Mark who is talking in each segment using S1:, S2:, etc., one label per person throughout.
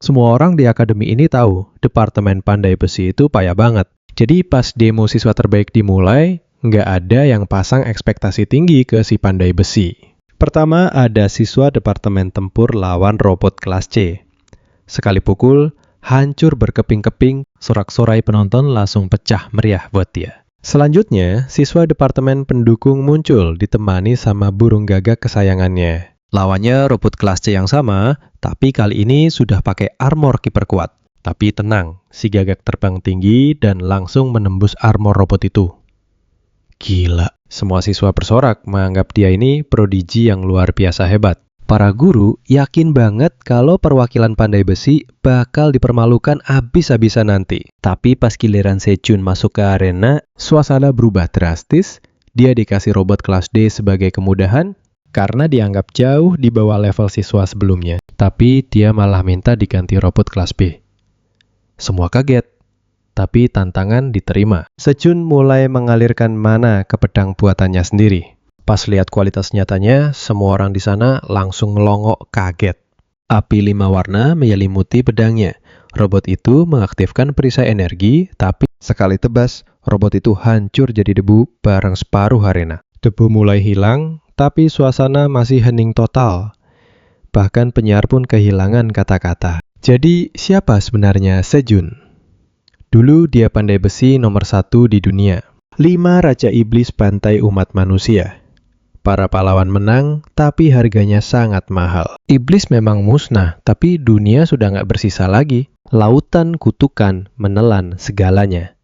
S1: Semua orang di akademi ini tahu, Departemen Pandai Besi itu payah banget. Jadi pas demo siswa terbaik dimulai, nggak ada yang pasang ekspektasi tinggi ke si Pandai Besi. Pertama ada siswa Departemen Tempur lawan robot kelas C. Sekali pukul, hancur berkeping-keping, sorak-sorai penonton langsung pecah meriah buat dia. Selanjutnya, siswa Departemen Pendukung muncul ditemani sama burung gagak kesayangannya. Lawannya robot kelas C yang sama, tapi kali ini sudah pakai armor kiper kuat. Tapi tenang, si gagak terbang tinggi dan langsung menembus armor robot itu. Gila, semua siswa bersorak menganggap dia ini prodigi yang luar biasa hebat. Para guru yakin banget kalau perwakilan Pandai Besi bakal dipermalukan abis-abisan nanti. Tapi pas giliran Sejun masuk ke arena, suasana berubah drastis. Dia dikasih robot kelas D sebagai kemudahan, karena dianggap jauh di bawah level siswa sebelumnya. Tapi dia malah minta diganti robot kelas B. Semua kaget, tapi tantangan diterima. Sejun mulai mengalirkan mana ke pedang buatannya sendiri. Pas lihat kualitas nyatanya, semua orang di sana langsung ngelongok kaget. Api 5 warna menyelimuti pedangnya. Robot itu mengaktifkan perisai energi, tapi sekali tebas, robot itu hancur jadi debu bareng separuh arena. Debu mulai hilang, tapi suasana masih hening total. Bahkan penyiar pun kehilangan kata-kata. Jadi, siapa sebenarnya Sejun? Dulu dia pandai besi nomor 1 di dunia. 5 Raja Iblis bantai umat manusia. Para pahlawan menang, tapi harganya sangat mahal. Iblis memang musnah, tapi dunia sudah nggak bersisa lagi. Lautan kutukan menelan segalanya.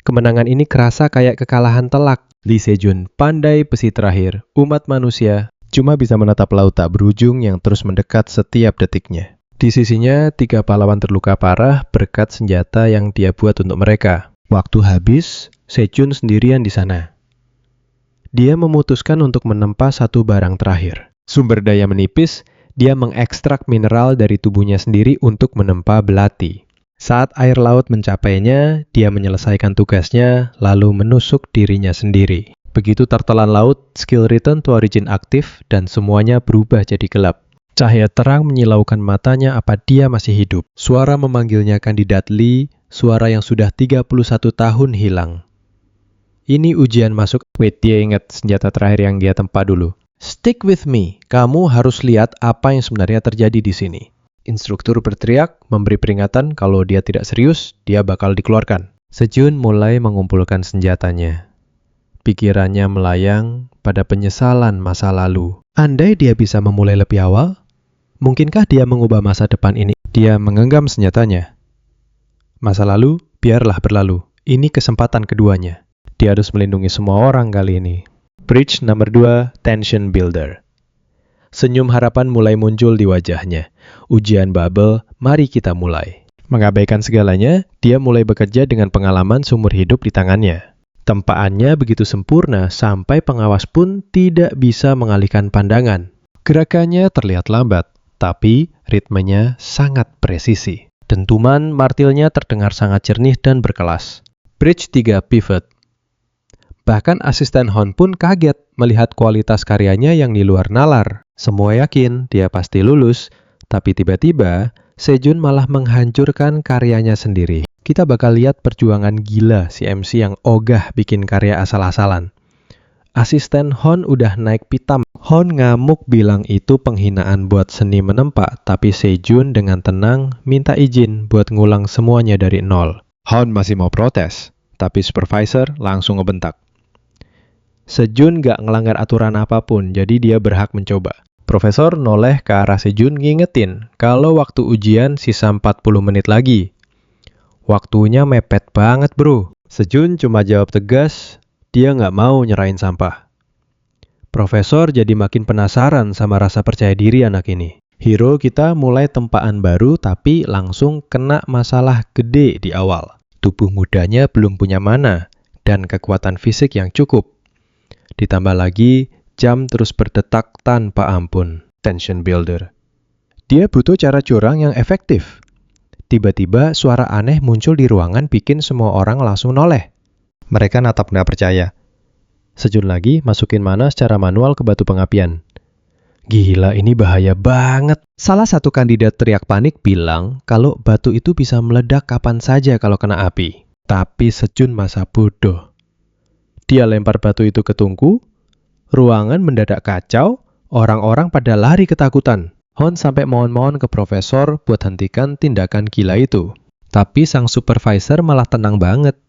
S1: Kemenangan ini kerasa kayak kekalahan telak. Lee Sejun, pandai besi terakhir, umat manusia cuma bisa menatap laut tak berujung yang terus mendekat setiap detiknya. Di sisinya, 3 pahlawan terluka parah berkat senjata yang dia buat untuk mereka. Waktu habis, Sejun sendirian di sana. Dia memutuskan untuk menempa satu barang terakhir. Sumber daya menipis, dia mengekstrak mineral dari tubuhnya sendiri untuk menempa belati. Saat air laut mencapainya, dia menyelesaikan tugasnya, lalu menusuk dirinya sendiri. Begitu tertelan laut, skill return to origin aktif, dan semuanya berubah jadi gelap. Cahaya terang menyilaukan matanya apa dia masih hidup. Suara memanggilnya kandidat Lee, suara yang sudah 31 tahun hilang. Ini ujian masuk. Wait, dia ingat senjata terakhir yang dia tempa dulu. Stick with me, kamu harus lihat apa yang sebenarnya terjadi di sini. Instruktur berteriak, memberi peringatan kalau dia tidak serius, dia bakal dikeluarkan. Sejun mulai mengumpulkan senjatanya. Pikirannya melayang pada penyesalan masa lalu. Andai dia bisa memulai lebih awal, mungkinkah dia mengubah masa depan ini? Dia menggenggam senjatanya. Masa lalu, biarlah berlalu. Ini kesempatan keduanya. Dia harus melindungi semua orang kali ini. Bridge nomor 2, Tension Builder. Senyum harapan mulai muncul di wajahnya. Ujian bubble, mari kita mulai. Mengabaikan segalanya, dia mulai bekerja dengan pengalaman seumur hidup di tangannya. Tempaannya begitu sempurna sampai pengawas pun tidak bisa mengalihkan pandangan. Gerakannya terlihat lambat, tapi ritmenya sangat presisi. Dentuman martilnya terdengar sangat jernih dan berkelas. Bridge 3 Pivot. Bahkan asisten Hon pun kaget melihat kualitas karyanya yang di luar nalar. Semua yakin dia pasti lulus, tapi tiba-tiba Sejun malah menghancurkan karyanya sendiri. Kita bakal lihat perjuangan gila si MC yang ogah bikin karya asal-asalan. Asisten Hon udah naik pitam. Hon ngamuk bilang itu penghinaan buat seni menempa, tapi Sejun dengan tenang minta izin buat ngulang semuanya dari nol. Hon masih mau protes, tapi supervisor langsung ngebentak. Sejun gak ngelanggar aturan apapun, jadi dia berhak mencoba. Profesor noleh ke arah Sejun ngingetin kalau waktu ujian sisa 40 menit lagi. Waktunya mepet banget bro. Sejun cuma jawab tegas, dia gak mau nyerahin sampah. Profesor jadi makin penasaran sama rasa percaya diri anak ini. Hero kita mulai tempaan baru tapi langsung kena masalah gede di awal. Tubuh mudanya belum punya mana dan kekuatan fisik yang cukup. Ditambah lagi, jam terus berdetak tanpa ampun. Tension Builder. Dia butuh cara curang yang efektif. Tiba-tiba suara aneh muncul di ruangan bikin semua orang langsung noleh. Mereka natap nggak percaya. Sejun lagi masukin mana secara manual ke batu pengapian. Gila, ini bahaya banget. Salah satu kandidat teriak panik bilang kalau batu itu bisa meledak kapan saja kalau kena api. Tapi Sejun masa bodoh. Dia lempar batu itu ke tungku, ruangan mendadak kacau, orang-orang pada lari ketakutan. Hon sampai mohon-mohon ke profesor buat hentikan tindakan gila itu. Tapi sang supervisor malah tenang banget.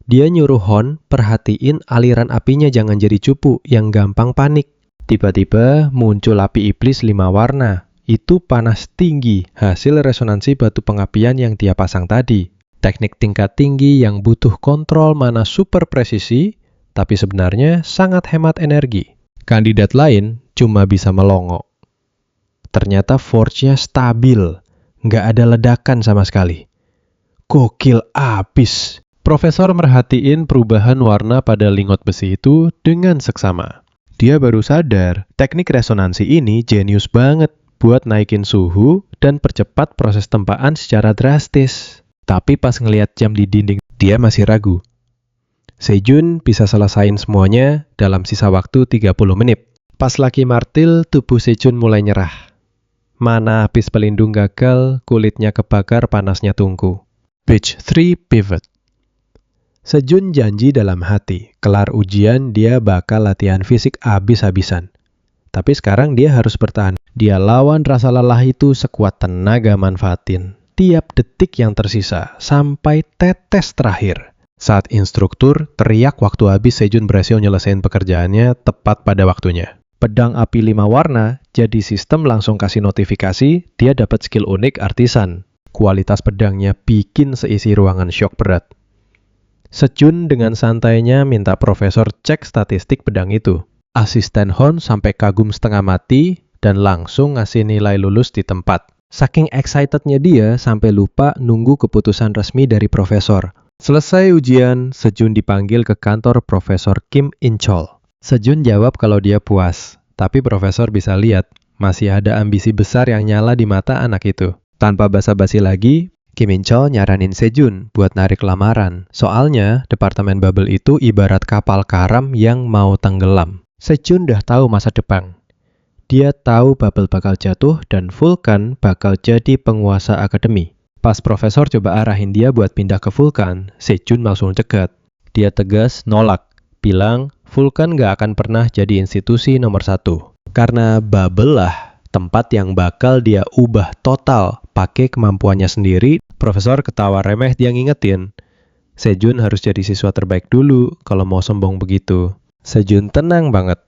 S1: Dia nyuruh Hon perhatiin aliran apinya jangan jadi cupu yang gampang panik. Tiba-tiba muncul api iblis 5 warna. Itu panas tinggi, hasil resonansi batu pengapian yang dia pasang tadi. Teknik tingkat tinggi yang butuh kontrol mana super presisi, tapi sebenarnya sangat hemat energi. Kandidat lain cuma bisa melongo. Ternyata forge-nya stabil, nggak ada ledakan sama sekali. Gokil abis. Profesor merhatiin perubahan warna pada lingot besi itu dengan seksama. Dia baru sadar, teknik resonansi ini jenius banget buat naikin suhu dan percepat proses tempaan secara drastis. Tapi pas ngelihat jam di dinding, dia masih ragu. Sejun bisa selesain semuanya dalam sisa waktu 30 menit. Pas lagi martil, tubuh Sejun mulai nyerah. Mana habis pelindung gagal, kulitnya kebakar panasnya tungku. Page 3 pivot. Sejun janji dalam hati, kelar ujian dia bakal latihan fisik abis-abisan. Tapi sekarang dia harus bertahan. Dia lawan rasa lelah itu sekuat tenaga manfaatin. Tiap detik yang tersisa, sampai tetes terakhir. Saat instruktur teriak waktu habis, Sejun berhasil nyelesain pekerjaannya tepat pada waktunya. Pedang api 5 warna, jadi sistem langsung kasih notifikasi, dia dapat skill unik artisan. Kualitas pedangnya bikin seisi ruangan syok berat. Sejun dengan santainya minta profesor cek statistik pedang itu. Asisten Hon sampai kagum setengah mati dan langsung ngasih nilai lulus di tempat. Saking excitednya dia sampai lupa nunggu keputusan resmi dari profesor. Selesai ujian, Sejun dipanggil ke kantor Profesor Kim In-chol. Sejun jawab kalau dia puas, tapi profesor bisa lihat masih ada ambisi besar yang nyala di mata anak itu. Tanpa basa-basi lagi, Kim In-chol nyaranin Sejun buat narik lamaran. Soalnya, Departemen Bubble itu ibarat kapal karam yang mau tenggelam. Sejun udah tahu masa depan. Dia tahu Bubble bakal jatuh dan Vulkan bakal jadi penguasa akademi. Pas profesor coba arahin dia buat pindah ke Vulkan, Sejun langsung cegat. Dia tegas nolak, bilang Vulkan gak akan pernah jadi institusi nomor 1. Karena Bubble lah tempat yang bakal dia ubah total pakai kemampuannya sendiri. Profesor ketawa remeh, dia ngingetin, Sejun harus jadi siswa terbaik dulu kalau mau sombong begitu. Sejun tenang banget.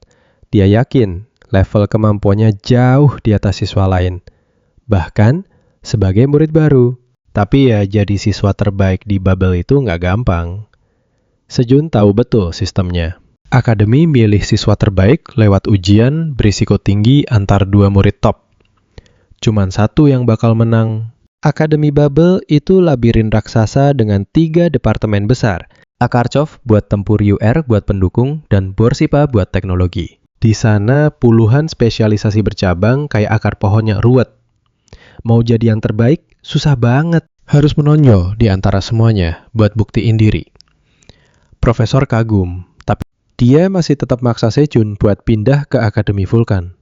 S1: Dia yakin level kemampuannya jauh di atas siswa lain. Bahkan sebagai murid baru. Tapi ya jadi siswa terbaik di Bubble itu nggak gampang. Sejun tahu betul sistemnya. Akademi milih siswa terbaik lewat ujian berisiko tinggi antar 2 murid top. Cuman satu yang bakal menang. Akademi Bubble itu labirin raksasa dengan 3 departemen besar. Akarchov buat tempur UR buat pendukung dan Borsipa buat teknologi. Di sana puluhan spesialisasi bercabang kayak akar pohonnya ruwet. Mau jadi yang terbaik susah banget. Harus menonjol di antara semuanya buat buktiin diri. Profesor kagum, tapi dia masih tetap maksa Sejun buat pindah ke Akademi Vulkan.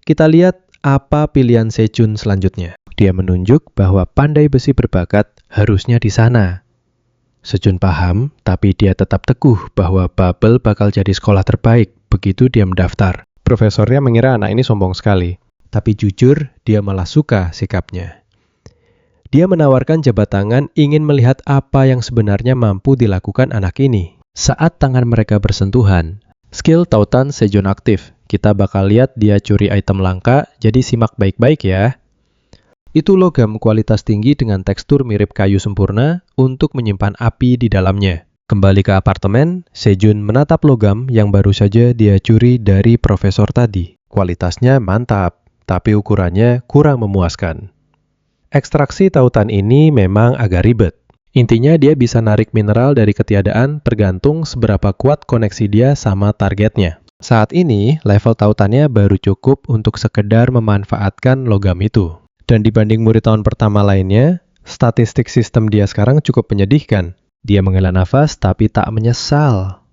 S1: Kita lihat apa pilihan Sejun selanjutnya. Dia menunjuk bahwa pandai besi berbakat harusnya di sana. Sejun paham, tapi dia tetap teguh bahwa Bubble bakal jadi sekolah terbaik begitu dia mendaftar. Profesornya mengira anak ini sombong sekali, tapi jujur dia malah suka sikapnya. Dia menawarkan jabat tangan ingin melihat apa yang sebenarnya mampu dilakukan anak ini. Saat tangan mereka bersentuhan, skill tautan Sejun aktif. Kita bakal lihat dia curi item langka, jadi simak baik-baik ya. Itu logam kualitas tinggi dengan tekstur mirip kayu sempurna untuk menyimpan api di dalamnya. Kembali ke apartemen, Sejun menatap logam yang baru saja dia curi dari profesor tadi. Kualitasnya mantap, tapi ukurannya kurang memuaskan. Ekstraksi tautan ini memang agak ribet. Intinya dia bisa narik mineral dari ketiadaan tergantung seberapa kuat koneksi dia sama targetnya. Saat ini, level tautannya baru cukup untuk sekedar memanfaatkan logam itu. Dan dibanding murid tahun pertama lainnya, statistik sistem dia sekarang cukup menyedihkan. Dia menghela nafas tapi tak menyesal.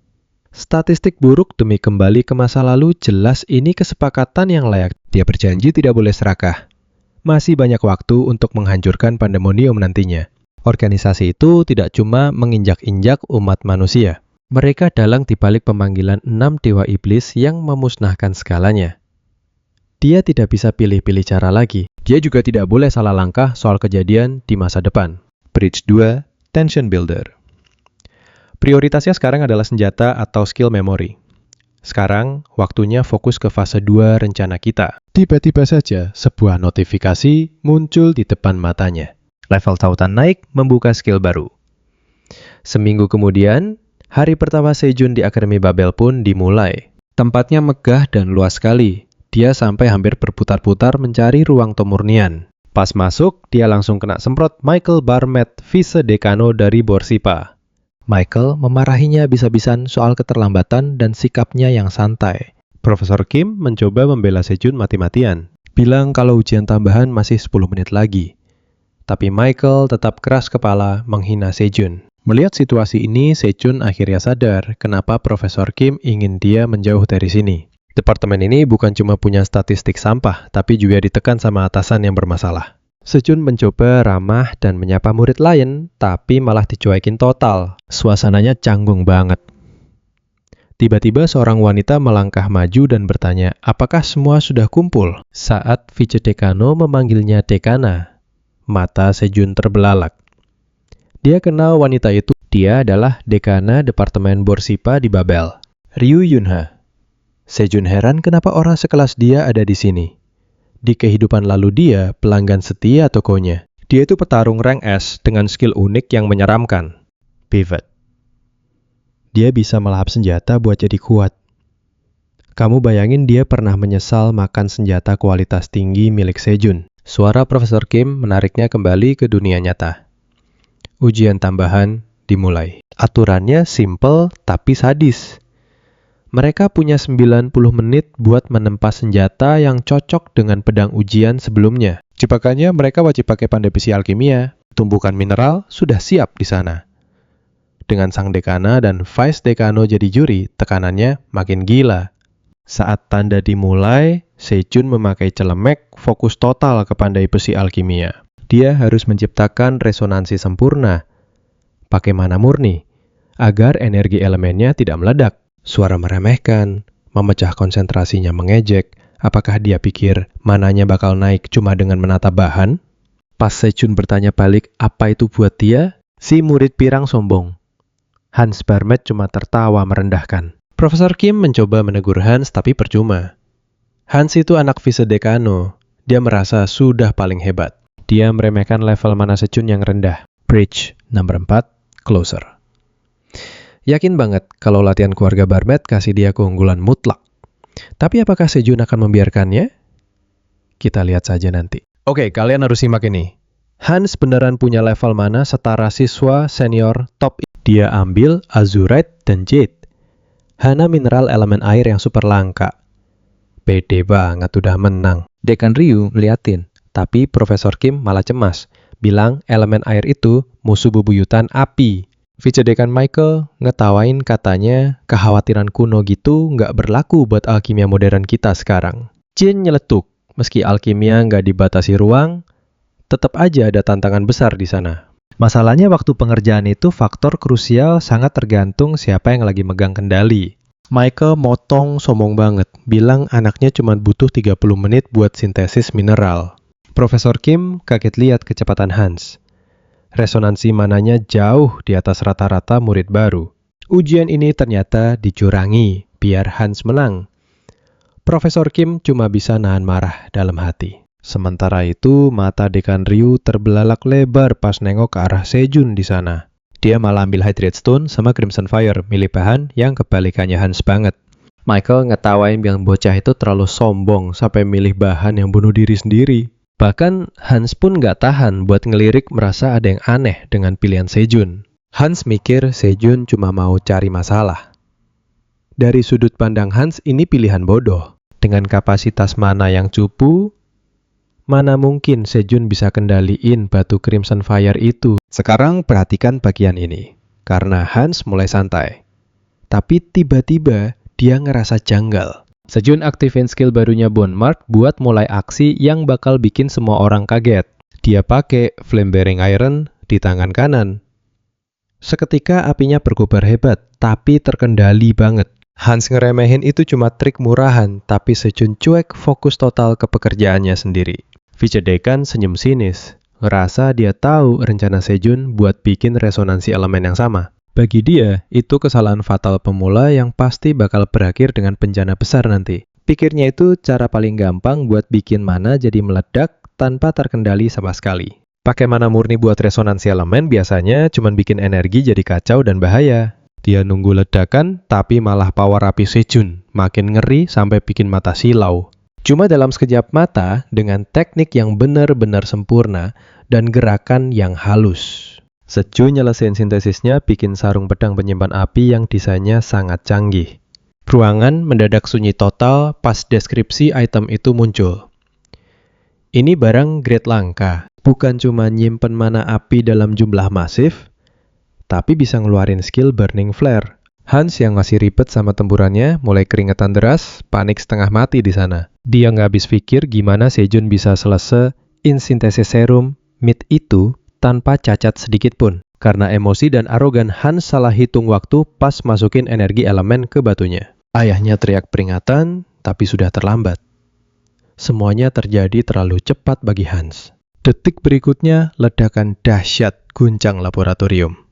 S1: Statistik buruk demi kembali ke masa lalu, jelas ini kesepakatan yang layak. Dia berjanji tidak boleh serakah. Masih banyak waktu untuk menghancurkan pandemonium nantinya. Organisasi itu tidak cuma menginjak-injak umat manusia. Mereka dalang di balik pemanggilan 6 dewa iblis yang memusnahkan segalanya. Dia tidak bisa pilih-pilih cara lagi. Dia juga tidak boleh salah langkah soal kejadian di masa depan. Bridge 2, Tension Builder. Prioritasnya sekarang adalah senjata atau skill memory. Sekarang, waktunya fokus ke fase 2 rencana kita. Tiba-tiba saja, sebuah notifikasi muncul di depan matanya. Level tautan naik, membuka skill baru. Seminggu kemudian, hari pertama Sejun di Akademi Babel pun dimulai. Tempatnya megah dan luas sekali. Dia sampai hampir berputar-putar mencari ruang temurnian. Pas masuk, dia langsung kena semprot Michael Barmet, vice dekano dari Borsipa. Michael memarahinya habis-habisan soal keterlambatan dan sikapnya yang santai. Profesor Kim mencoba membela Sejun mati-matian. Bilang kalau ujian tambahan masih 10 menit lagi. Tapi Michael tetap keras kepala menghina Sejun. Melihat situasi ini, Sejun akhirnya sadar kenapa Profesor Kim ingin dia menjauh dari sini. Departemen ini bukan cuma punya statistik sampah, tapi juga ditekan sama atasan yang bermasalah. Sejun mencoba ramah dan menyapa murid lain, tapi malah dicuekin total. Suasananya canggung banget. Tiba-tiba seorang wanita melangkah maju dan bertanya, apakah semua sudah kumpul? Saat vice dekano memanggilnya dekana, mata Sejun terbelalak. Dia kenal wanita itu. Dia adalah dekana Departemen Borsipa di Babel, Ryu Yunha. Sejun heran kenapa orang sekelas dia ada di sini. Di kehidupan lalu dia pelanggan setia tokonya. Dia itu petarung rank S dengan skill unik yang menyeramkan. Pivot. Dia bisa melahap senjata buat jadi kuat. Kamu bayangin dia pernah menyesal makan senjata kualitas tinggi milik Sejun. Suara Profesor Kim menariknya kembali ke dunia nyata. Ujian tambahan dimulai. Aturannya simple tapi sadis. Mereka punya 90 menit buat menempa senjata yang cocok dengan pedang ujian sebelumnya. Jebakannya mereka wajib pakai pandai besi alkimia. Tumbukan mineral sudah siap di sana. Dengan sang dekana dan vice dekano jadi juri, tekanannya makin gila. Saat tanda dimulai, Sejun memakai celemek fokus total ke pandai besi alkimia. Dia harus menciptakan resonansi sempurna, pakai mana murni, agar energi elemennya tidak meledak. Suara meremehkan, memecah konsentrasinya mengejek. Apakah dia pikir mananya bakal naik cuma dengan menata bahan? Pas Sejun bertanya balik apa itu buat dia, si murid pirang sombong. Hans Barmet cuma tertawa merendahkan. Profesor Kim mencoba menegur Hans tapi percuma. Hans itu anak vice dekano. Dia merasa sudah paling hebat. Dia meremehkan level mana Sejun yang rendah. Bridge nomor 4, Closer. Yakin banget kalau latihan keluarga Barmet kasih dia keunggulan mutlak. Tapi apakah Sejun akan membiarkannya? Kita lihat saja nanti. Oke, kalian harus simak ini. Hans beneran punya level mana setara siswa senior top. Dia ambil Azurite dan Jade. Hana mineral elemen air yang super langka. Pede banget udah menang. Dekan Ryu ngeliatin, tapi Profesor Kim malah cemas. Bilang elemen air itu musuh bebuyutan api. Vice Dekan Michael ngetawain katanya kekhawatiran kuno gitu nggak berlaku buat alkimia modern kita sekarang. Jin nyeletuk, meski alkimia nggak dibatasi ruang, tetap aja ada tantangan besar di sana. Masalahnya waktu pengerjaan itu faktor krusial sangat tergantung siapa yang lagi megang kendali. Michael motong sombong banget, bilang anaknya cuma butuh 30 menit buat sintesis mineral. Profesor Kim kaget lihat kecepatan Hans. Resonansi mananya jauh di atas rata-rata murid baru. Ujian ini ternyata dicurangi, biar Hans menang. Profesor Kim cuma bisa nahan marah dalam hati. Sementara itu, mata Dekan Ryu terbelalak lebar pas nengok ke arah Sejun di sana. Dia malah ambil Hydrate Stone sama Crimson Fire, milih bahan yang kebalikannya Hans banget. Michael ngetawain bilang bocah itu terlalu sombong sampai milih bahan yang bunuh diri sendiri. Bahkan Hans pun nggak tahan buat ngelirik merasa ada yang aneh dengan pilihan Sejun. Hans mikir Sejun cuma mau cari masalah. Dari sudut pandang Hans ini pilihan bodoh. Dengan kapasitas mana yang cupu, mana mungkin Sejun bisa kendaliin batu Crimson Fire itu. Sekarang perhatikan bagian ini, karena Hans mulai santai. tapi tiba-tiba dia ngerasa janggal. Sejun aktifin skill barunya Bone Mark buat mulai aksi yang bakal bikin semua orang kaget. Dia pakai Flame Bearing Iron di tangan kanan. Seketika apinya berkobar hebat, tapi terkendali banget. Hans ngeremehin itu cuma trik murahan, tapi Sejun cuek fokus total ke pekerjaannya sendiri. Vijadekan senyum sinis, ngerasa dia tahu rencana Sejun buat bikin resonansi elemen yang sama. Bagi dia, itu kesalahan fatal pemula yang pasti bakal berakhir dengan bencana besar nanti. Pikirnya itu cara paling gampang buat bikin mana jadi meledak tanpa terkendali sama sekali. Pakai mana murni buat resonansi elemen biasanya cuma bikin energi jadi kacau dan bahaya. Dia nunggu ledakan, tapi malah power api Sejun. Makin ngeri sampai bikin mata silau. Cuma dalam sekejap mata, dengan teknik yang benar-benar sempurna dan gerakan yang halus. Sejun nyelesain sintesisnya bikin sarung pedang penyimpan api yang desainnya sangat canggih. Ruangan mendadak sunyi total pas deskripsi item itu muncul. Ini barang grade langka, bukan cuma nyimpen mana api dalam jumlah masif, tapi bisa ngeluarin skill Burning Flare. Hans yang masih ribet sama temburannya mulai keringetan deras, panik setengah mati di sana. Dia nggak habis pikir gimana Sejun bisa selesai in-synthesis serum mid itu tanpa cacat sedikit pun. Karena emosi dan arogan, Hans salah hitung waktu pas masukin energi elemen ke batunya. Ayahnya teriak peringatan, tapi sudah terlambat. Semuanya terjadi terlalu cepat bagi Hans. Detik berikutnya, ledakan dahsyat guncang laboratorium.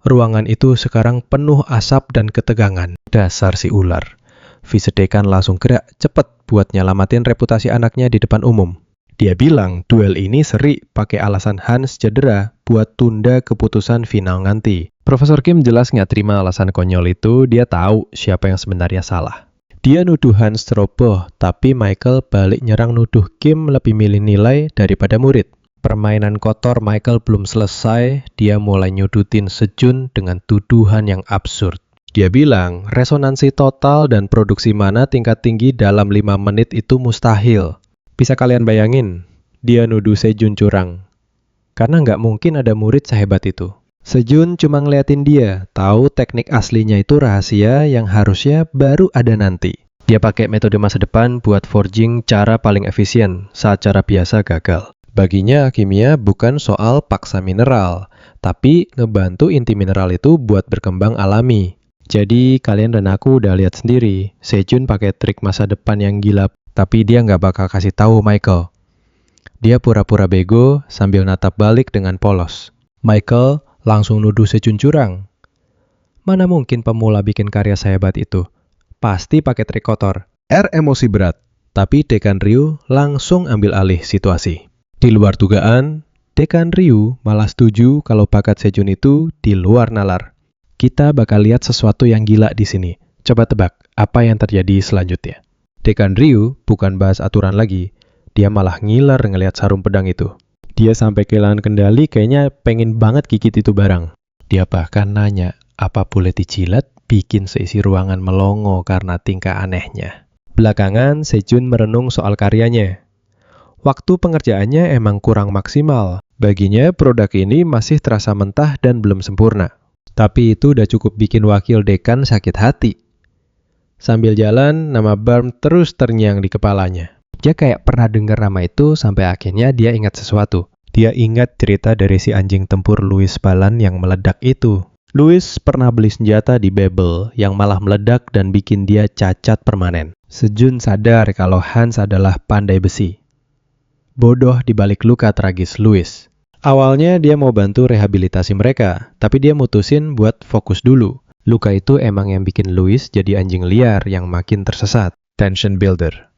S1: Ruangan itu sekarang penuh asap dan ketegangan. Dasar si ular. Vijadekan langsung gerak cepet buat nyelamatin reputasi anaknya di depan umum. Dia bilang duel ini seri pakai alasan Hans cedera buat tunda keputusan final nanti. Profesor Kim jelas nggak terima alasan konyol itu, dia tahu siapa yang sebenarnya salah. Dia nuduh Hans ceroboh, tapi Michael balik nyerang nuduh Kim lebih milih nilai daripada murid. Permainan kotor Michael belum selesai, dia mulai nyudutin Sejun dengan tuduhan yang absurd. Dia bilang, resonansi total dan produksi mana tingkat tinggi dalam 5 menit itu mustahil. Bisa kalian bayangin, dia nuduh Sejun curang. Karena nggak mungkin ada murid sehebat itu. Sejun cuma ngeliatin dia, tahu teknik aslinya itu rahasia yang harusnya baru ada nanti. Dia pakai metode masa depan buat forging cara paling efisien, saat cara biasa gagal. Baginya, kimia bukan soal paksa mineral, tapi ngebantu inti mineral itu buat berkembang alami. Jadi, kalian dan aku udah lihat sendiri, Sejun pakai trik masa depan yang gila, tapi dia nggak bakal kasih tahu Michael. Dia pura-pura bego sambil natap balik dengan polos. Michael langsung nuduh Sejun curang. Mana mungkin pemula bikin karya sehebat itu? Pasti pakai trik kotor. Emosi berat, tapi Dekan Ryu langsung ambil alih situasi. Di luar dugaan, Dekan Ryu malah setuju kalau bakat Sejun itu di luar nalar. Kita bakal lihat sesuatu yang gila di sini. Coba tebak, apa yang terjadi selanjutnya? Dekan Ryu bukan bahas aturan lagi, dia malah ngiler ngelihat sarung pedang itu. Dia sampai kehilangan kendali, kayaknya pengen banget gigit itu barang. Dia bahkan nanya, apa boleh dijilat bikin seisi ruangan melongo karena tingkah anehnya. Belakangan, Sejun merenung soal karyanya. Waktu pengerjaannya emang kurang maksimal. Baginya produk ini masih terasa mentah dan belum sempurna. Tapi itu udah cukup bikin wakil dekan sakit hati. Sambil jalan, nama Barm terus terngiang di kepalanya. Dia kayak pernah dengar nama itu sampai akhirnya dia ingat sesuatu. Dia ingat cerita dari si anjing tempur Louis Balan yang meledak itu. Louis pernah beli senjata di Babel yang malah meledak dan bikin dia cacat permanen. Sejun sadar kalau Hans adalah pandai besi. Bodoh di balik luka tragis Louis. Awalnya dia mau bantu rehabilitasi mereka, tapi dia mutusin buat fokus dulu. Luka itu emang yang bikin Louis jadi anjing liar yang makin tersesat. Tension builder.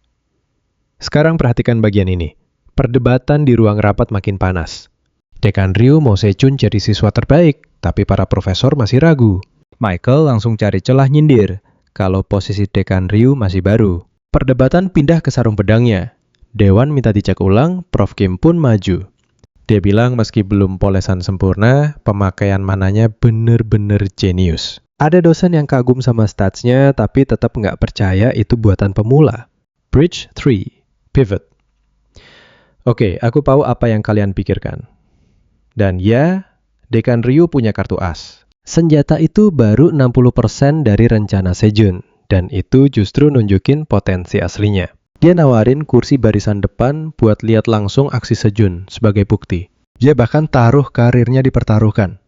S1: Sekarang perhatikan bagian ini. Perdebatan di ruang rapat makin panas. Dekan Ryu mau Sejun jadi siswa terbaik, tapi para profesor masih ragu. Michael langsung cari celah nyindir kalau posisi Dekan Ryu masih baru. Perdebatan pindah ke sarung pedangnya. Dewan minta dicek ulang, Prof. Kim pun maju. Dia bilang meski belum polesan sempurna, pemakaian mananya bener-bener jenius. Ada dosen yang kagum sama statsnya, tapi tetap nggak percaya itu buatan pemula. Bridge 3, Pivot. Oke, aku tahu apa yang kalian pikirkan. Dan ya, Dekan Ryu punya kartu as. Senjata itu baru 60% dari rencana Sejun, dan itu justru nunjukin potensi aslinya. Dia nawarin kursi barisan depan buat lihat langsung aksi Sejun sebagai bukti. Dia bahkan taruh karirnya dipertaruhkan.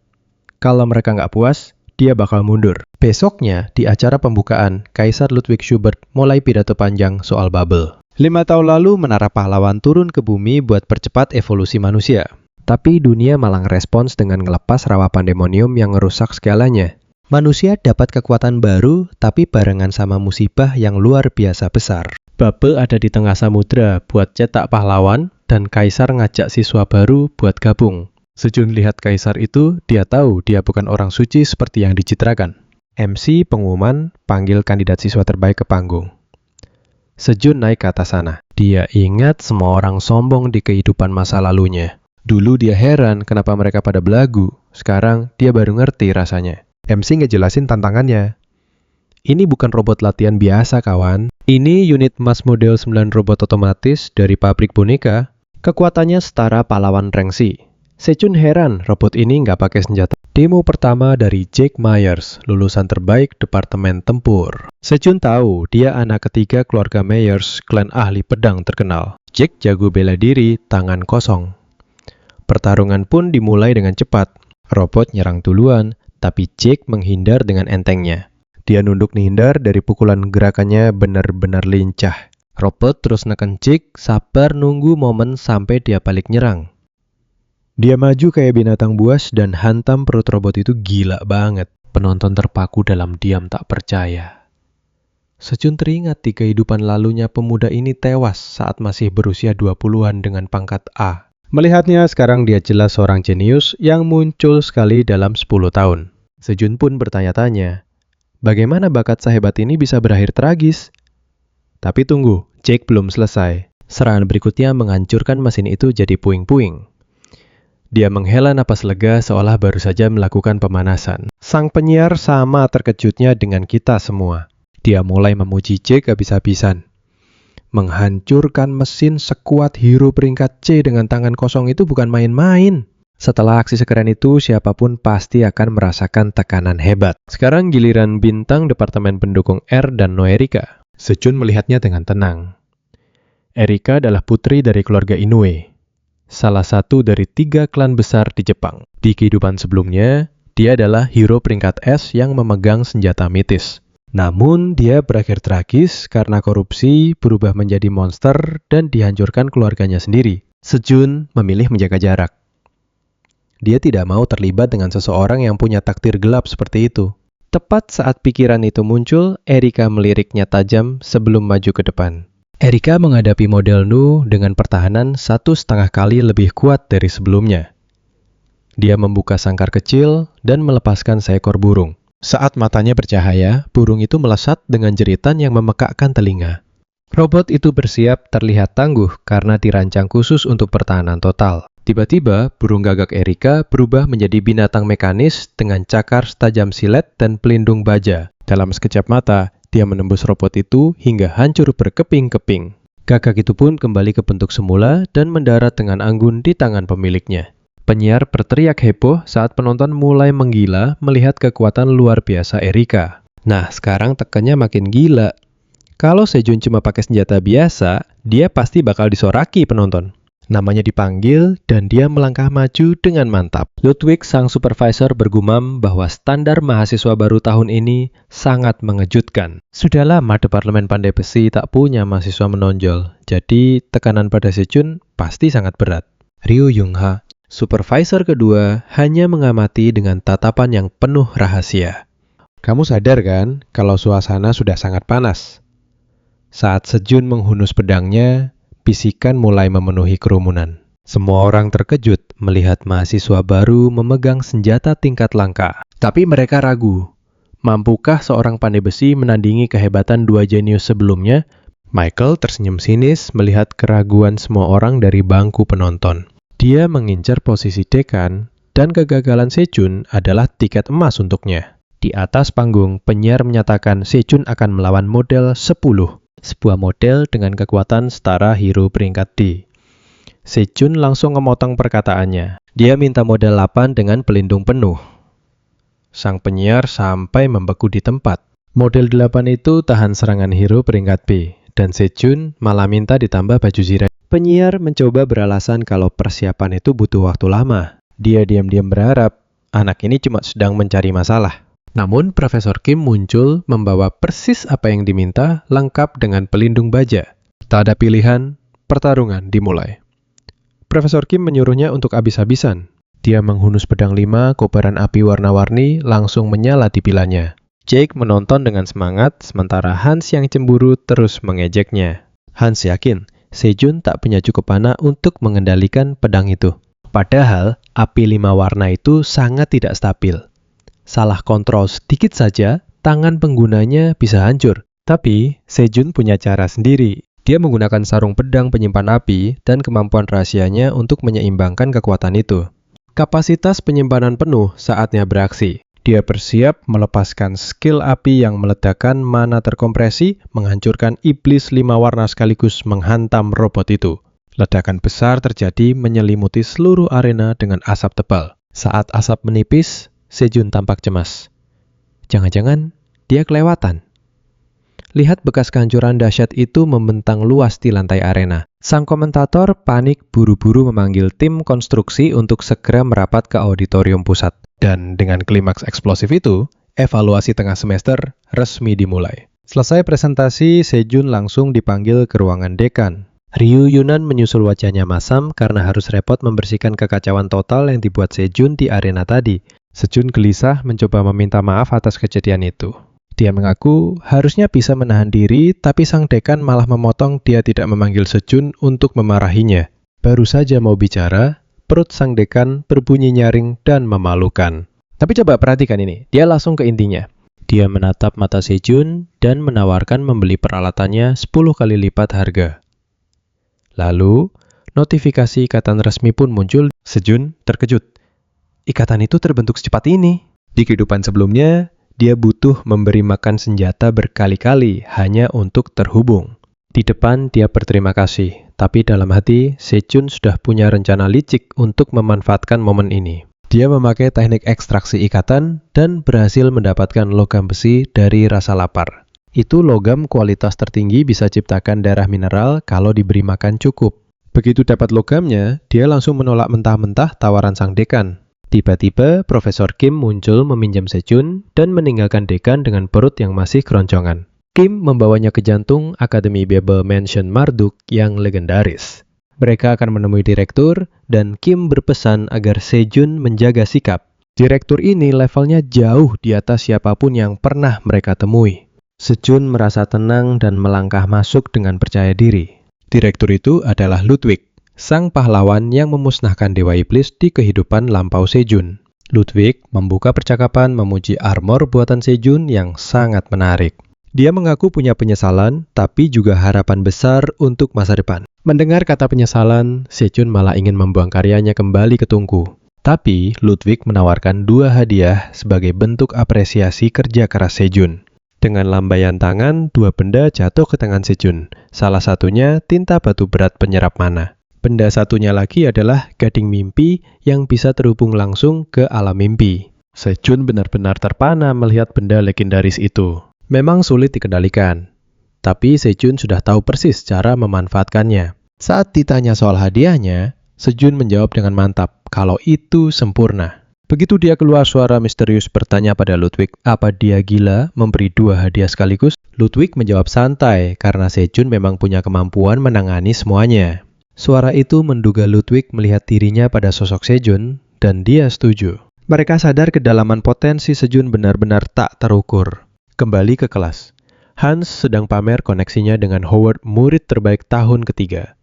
S1: Kalau mereka nggak puas, dia bakal mundur. Besoknya, di acara pembukaan, Kaisar Ludwig Schubert mulai pidato panjang soal bubble. 5 tahun lalu, Menara Pahlawan turun ke bumi buat percepat evolusi manusia. Tapi dunia malah respons dengan ngelepas rawa pandemonium yang ngerusak skalanya. Manusia dapat kekuatan baru, tapi barengan sama musibah yang luar biasa besar. Bubble ada di tengah samudra buat cetak pahlawan, dan Kaisar ngajak siswa baru buat gabung. Sejun lihat Kaisar itu, dia tahu dia bukan orang suci seperti yang dicitrakan. MC pengumuman panggil kandidat siswa terbaik ke panggung. Sejun naik ke atas sana. Dia ingat semua orang sombong di kehidupan masa lalunya. Dulu dia heran kenapa mereka pada belagu. Sekarang dia baru ngerti rasanya. MC ngejelasin tantangannya. Ini bukan robot latihan biasa, kawan. Ini unit mass model 9 robot otomatis dari pabrik boneka. Kekuatannya setara pahlawan Rengsi. Sejun heran robot ini nggak pakai senjata. Demo pertama dari Jake Myers, lulusan terbaik Departemen Tempur. Sejun tahu dia anak ketiga keluarga Myers, klan ahli pedang terkenal. Jake jago bela diri, tangan kosong. Pertarungan pun dimulai dengan cepat. Robot nyerang duluan, tapi Jake menghindar dengan entengnya. Dia nunduk menghindar dari pukulan, gerakannya benar-benar lincah. Robot terus neken Jake, sabar nunggu momen sampai dia balik nyerang. Dia maju kayak binatang buas dan hantam perut robot itu gila banget. Penonton terpaku dalam diam tak percaya. Sejun teringat di kehidupan lalunya pemuda ini tewas saat masih berusia 20-an dengan pangkat A. Melihatnya sekarang dia jelas seorang jenius yang muncul sekali dalam 10 tahun. Sejun pun bertanya-tanya, bagaimana bakat sehebat ini bisa berakhir tragis? Tapi tunggu, Jake belum selesai. Serangan berikutnya menghancurkan mesin itu jadi puing-puing. Dia menghela napas lega seolah baru saja melakukan pemanasan. Sang penyiar sama terkejutnya dengan kita semua. Dia mulai memuji Jake habis-habisan. Menghancurkan mesin sekuat hero peringkat C dengan tangan kosong itu bukan main-main. Setelah aksi sekeren itu, siapapun pasti akan merasakan tekanan hebat. Sekarang giliran bintang Departemen Pendukung R dan Noerika. Sejun melihatnya dengan tenang. Erika adalah putri dari keluarga Inoue, salah satu dari 3 klan besar di Jepang. Di kehidupan sebelumnya, dia adalah hero peringkat S yang memegang senjata mitis. Namun, dia berakhir tragis karena korupsi, berubah menjadi monster, dan dihancurkan keluarganya sendiri. Sejun memilih menjaga jarak. Dia tidak mau terlibat dengan seseorang yang punya takdir gelap seperti itu. Tepat saat pikiran itu muncul, Erika meliriknya tajam sebelum maju ke depan. Erika menghadapi model Nu dengan pertahanan 1,5 kali lebih kuat dari sebelumnya. Dia membuka sangkar kecil dan melepaskan seekor burung. Saat matanya bercahaya, burung itu melesat dengan jeritan yang memekakkan telinga. Robot itu bersiap terlihat tangguh karena dirancang khusus untuk pertahanan total. Tiba-tiba, burung gagak Erika berubah menjadi binatang mekanis dengan cakar setajam silet dan pelindung baja. Dalam sekejap mata, dia menembus robot itu hingga hancur berkeping-keping. Gagak itu pun kembali ke bentuk semula dan mendarat dengan anggun di tangan pemiliknya. Penyiar berteriak heboh saat penonton mulai menggila melihat kekuatan luar biasa Erika. Nah, sekarang tekannya makin gila. Kalau Sejun cuma pakai senjata biasa, dia pasti bakal disoraki penonton. Namanya dipanggil dan dia melangkah maju dengan mantap. Ludwig, sang supervisor, bergumam bahwa standar mahasiswa baru tahun ini sangat mengejutkan. Sudah lama Departemen Pandai Besi tak punya mahasiswa menonjol, jadi tekanan pada Sejun pasti sangat berat. Ryu Jung-ha, supervisor kedua, hanya mengamati dengan tatapan yang penuh rahasia. Kamu sadar kan kalau suasana sudah sangat panas? Saat Sejun menghunus pedangnya, bisikan mulai memenuhi kerumunan. Semua orang terkejut melihat mahasiswa baru memegang senjata tingkat langka. Tapi mereka ragu. Mampukah seorang pandai besi menandingi kehebatan 2 jenius sebelumnya? Michael tersenyum sinis melihat keraguan semua orang dari bangku penonton. Dia mengincar posisi dekan, dan kegagalan Sejun adalah tiket emas untuknya. Di atas panggung, penyiar menyatakan Sejun akan melawan model 10. Sebuah model dengan kekuatan setara hero peringkat D. Sejun langsung memotong perkataannya. Dia minta model 8 dengan pelindung penuh. sang penyiar sampai membeku di tempat. Model 8 itu tahan serangan hero peringkat B, dan Sejun malah minta ditambah baju zirai. Penyiar mencoba beralasan kalau persiapan itu butuh waktu lama. Dia diam-diam berharap anak ini cuma sedang mencari masalah. Namun Profesor Kim muncul membawa persis apa yang diminta, lengkap dengan pelindung baja. Tak ada pilihan, pertarungan dimulai. Profesor Kim menyuruhnya untuk habis-habisan. Dia menghunus pedang 5, kobaran api warna-warni langsung menyala di pilanya. Jake menonton dengan semangat, sementara Hans yang cemburu terus mengejeknya. Hans yakin Sejun tak punya cukup mana untuk mengendalikan pedang itu. Padahal api 5 warna itu sangat tidak stabil. Salah kontrol sedikit saja, tangan penggunanya bisa hancur. Tapi Sejun punya cara sendiri. Dia menggunakan sarung pedang penyimpan api dan kemampuan rahasianya untuk menyeimbangkan kekuatan itu. Kapasitas penyimpanan penuh saatnya beraksi. Dia bersiap melepaskan skill api yang meledakkan mana terkompresi, menghancurkan iblis 5 warna sekaligus menghantam robot itu. Ledakan besar terjadi menyelimuti seluruh arena dengan asap tebal. Saat asap menipis, Sejun tampak cemas. Jangan-jangan dia kelewatan. Lihat bekas kehancuran dahsyat itu membentang luas di lantai arena. Sang komentator panik buru-buru memanggil tim konstruksi untuk segera merapat ke auditorium pusat. Dan dengan klimaks eksplosif itu, evaluasi tengah semester resmi dimulai. Selesai presentasi, Sejun langsung dipanggil ke ruangan dekan. Ryu Yunan menyusul wajahnya masam karena harus repot membersihkan kekacauan total yang dibuat Sejun di arena tadi. Sejun gelisah mencoba meminta maaf atas kejadian itu. Dia mengaku harusnya bisa menahan diri, tapi sang dekan malah memotong dia tidak memanggil Sejun untuk memarahinya. Baru saja mau bicara, perut sang dekan berbunyi nyaring dan memalukan. Tapi coba perhatikan ini, dia langsung ke intinya. Dia menatap mata Sejun dan menawarkan membeli peralatannya 10 kali lipat harga. Lalu, notifikasi ikatan resmi pun muncul. Sejun terkejut. Ikatan itu terbentuk secepat ini. Di kehidupan sebelumnya, dia butuh memberi makan senjata berkali-kali hanya untuk terhubung. Di depan dia berterima kasih, tapi dalam hati Sejun sudah punya rencana licik untuk memanfaatkan momen ini. Dia memakai teknik ekstraksi ikatan dan berhasil mendapatkan logam besi dari rasa lapar. Itu logam kualitas tertinggi bisa ciptakan darah mineral kalau diberi makan cukup. Begitu dapat logamnya, dia langsung menolak mentah-mentah tawaran sang dekan. Tiba-tiba, Profesor Kim muncul meminjam Sejun dan meninggalkan dekan dengan perut yang masih keroncongan. Kim membawanya ke jantung Akademi Babel Mansion Marduk yang legendaris. Mereka akan menemui direktur, dan Kim berpesan agar Sejun menjaga sikap. Direktur ini levelnya jauh di atas siapapun yang pernah mereka temui. Sejun merasa tenang dan melangkah masuk dengan percaya diri. Direktur itu adalah Ludwig, sang pahlawan yang memusnahkan Dewa Iblis di kehidupan lampau Sejun. Ludwig membuka percakapan memuji armor buatan Sejun yang sangat menarik. Dia mengaku punya penyesalan, tapi juga harapan besar untuk masa depan. Mendengar kata penyesalan, Sejun malah ingin membuang karyanya kembali ke tungku. Tapi Ludwig menawarkan 2 hadiah sebagai bentuk apresiasi kerja keras Sejun. Dengan lambaian tangan, 2 benda jatuh ke tangan Sejun. Salah satunya tinta batu berat penyerap mana. Benda satunya lagi adalah gading mimpi yang bisa terhubung langsung ke alam mimpi. Sejun benar-benar terpana melihat benda legendaris itu. Memang sulit dikendalikan, tapi Sejun sudah tahu persis cara memanfaatkannya. Saat ditanya soal hadiahnya, Sejun menjawab dengan mantap kalau itu sempurna. Begitu dia keluar, suara misterius bertanya pada Ludwig, apa dia gila memberi 2 hadiah sekaligus? Ludwig menjawab santai karena Sejun memang punya kemampuan menangani semuanya. Suara itu menduga Ludwig melihat dirinya pada sosok Sejun, dan dia setuju. Mereka sadar kedalaman potensi Sejun benar-benar tak terukur. Kembali ke kelas. Hans sedang pamer koneksinya dengan Howard, murid terbaik tahun ketiga.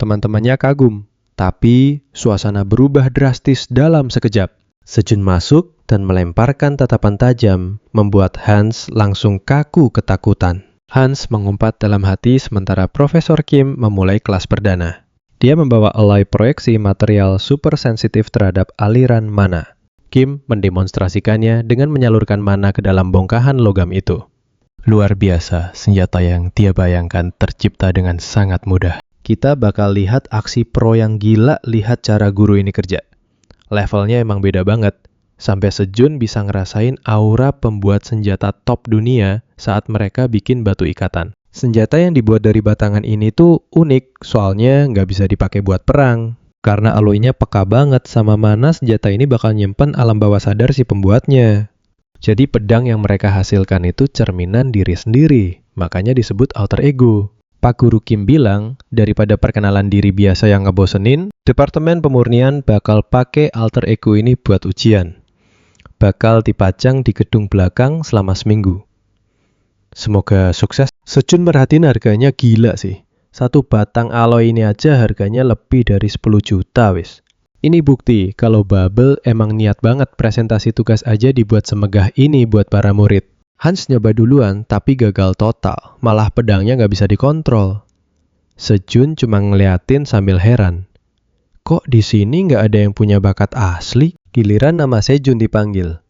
S1: Teman-temannya kagum, tapi suasana berubah drastis dalam sekejap. Sejun masuk dan melemparkan tatapan tajam, membuat Hans langsung kaku ketakutan. Hans mengumpat dalam hati sementara Profesor Kim memulai kelas perdana. Dia membawa alloy proyeksi material super sensitif terhadap aliran mana. Kim mendemonstrasikannya dengan menyalurkan mana ke dalam bongkahan logam itu. Luar biasa, senjata yang dia bayangkan tercipta dengan sangat mudah. Kita bakal lihat aksi pro yang gila, lihat cara guru ini kerja. Levelnya emang beda banget. Sampai Sejun bisa ngerasain aura pembuat senjata top dunia saat mereka bikin batu ikatan. Senjata yang dibuat dari batangan ini tuh unik, soalnya nggak bisa dipakai buat perang. Karena alloy-nya peka banget sama mana senjata ini bakal nyimpen alam bawah sadar si pembuatnya. Jadi pedang yang mereka hasilkan itu cerminan diri sendiri, makanya disebut alter ego. Pak Guru Kim bilang, daripada perkenalan diri biasa yang ngebosenin, Departemen Pemurnian bakal pakai alter ego ini buat ujian. Bakal dipajang di gedung belakang selama seminggu. Semoga sukses. Sejun merhatiin harganya gila sih. Satu batang alloy ini aja harganya lebih dari 10 juta wis. Ini bukti kalau Bubble emang niat banget presentasi tugas aja dibuat semegah ini buat para murid. Hans nyoba duluan tapi gagal total, malah pedangnya nggak bisa dikontrol. Sejun cuma ngeliatin sambil heran. Kok di sini nggak ada yang punya bakat asli? Giliran nama Sejun dipanggil.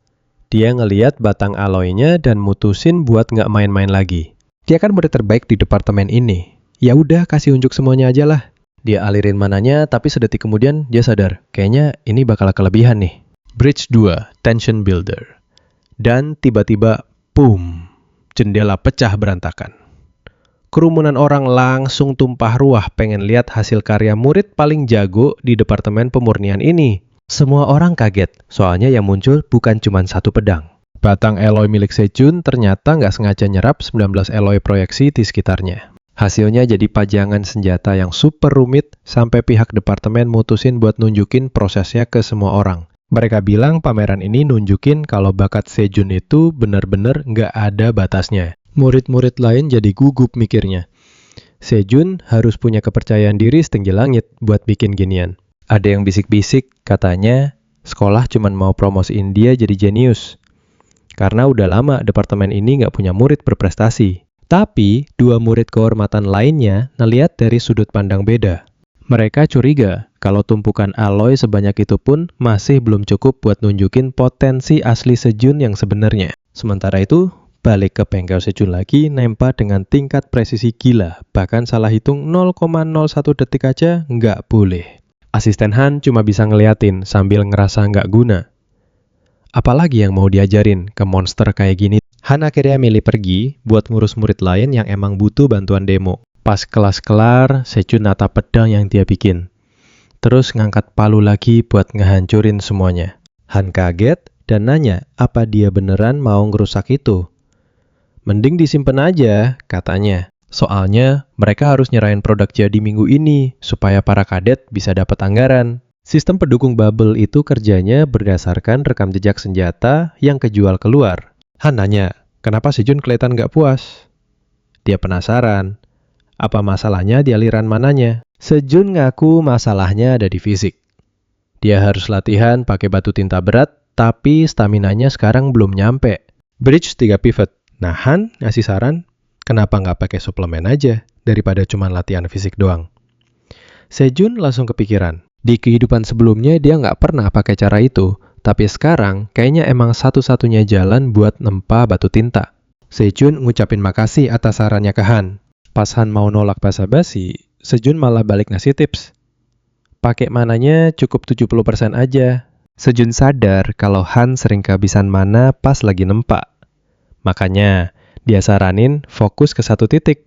S1: Dia ngeliat batang alloynya dan mutusin buat nggak main-main lagi. Dia kan murid terbaik di departemen ini. Ya udah, kasih unjuk semuanya aja lah. Dia alirin mananya, tapi sedetik kemudian dia sadar, kayaknya ini bakal kelebihan nih. Bridge 2, Tension Builder. Dan tiba-tiba, boom, jendela pecah berantakan. Kerumunan orang langsung tumpah ruah pengen lihat hasil karya murid paling jago di Departemen Pemurnian ini. Semua orang kaget, soalnya yang muncul bukan cuma satu pedang. Batang alloy milik Sejun ternyata nggak sengaja nyerap 19 alloy proyeksi di sekitarnya. Hasilnya jadi pajangan senjata yang super rumit sampai pihak departemen mutusin buat nunjukin prosesnya ke semua orang. Mereka bilang pameran ini nunjukin kalau bakat Sejun itu bener-bener nggak ada batasnya. Murid-murid lain jadi gugup mikirnya. Sejun harus punya kepercayaan diri setinggi langit buat bikin ginian. Ada yang bisik-bisik katanya sekolah cuman mau promosiin dia jadi jenius. Karena udah lama departemen ini nggak punya murid berprestasi. Tapi, dua murid kehormatan lainnya ngeliat dari sudut pandang beda. Mereka curiga kalau tumpukan alloy sebanyak itu pun masih belum cukup buat nunjukin potensi asli Sejun yang sebenarnya. Sementara itu, balik ke bengkel Sejun lagi nempa dengan tingkat presisi gila. Bahkan salah hitung 0,01 detik aja nggak boleh. Asisten Han cuma bisa ngeliatin sambil ngerasa nggak guna. Apalagi yang mau diajarin ke monster kayak gini? Han akhirnya milih pergi buat ngurus murid lain yang emang butuh bantuan demo. Pas kelas kelar, Sejun natap pedang yang dia bikin. Terus ngangkat palu lagi buat ngehancurin semuanya. Han kaget dan nanya apa dia beneran mau ngerusak itu. Mending disimpan aja, katanya. Soalnya mereka harus nyerahin produk jadi minggu ini supaya para kadet bisa dapat anggaran. Sistem pendukung Bubble itu kerjanya berdasarkan rekam jejak senjata yang kejual keluar. Han nanya, kenapa Sejun kelihatan nggak puas? Dia penasaran, apa masalahnya di aliran mananya? Sejun ngaku masalahnya ada di fisik. Dia harus latihan pakai batu tinta berat, tapi staminanya sekarang belum nyampe. Bridge 3 pivot. Nah Han ngasih saran, kenapa nggak pakai suplemen aja, daripada cuma latihan fisik doang? Sejun langsung kepikiran. Di kehidupan sebelumnya dia nggak pernah pakai cara itu, tapi sekarang kayaknya emang satu-satunya jalan buat nempa batu tinta. Sejun ngucapin makasih atas sarannya ke Han. Pas Han mau nolak basa-basi, Sejun malah balik ngasih tips. Pakai mananya cukup 70% aja. Sejun sadar kalau Han sering kehabisan mana pas lagi nempa. Makanya dia saranin fokus ke satu titik.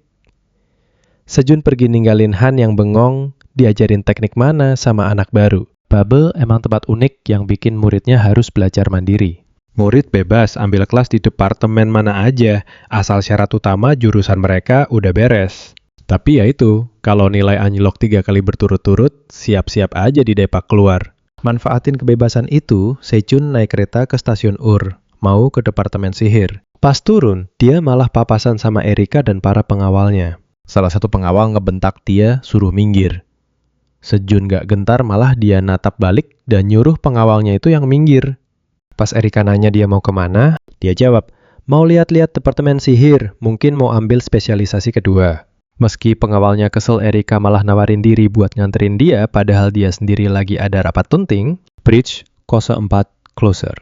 S1: Sejun pergi ninggalin Han yang bengong, diajarin teknik mana sama anak baru. Bubble emang tempat unik yang bikin muridnya harus belajar mandiri. Murid bebas ambil kelas di departemen mana aja, asal syarat utama jurusan mereka udah beres. Tapi ya itu, kalau nilai anjlok 3 kali berturut-turut, siap-siap aja di depak keluar. Manfaatin kebebasan itu, Sejun naik kereta ke stasiun Ur, mau ke departemen sihir. Pas turun, dia malah papasan sama Erika dan para pengawalnya. Salah satu pengawal ngebentak dia suruh minggir. Sejun gak gentar malah dia natap balik dan nyuruh pengawalnya itu yang minggir. Pas Erika nanya dia mau kemana, dia jawab, mau lihat-lihat departemen sihir, mungkin mau ambil spesialisasi kedua. Meski pengawalnya kesel, Erika malah nawarin diri buat nganterin dia padahal dia sendiri lagi ada rapat penting. Bridge 04 closer.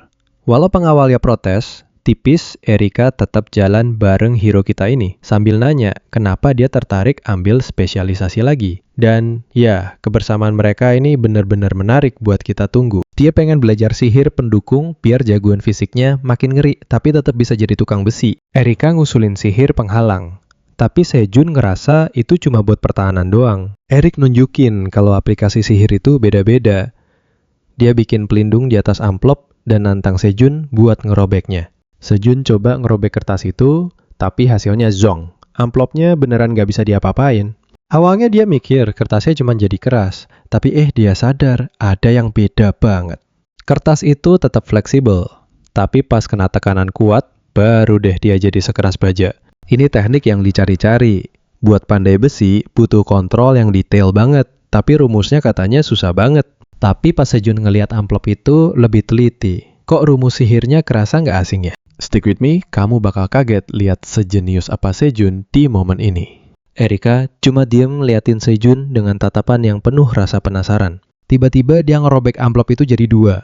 S1: Walau pengawalnya protes, tipis Erika tetap jalan bareng hero kita ini sambil nanya kenapa dia tertarik ambil spesialisasi lagi. Dan ya, kebersamaan mereka ini benar-benar menarik buat kita tunggu. Dia pengen belajar sihir pendukung biar jagoan fisiknya makin ngeri, tapi tetap bisa jadi tukang besi. Erika ngusulin sihir penghalang. Tapi Sejun ngerasa itu cuma buat pertahanan doang. Erik nunjukin kalau aplikasi sihir itu beda-beda. Dia bikin pelindung di atas amplop dan nantang Sejun buat ngerobeknya. Sejun coba ngerobek kertas itu, tapi hasilnya zong. Amplopnya beneran gak bisa diapa-apain. Awalnya dia mikir kertasnya cuma jadi keras, tapi dia sadar ada yang beda banget. Kertas itu tetap fleksibel, tapi pas kena tekanan kuat, baru deh dia jadi sekeras baja. Ini teknik yang dicari-cari. Buat pandai besi, butuh kontrol yang detail banget, tapi rumusnya katanya susah banget. Tapi pas Sejun ngelihat amplop itu lebih teliti. Kok rumus sihirnya kerasa nggak asing ya? Stick with me, kamu bakal kaget lihat sejenius apa Sejun di momen ini. Erika cuma diam ngeliatin Sejun dengan tatapan yang penuh rasa penasaran. Tiba-tiba dia ngerobek amplop itu jadi 2.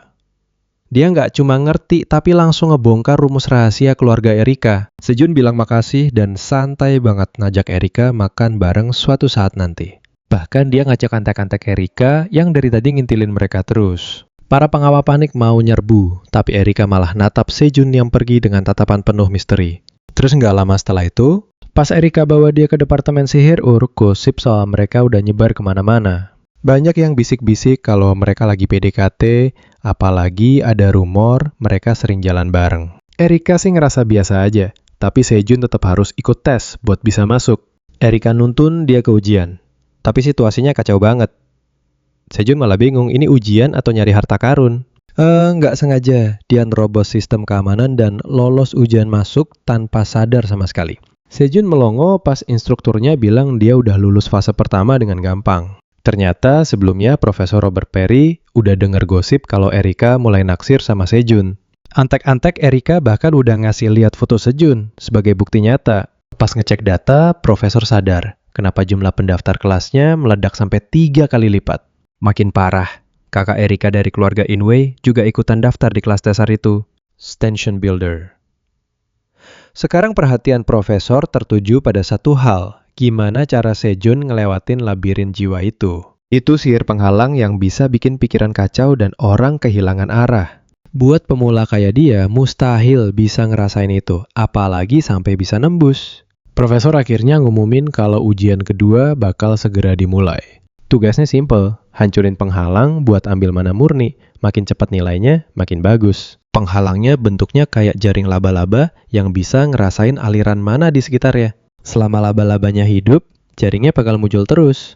S1: Dia nggak cuma ngerti, tapi langsung ngebongkar rumus rahasia keluarga Erika. Sejun bilang makasih dan santai banget ngajak Erika makan bareng suatu saat nanti. Bahkan dia ngajak antek-antek Erika yang dari tadi ngintilin mereka terus. Para pengawal panik mau nyerbu, tapi Erika malah natap Sejun yang pergi dengan tatapan penuh misteri. Terus nggak lama setelah itu, pas Erika bawa dia ke departemen sihir, gosip soal mereka udah nyebar kemana-mana. Banyak yang bisik-bisik kalau mereka lagi PDKT, apalagi ada rumor mereka sering jalan bareng. Erika sih ngerasa biasa aja, tapi Sejun tetap harus ikut tes buat bisa masuk. Erika nuntun dia ke ujian, tapi situasinya kacau banget. Sejun malah bingung, ini ujian atau nyari harta karun? Nggak sengaja, dia nerobos sistem keamanan dan lolos ujian masuk tanpa sadar sama sekali. Sejun melongo pas instrukturnya bilang dia udah lulus fase pertama dengan gampang. Ternyata sebelumnya Profesor Robert Perry udah denger gosip kalau Erika mulai naksir sama Sejun. Antek-antek Erika bahkan udah ngasih lihat foto Sejun sebagai bukti nyata. Pas ngecek data, Profesor sadar kenapa jumlah pendaftar kelasnya meledak sampai 3 kali lipat. Makin parah, kakak Erika dari keluarga Inway juga ikutan daftar di kelas dasar itu, Stanchion Builder. Sekarang perhatian Profesor tertuju pada satu hal, gimana cara Sejun ngelewatin labirin jiwa itu. Itu sihir penghalang yang bisa bikin pikiran kacau dan orang kehilangan arah. Buat pemula kayak dia, mustahil bisa ngerasain itu, apalagi sampai bisa nembus. Profesor akhirnya ngumumin kalau ujian kedua bakal segera dimulai. Tugasnya simple, hancurin penghalang buat ambil mana murni, makin cepat nilainya, makin bagus. Penghalangnya bentuknya kayak jaring laba-laba yang bisa ngerasain aliran mana di sekitarnya. Selama laba-labanya hidup, jaringnya bakal muncul terus.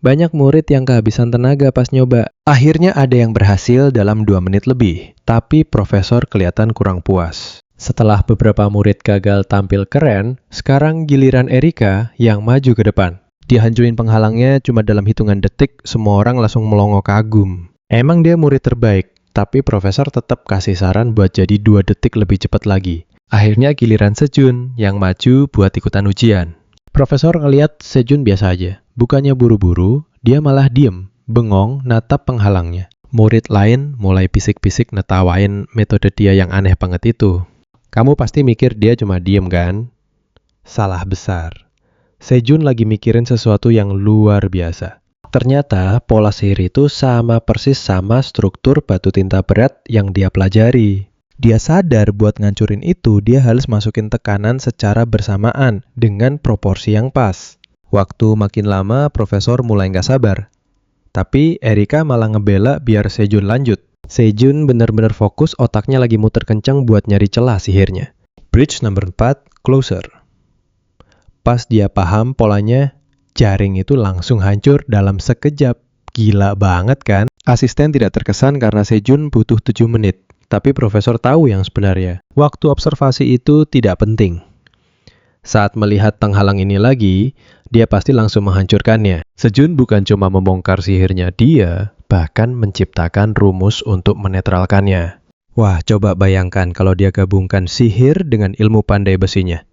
S1: Banyak murid yang kehabisan tenaga pas nyoba. Akhirnya ada yang berhasil dalam 2 menit lebih, tapi Profesor kelihatan kurang puas. Setelah beberapa murid gagal tampil keren, sekarang giliran Erika yang maju ke depan. Dia hancurin penghalangnya cuma dalam hitungan detik, semua orang langsung melongo kagum. Emang dia murid terbaik, tapi Profesor tetap kasih saran buat jadi 2 detik lebih cepat lagi. Akhirnya giliran Sejun yang maju buat ikutan ujian. Profesor ngeliat Sejun biasa aja. Bukannya buru-buru, dia malah diem, bengong, natap penghalangnya. Murid lain mulai pisik-pisik netawain metode dia yang aneh banget itu. Kamu pasti mikir dia cuma diem kan? Salah besar. Sejun lagi mikirin sesuatu yang luar biasa. Ternyata pola sihir itu sama persis sama struktur batu tinta berat yang dia pelajari. Dia sadar buat ngancurin itu dia harus masukin tekanan secara bersamaan dengan proporsi yang pas. Waktu makin lama Profesor mulai nggak sabar. Tapi Erika malah ngebela biar Sejun lanjut. Sejun benar-benar fokus, otaknya lagi muter kencang buat nyari celah sihirnya. Bridge number 4, closer. Pas dia paham polanya, jaring itu langsung hancur dalam sekejap. Gila banget kan? Asisten tidak terkesan karena Sejun butuh 7 menit. Tapi Profesor tahu yang sebenarnya. Waktu observasi itu tidak penting. Saat melihat penghalang ini lagi, dia pasti langsung menghancurkannya. Sejun bukan cuma membongkar sihirnya dia, bahkan menciptakan rumus untuk menetralkannya. Wah, coba bayangkan kalau dia gabungkan sihir dengan ilmu pandai besinya.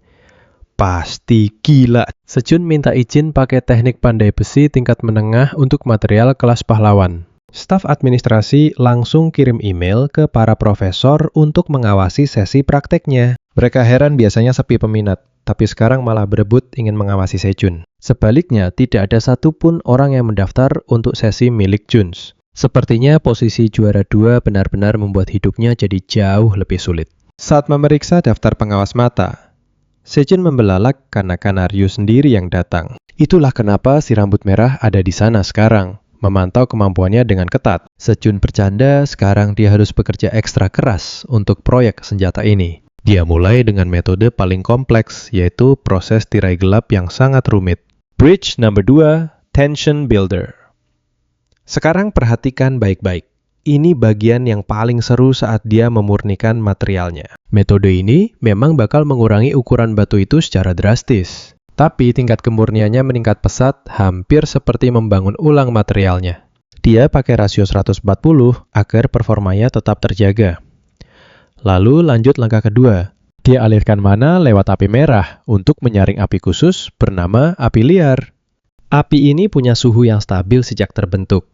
S1: Pasti gila. Sejun minta izin pakai teknik pandai besi tingkat menengah untuk material kelas pahlawan. Staf administrasi langsung kirim email ke para profesor untuk mengawasi sesi prakteknya. Mereka heran biasanya sepi peminat. tapi sekarang malah berebut ingin mengawasi Sejun. Sebaliknya, tidak ada satupun orang yang mendaftar untuk sesi milik Juns. Sepertinya posisi juara 2 benar-benar membuat hidupnya jadi jauh lebih sulit. Saat memeriksa daftar pengawas mata, Sejun membelalak karena Kanaryu sendiri yang datang. Itulah kenapa si rambut merah ada di sana sekarang, memantau kemampuannya dengan ketat. Sejun bercanda, sekarang dia harus bekerja ekstra keras untuk proyek senjata ini. Dia mulai dengan metode paling kompleks, yaitu proses tirai gelap yang sangat rumit. Bridge number 2, Tension Builder. Sekarang perhatikan baik-baik. Ini bagian yang paling seru saat dia memurnikan materialnya. Metode ini memang bakal mengurangi ukuran batu itu secara drastis. Tapi tingkat kemurniannya meningkat pesat, hampir seperti membangun ulang materialnya. Dia pakai rasio 140 agar performanya tetap terjaga. Lalu lanjut langkah kedua. Dia alirkan mana lewat api merah untuk menyaring api khusus bernama api liar. Api ini punya suhu yang stabil sejak terbentuk.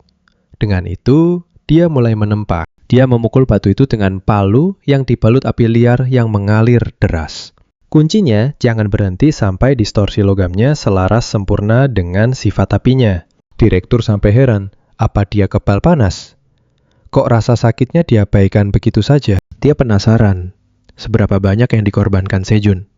S1: Dengan itu, dia mulai menempa. Dia memukul batu itu dengan palu yang dibalut api liar yang mengalir deras. Kuncinya, jangan berhenti sampai distorsi logamnya selaras sempurna dengan sifat apinya. Direktur sampai heran, apa dia kebal panas? Kok rasa sakitnya diabaikan begitu saja? Dia penasaran, seberapa banyak yang dikorbankan Sejun.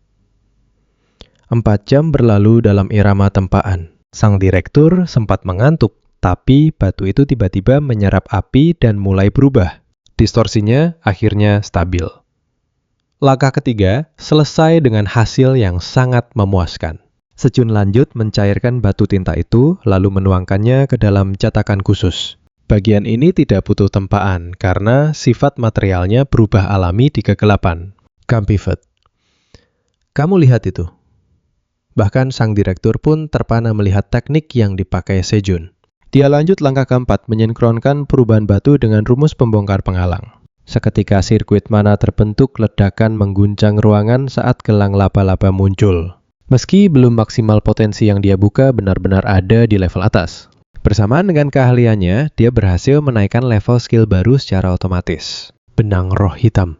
S1: 4 jam berlalu dalam irama tempaan. Sang direktur sempat mengantuk, tapi batu itu tiba-tiba menyerap api dan mulai berubah. Distorsinya akhirnya stabil. Langkah ketiga, selesai dengan hasil yang sangat memuaskan. Sejun lanjut mencairkan batu tinta itu, lalu menuangkannya ke dalam cetakan khusus. Bagian ini tidak butuh tempaan, karena sifat materialnya berubah alami di kegelapan. Come pivot. Kamu lihat itu. Bahkan sang direktur pun terpana melihat teknik yang dipakai Sejun. Dia lanjut langkah keempat, mensinkronkan perubahan batu dengan rumus pembongkar penghalang. Seketika sirkuit mana terbentuk, ledakan mengguncang ruangan saat gelang laba-laba muncul. Meski belum maksimal potensi yang dia buka benar-benar ada di level atas. Bersamaan dengan keahliannya, dia berhasil menaikkan level skill baru secara otomatis. Benang roh hitam.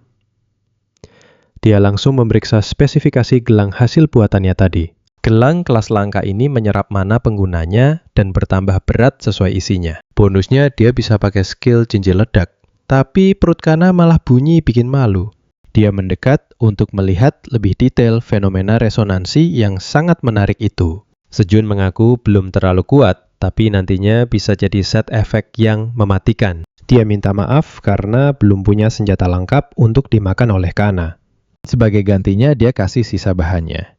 S1: Dia langsung memeriksa spesifikasi gelang hasil buatannya tadi. Gelang kelas langka ini menyerap mana penggunanya dan bertambah berat sesuai isinya. Bonusnya dia bisa pakai skill cincin ledak. Tapi perut Kana malah bunyi bikin malu. Dia mendekat untuk melihat lebih detail fenomena resonansi yang sangat menarik itu. Sejun mengaku belum terlalu kuat, tapi nantinya bisa jadi set efek yang mematikan. Dia minta maaf karena belum punya senjata lengkap untuk dimakan oleh Kana. Sebagai gantinya dia kasih sisa bahannya.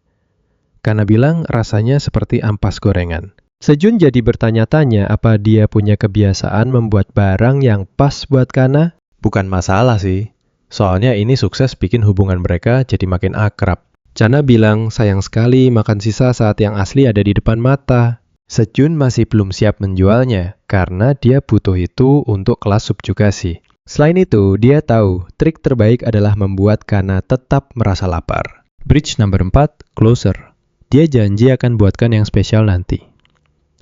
S1: Kana bilang rasanya seperti ampas gorengan. Sejun jadi bertanya-tanya apa dia punya kebiasaan membuat barang yang pas buat Kana. Bukan masalah sih, soalnya ini sukses bikin hubungan mereka jadi makin akrab. Chana bilang sayang sekali makan sisa saat yang asli ada di depan mata. Sejun masih belum siap menjualnya karena dia butuh itu untuk kelas subjugasi. Selain itu, dia tahu trik terbaik adalah membuat Kana tetap merasa lapar. Bridge number 4, Closer. Dia janji akan buatkan yang spesial nanti.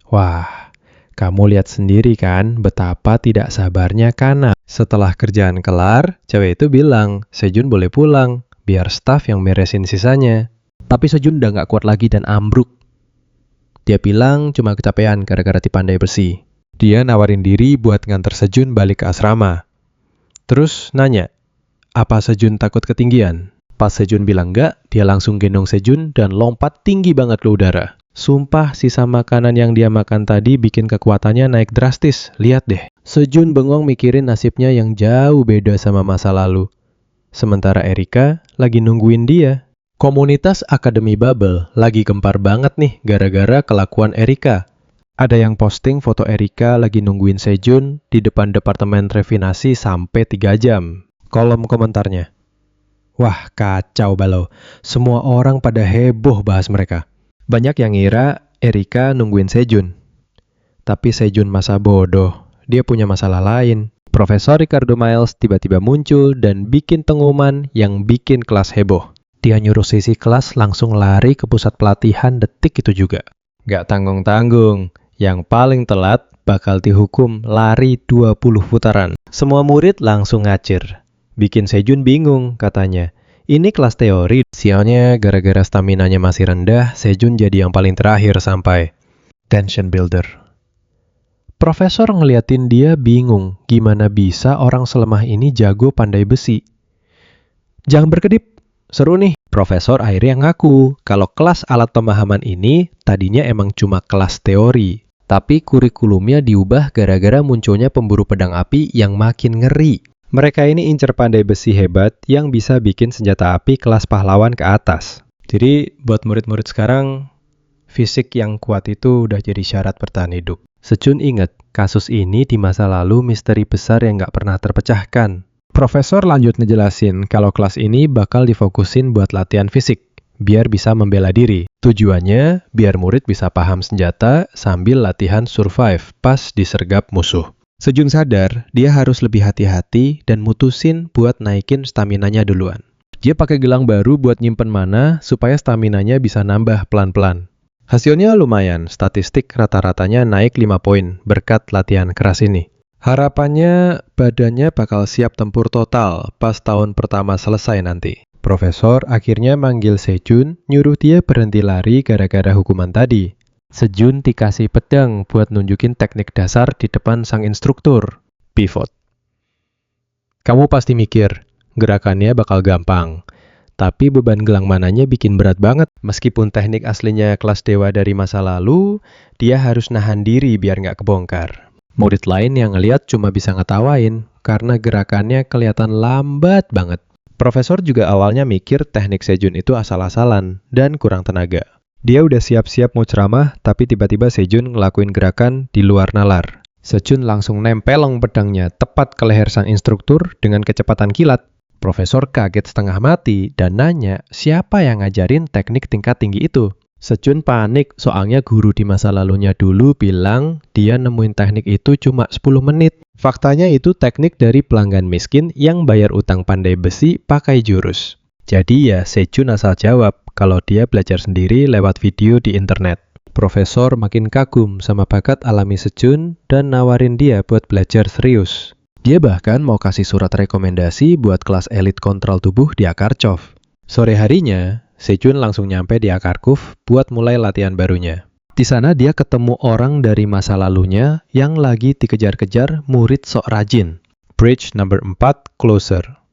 S1: Wah, kamu lihat sendiri kan betapa tidak sabarnya Kana. Setelah kerjaan kelar, cewek itu bilang, Sejun boleh pulang, biar staff yang beresin sisanya. Tapi Sejun udah gak kuat lagi dan ambruk. Dia bilang cuma kecapean gara-gara di pandai besi. Dia nawarin diri buat nganter Sejun balik ke asrama. Terus nanya, apa Sejun takut ketinggian? Pas Sejun bilang enggak, dia langsung gendong Sejun dan lompat tinggi banget ke udara. Sumpah sisa makanan yang dia makan tadi bikin kekuatannya naik drastis. Lihat deh. Sejun bengong mikirin nasibnya yang jauh beda sama masa lalu. Sementara Erika lagi nungguin dia. Komunitas Akademi Bubble lagi gempar banget nih gara-gara kelakuan Erika. Ada yang posting foto Erika lagi nungguin Sejun di depan departemen refinasi sampai 3 jam. Kolom komentarnya. Wah, kacau balau. Semua orang pada heboh bahas mereka. Banyak yang ngira Erika nungguin Sejun. Tapi Sejun masa bodoh. Dia punya masalah lain. Profesor Ricardo Miles tiba-tiba muncul dan bikin pengumuman yang bikin kelas heboh. Dia nyuruh sisi kelas langsung lari ke pusat pelatihan detik itu juga. Gak tanggung-tanggung. Yang paling telat bakal dihukum lari 20 putaran. Semua murid langsung ngacir. Bikin Sejun bingung katanya. Ini kelas teori, sialnya gara-gara staminanya masih rendah, Sejun jadi yang paling terakhir sampai. Tension builder. Profesor ngeliatin dia bingung, gimana bisa orang selemah ini jago pandai besi. Jangan berkedip, seru nih. Profesor akhirnya ngaku kalau kelas alat pemahaman ini tadinya emang cuma kelas teori. Tapi kurikulumnya diubah gara-gara munculnya pemburu pedang api yang makin ngeri. Mereka ini incer pandai besi hebat yang bisa bikin senjata api kelas pahlawan ke atas. Jadi buat murid-murid sekarang, fisik yang kuat itu udah jadi syarat bertahan hidup. Sejun ingat, kasus ini di masa lalu misteri besar yang nggak pernah terpecahkan. Profesor lanjut ngejelasin kalau kelas ini bakal difokusin buat latihan fisik, biar bisa membela diri. Tujuannya, biar murid bisa paham senjata sambil latihan survive pas disergap musuh. Sejun sadar, dia harus lebih hati-hati dan mutusin buat naikin staminanya duluan. Dia pakai gelang baru buat nyimpen mana supaya staminanya bisa nambah pelan-pelan. Hasilnya lumayan, statistik rata-ratanya naik 5 poin berkat latihan keras ini. Harapannya badannya bakal siap tempur total pas tahun pertama selesai nanti. Profesor akhirnya manggil Sejun, nyuruh dia berhenti lari gara-gara hukuman tadi. Sejun dikasih pedang buat nunjukin teknik dasar di depan sang instruktur, pivot. Kamu pasti mikir, gerakannya bakal gampang. Tapi beban gelang mananya bikin berat banget. Meskipun teknik aslinya kelas dewa dari masa lalu, dia harus nahan diri biar nggak kebongkar. Murid lain yang ngeliat cuma bisa ngetawain karena gerakannya kelihatan lambat banget. Profesor juga awalnya mikir teknik Sejun itu asal-asalan dan kurang tenaga. Dia udah siap-siap mau ceramah, tapi tiba-tiba Sejun ngelakuin gerakan di luar nalar. Sejun langsung nempeleng pedangnya tepat ke leher sang instruktur dengan kecepatan kilat. Profesor kaget setengah mati dan nanya siapa yang ngajarin teknik tingkat tinggi itu. Sejun panik soalnya guru di masa lalunya dulu bilang dia nemuin teknik itu cuma 10 menit. Faktanya itu teknik dari pelanggan miskin yang bayar utang pandai besi pakai jurus. Jadi ya Sejun asal jawab kalau dia belajar sendiri lewat video di internet. Profesor makin kagum sama bakat alami Sejun dan nawarin dia buat belajar serius. Dia bahkan mau kasih surat rekomendasi buat kelas elit kontrol tubuh di Akarchov. Sore harinya, Sejun langsung nyampe di Akarkuf buat mulai latihan barunya. Di sana dia ketemu orang dari masa lalunya yang lagi dikejar-kejar murid sok rajin. Bridge number 4, closer.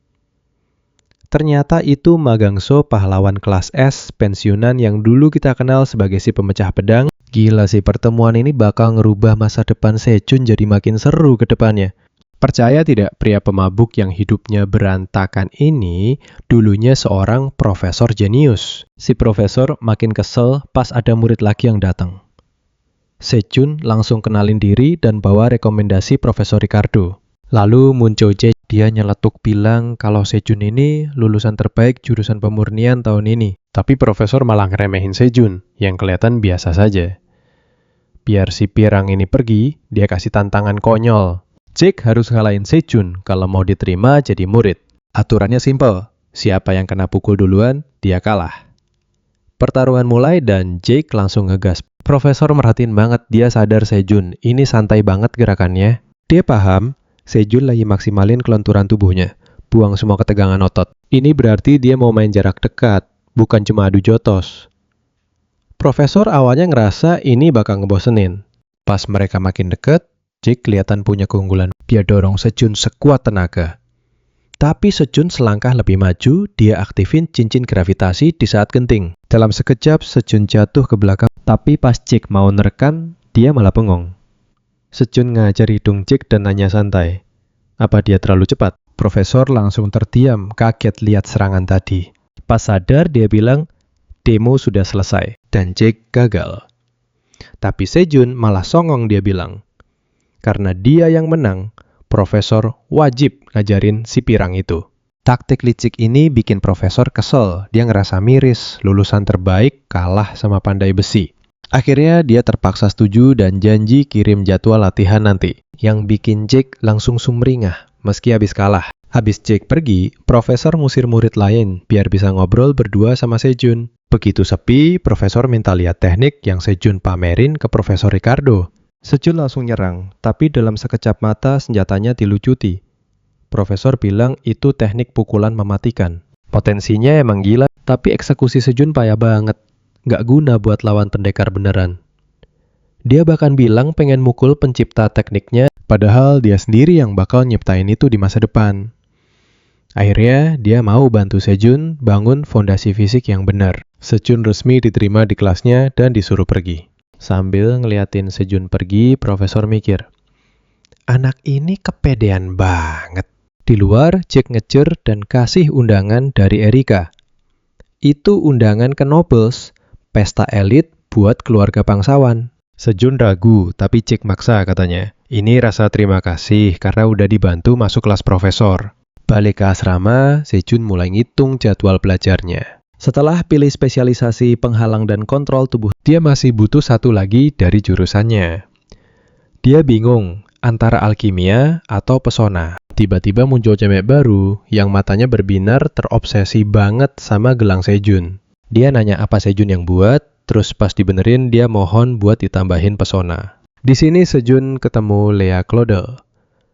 S1: Ternyata itu Magangso pahlawan kelas S pensiunan yang dulu kita kenal sebagai si pemecah pedang. Gila sih, pertemuan ini bakal ngerubah masa depan Sejun jadi makin seru ke depannya. Percaya tidak, pria pemabuk yang hidupnya berantakan ini dulunya seorang profesor jenius. Si profesor makin kesel pas ada murid lagi yang datang. Sejun langsung kenalin diri dan bawa rekomendasi Profesor Ricardo. Lalu muncul Jack, dia nyeletuk bilang kalau Sejun ini lulusan terbaik jurusan pemurnian tahun ini. Tapi profesor malah ngeremehin Sejun, yang kelihatan biasa saja. Biar si pirang ini pergi, dia kasih tantangan konyol. Jake harus ngalahin Sejun kalau mau diterima jadi murid. Aturannya simpel, siapa yang kena pukul duluan, dia kalah. Pertarungan mulai dan Jake langsung ngegas. Profesor merhatiin banget, dia sadar Sejun, ini santai banget gerakannya. Dia paham, Sejun lagi maksimalin kelenturan tubuhnya, buang semua ketegangan otot. Ini berarti dia mau main jarak dekat, bukan cuma adu jotos. Profesor awalnya ngerasa ini bakal ngebosenin. Pas mereka makin deket, Jake kelihatan punya keunggulan. Dia dorong Sejun sekuat tenaga. Tapi Sejun selangkah lebih maju, dia aktifin cincin gravitasi di saat genting. Dalam sekejap, Sejun jatuh ke belakang. Tapi pas Jake mau nerekam, dia malah bengong. Sejun ngajar hidung Jake dan nanya santai. Apa dia terlalu cepat? Profesor langsung terdiam, kaget lihat serangan tadi. Pas sadar, dia bilang, demo sudah selesai. Dan Jake gagal. Tapi Sejun malah songong, dia bilang. Karena dia yang menang, profesor wajib ngajarin si pirang itu. Taktik licik ini bikin profesor kesel. Dia ngerasa miris, lulusan terbaik kalah sama pandai besi. Akhirnya dia terpaksa setuju dan janji kirim jadwal latihan nanti. Yang bikin Jake langsung sumringah meski habis kalah. Habis Jake pergi, profesor musir murid lain biar bisa ngobrol berdua sama Sejun. Begitu sepi, profesor minta lihat teknik yang Sejun pamerin ke Profesor Ricardo. Sejun langsung nyerang, tapi dalam sekejap mata senjatanya dilucuti. Profesor bilang itu teknik pukulan mematikan. Potensinya emang gila, tapi eksekusi Sejun payah banget. Nggak guna buat lawan pendekar beneran. Dia bahkan bilang pengen mukul pencipta tekniknya, padahal dia sendiri yang bakal nyiptain itu di masa depan. Akhirnya, dia mau bantu Sejun bangun fondasi fisik yang benar. Sejun resmi diterima di kelasnya dan disuruh pergi. Sambil ngeliatin Sejun pergi, profesor mikir, anak ini kepedean banget. Di luar, Jack ngejer dan kasih undangan dari Erika. Itu undangan ke Nobles, pesta elit buat keluarga bangsawan. Sejun ragu, tapi Jack maksa katanya. Ini rasa terima kasih karena udah dibantu masuk kelas profesor. Balik ke asrama, Sejun mulai ngitung jadwal belajarnya. Setelah pilih spesialisasi penghalang dan kontrol tubuh, dia masih butuh satu lagi dari jurusannya. Dia bingung antara alkimia atau pesona. Tiba-tiba muncul cewek baru yang matanya berbinar terobsesi banget sama gelang Sejun. Dia nanya apa Sejun yang buat, terus pas dibenerin dia mohon buat ditambahin pesona. Di sini Sejun ketemu Lea Claudel.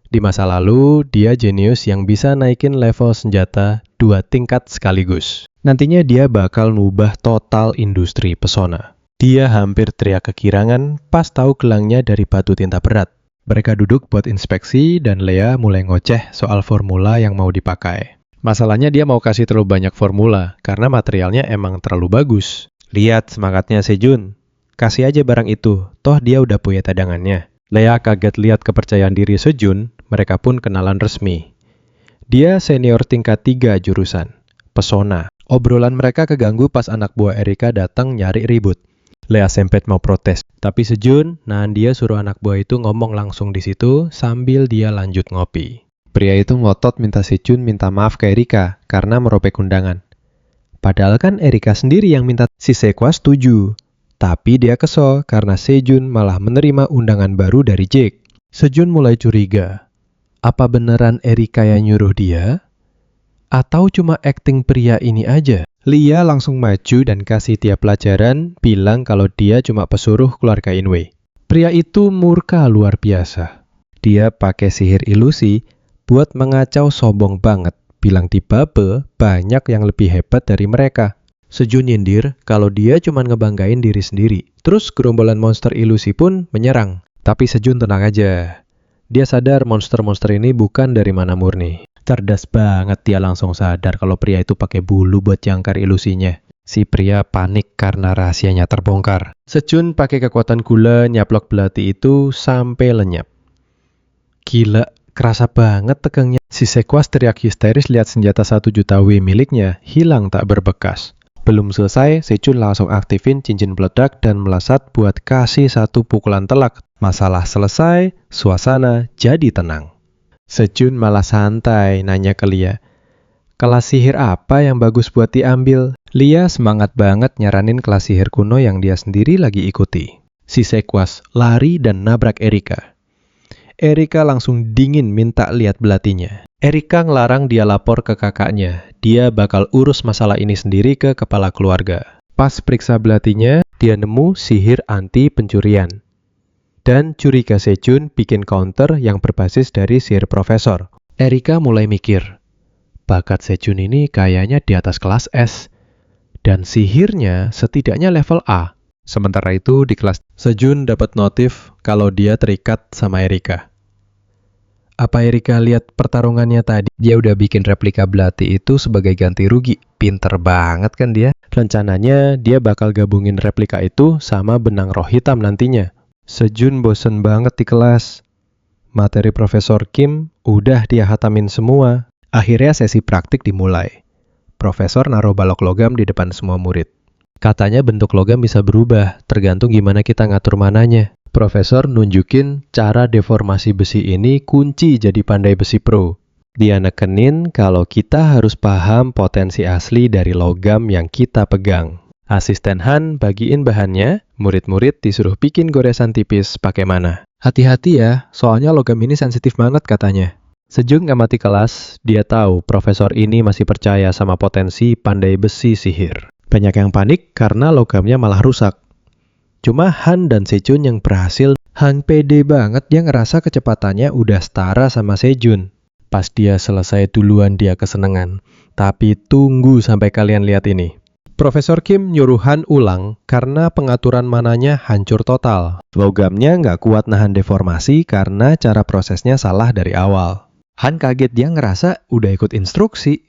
S1: Di masa lalu, dia jenius yang bisa naikin level senjata 2 tingkat sekaligus. Nantinya dia bakal ngubah total industri pesona. Dia hampir teriak kegirangan pas tahu gelangnya dari batu tinta berat. Mereka duduk buat inspeksi dan Lea mulai ngoceh soal formula yang mau dipakai. Masalahnya dia mau kasih terlalu banyak formula karena materialnya emang terlalu bagus. Lihat semangatnya Sejun. Kasih aja barang itu, toh dia udah punya cadangannya. Lea kaget lihat kepercayaan diri Sejun, mereka pun kenalan resmi. Dia senior tingkat 3 jurusan, pesona. Obrolan mereka keganggu pas anak buah Erika datang nyari ribut. Lea sempet mau protes, tapi Sejun nahan dia suruh anak buah itu ngomong langsung di situ sambil dia lanjut ngopi. Pria itu ngotot minta Sejun minta maaf ke Erika karena merobek undangan. Padahal kan Erika sendiri yang minta, si Sekwa setuju. Tapi dia kesel karena Sejun malah menerima undangan baru dari Jack. Sejun mulai curiga. Apa beneran Erika yang nyuruh dia? Atau cuma akting pria ini aja? Lia langsung maju dan kasih tiap pelajaran, bilang kalau dia cuma pesuruh keluarga Inwei. Pria itu murka luar biasa. Dia pakai sihir ilusi buat mengacau sombong banget. Bilang di Babe banyak yang lebih hebat dari mereka. Sejun nyindir kalau dia cuma ngebanggain diri sendiri. Terus gerombolan monster ilusi pun menyerang. Tapi Sejun tenang aja. Dia sadar monster-monster ini bukan dari mana murni. Cerdas banget dia langsung sadar kalau pria itu pakai bulu buat jangkar ilusinya. Si pria panik karena rahasianya terbongkar. Sejun pakai kekuatan gula nyaplok belati itu sampai lenyap. Gila, kerasa banget tegangnya. Si Sekwas teriak histeris lihat senjata 1 juta W miliknya hilang tak berbekas. Belum selesai, Sejun langsung aktifin cincin peledak dan melesat buat kasih 1 pukulan telak. Masalah selesai, suasana jadi tenang. Sejun malah santai nanya ke Lia, kelas sihir apa yang bagus buat diambil? Lia semangat banget nyaranin kelas sihir kuno yang dia sendiri lagi ikuti. Si Sekwas lari dan nabrak Erika. Erika langsung dingin minta lihat belatinya. Erika ngelarang dia lapor ke kakaknya. Dia bakal urus masalah ini sendiri ke kepala keluarga. Pas periksa belatinya, dia nemu sihir anti pencurian. Dan curiga Sejun bikin counter yang berbasis dari sihir profesor. Erika mulai mikir, bakat Sejun ini kayaknya di atas kelas S. Dan sihirnya setidaknya level A. Sementara itu di kelas Sejun dapat notif kalau dia terikat sama Erika. Apa Erika lihat pertarungannya tadi? Dia udah bikin replika belati itu sebagai ganti rugi. Pinter banget kan dia? Rencananya dia bakal gabungin replika itu sama benang roh hitam nantinya. Sejun bosen banget di kelas. Materi Profesor Kim udah dia hatamin semua. Akhirnya sesi praktik dimulai. Profesor naruh balok logam di depan semua murid. Katanya bentuk logam bisa berubah, tergantung gimana kita ngatur mananya. Profesor nunjukin cara deformasi besi ini kunci jadi pandai besi pro. Dia nekenin kalau kita harus paham potensi asli dari logam yang kita pegang. Asisten Han bagiin bahannya, murid-murid disuruh bikin goresan tipis pakai mana. Hati-hati ya, soalnya logam ini sensitif banget katanya. Sejun ngamati kelas, dia tahu profesor ini masih percaya sama potensi pandai besi sihir. Banyak yang panik karena logamnya malah rusak. Cuma Han dan Sejun yang berhasil. Han pede banget, dia ngerasa kecepatannya udah setara sama Sejun. Pas dia selesai duluan dia kesenengan. Tapi tunggu sampai kalian lihat ini. Profesor Kim nyuruh Han ulang karena pengaturan mananya hancur total. Logamnya nggak kuat nahan deformasi karena cara prosesnya salah dari awal. Han kaget, dia ngerasa udah ikut instruksi.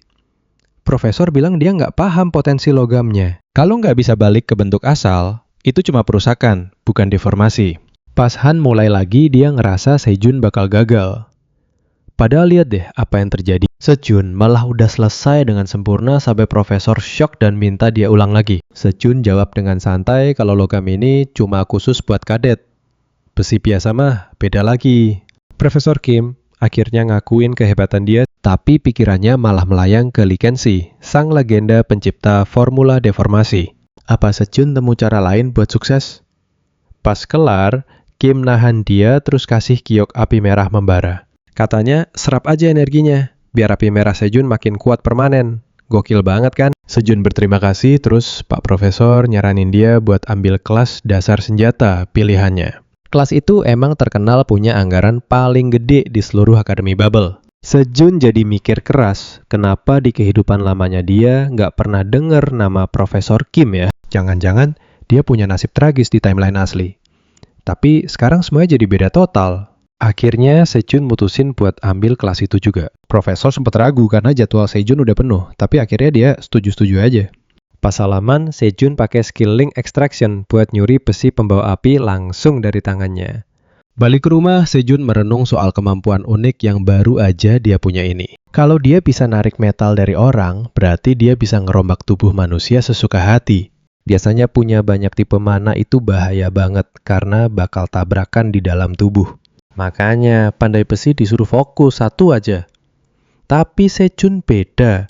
S1: Profesor bilang dia nggak paham potensi logamnya. Kalau nggak bisa balik ke bentuk asal, itu cuma perusakan, bukan deformasi. Pas Han mulai lagi, dia ngerasa Sejun bakal gagal. Padahal lihat deh apa yang terjadi. Sejun malah udah selesai dengan sempurna sampai profesor shock dan minta dia ulang lagi. Sejun jawab dengan santai kalau logam ini cuma khusus buat kadet. Besi biasa mah beda lagi. Profesor Kim akhirnya ngakuin kehebatan dia, tapi pikirannya malah melayang ke Lee Ken-si, sang legenda pencipta formula deformasi. Apa Sejun temu cara lain buat sukses? Pas kelar, Kim nahan dia terus kasih giok api merah membara. Katanya, serap aja energinya, biar api merah Sejun makin kuat permanen. Gokil banget kan? Sejun berterima kasih, terus Pak Profesor nyaranin dia buat ambil kelas dasar senjata pilihannya. Kelas itu emang terkenal punya anggaran paling gede di seluruh Akademi Bubble. Sejun jadi mikir keras, kenapa di kehidupan lamanya dia nggak pernah denger nama Profesor Kim ya? Jangan-jangan dia punya nasib tragis di timeline asli. Tapi sekarang semuanya jadi beda total. Akhirnya Sejun mutusin buat ambil kelas itu juga. Profesor sempat ragu karena jadwal Sejun udah penuh, tapi akhirnya dia setuju-setuju aja. Pas salaman, Sejun pakai skill link extraction buat nyuri besi pembawa api langsung dari tangannya. Balik ke rumah, Sejun merenung soal kemampuan unik yang baru aja dia punya ini. Kalau dia bisa narik metal dari orang, berarti dia bisa ngerombak tubuh manusia sesuka hati. Biasanya punya banyak tipe mana itu bahaya banget karena bakal tabrakan di dalam tubuh. Makanya pandai besi disuruh fokus satu aja. Tapi Sejun beda.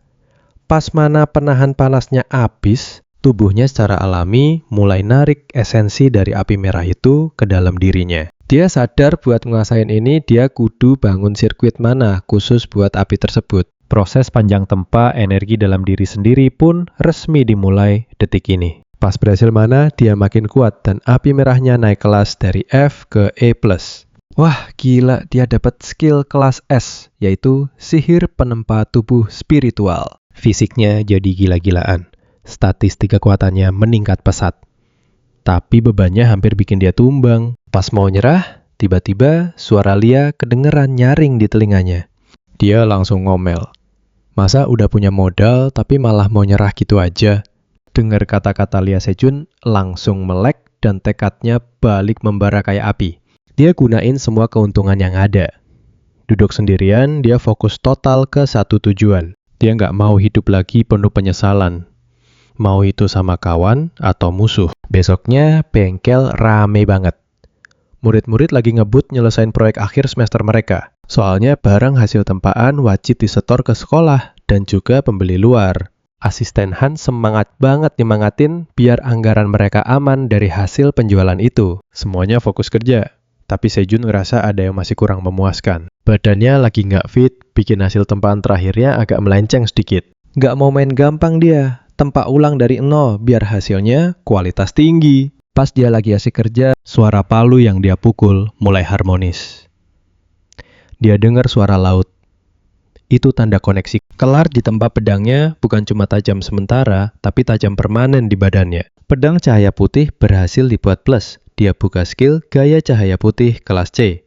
S1: Pas mana penahan panasnya habis, tubuhnya secara alami mulai narik esensi dari api merah itu ke dalam dirinya. Dia sadar buat nguasain ini dia kudu bangun sirkuit mana khusus buat api tersebut. Proses panjang tempa energi dalam diri sendiri pun resmi dimulai detik ini. Pas berhasil mana, dia makin kuat dan api merahnya naik kelas dari F ke E+. Wah, gila, dia dapat skill kelas S, yaitu sihir penempa tubuh spiritual. Fisiknya jadi gila-gilaan. Statistik kekuatannya meningkat pesat. Tapi bebannya hampir bikin dia tumbang. Pas mau nyerah, tiba-tiba suara Lia kedengeran nyaring di telinganya. Dia langsung ngomel. Masa udah punya modal tapi malah mau nyerah gitu aja? Dengar kata-kata Lia Sejun, langsung melek dan tekadnya balik membara kayak api. Dia gunain semua keuntungan yang ada. Duduk sendirian, dia fokus total ke satu tujuan. Dia nggak mau hidup lagi penuh penyesalan. Mau itu sama kawan atau musuh. Besoknya, bengkel rame banget. Murid-murid lagi ngebut nyelesain proyek akhir semester mereka. Soalnya barang hasil tempaan wajib disetor ke sekolah dan juga pembeli luar. Asisten Han semangat banget nyemangatin biar anggaran mereka aman dari hasil penjualan itu. Semuanya fokus kerja. Tapi Sejun ngerasa ada yang masih kurang memuaskan. Badannya lagi nggak fit, bikin hasil tempaan terakhirnya agak melenceng sedikit. Nggak mau main gampang dia, tempa ulang dari nol biar hasilnya kualitas tinggi. Pas dia lagi asik kerja, suara palu yang dia pukul mulai harmonis. Dia dengar suara laut. Itu tanda koneksi. Kelar ditempa pedangnya bukan cuma tajam sementara, tapi tajam permanen di badannya. Pedang cahaya putih berhasil dibuat plus. Dia buka skill gaya cahaya putih kelas C.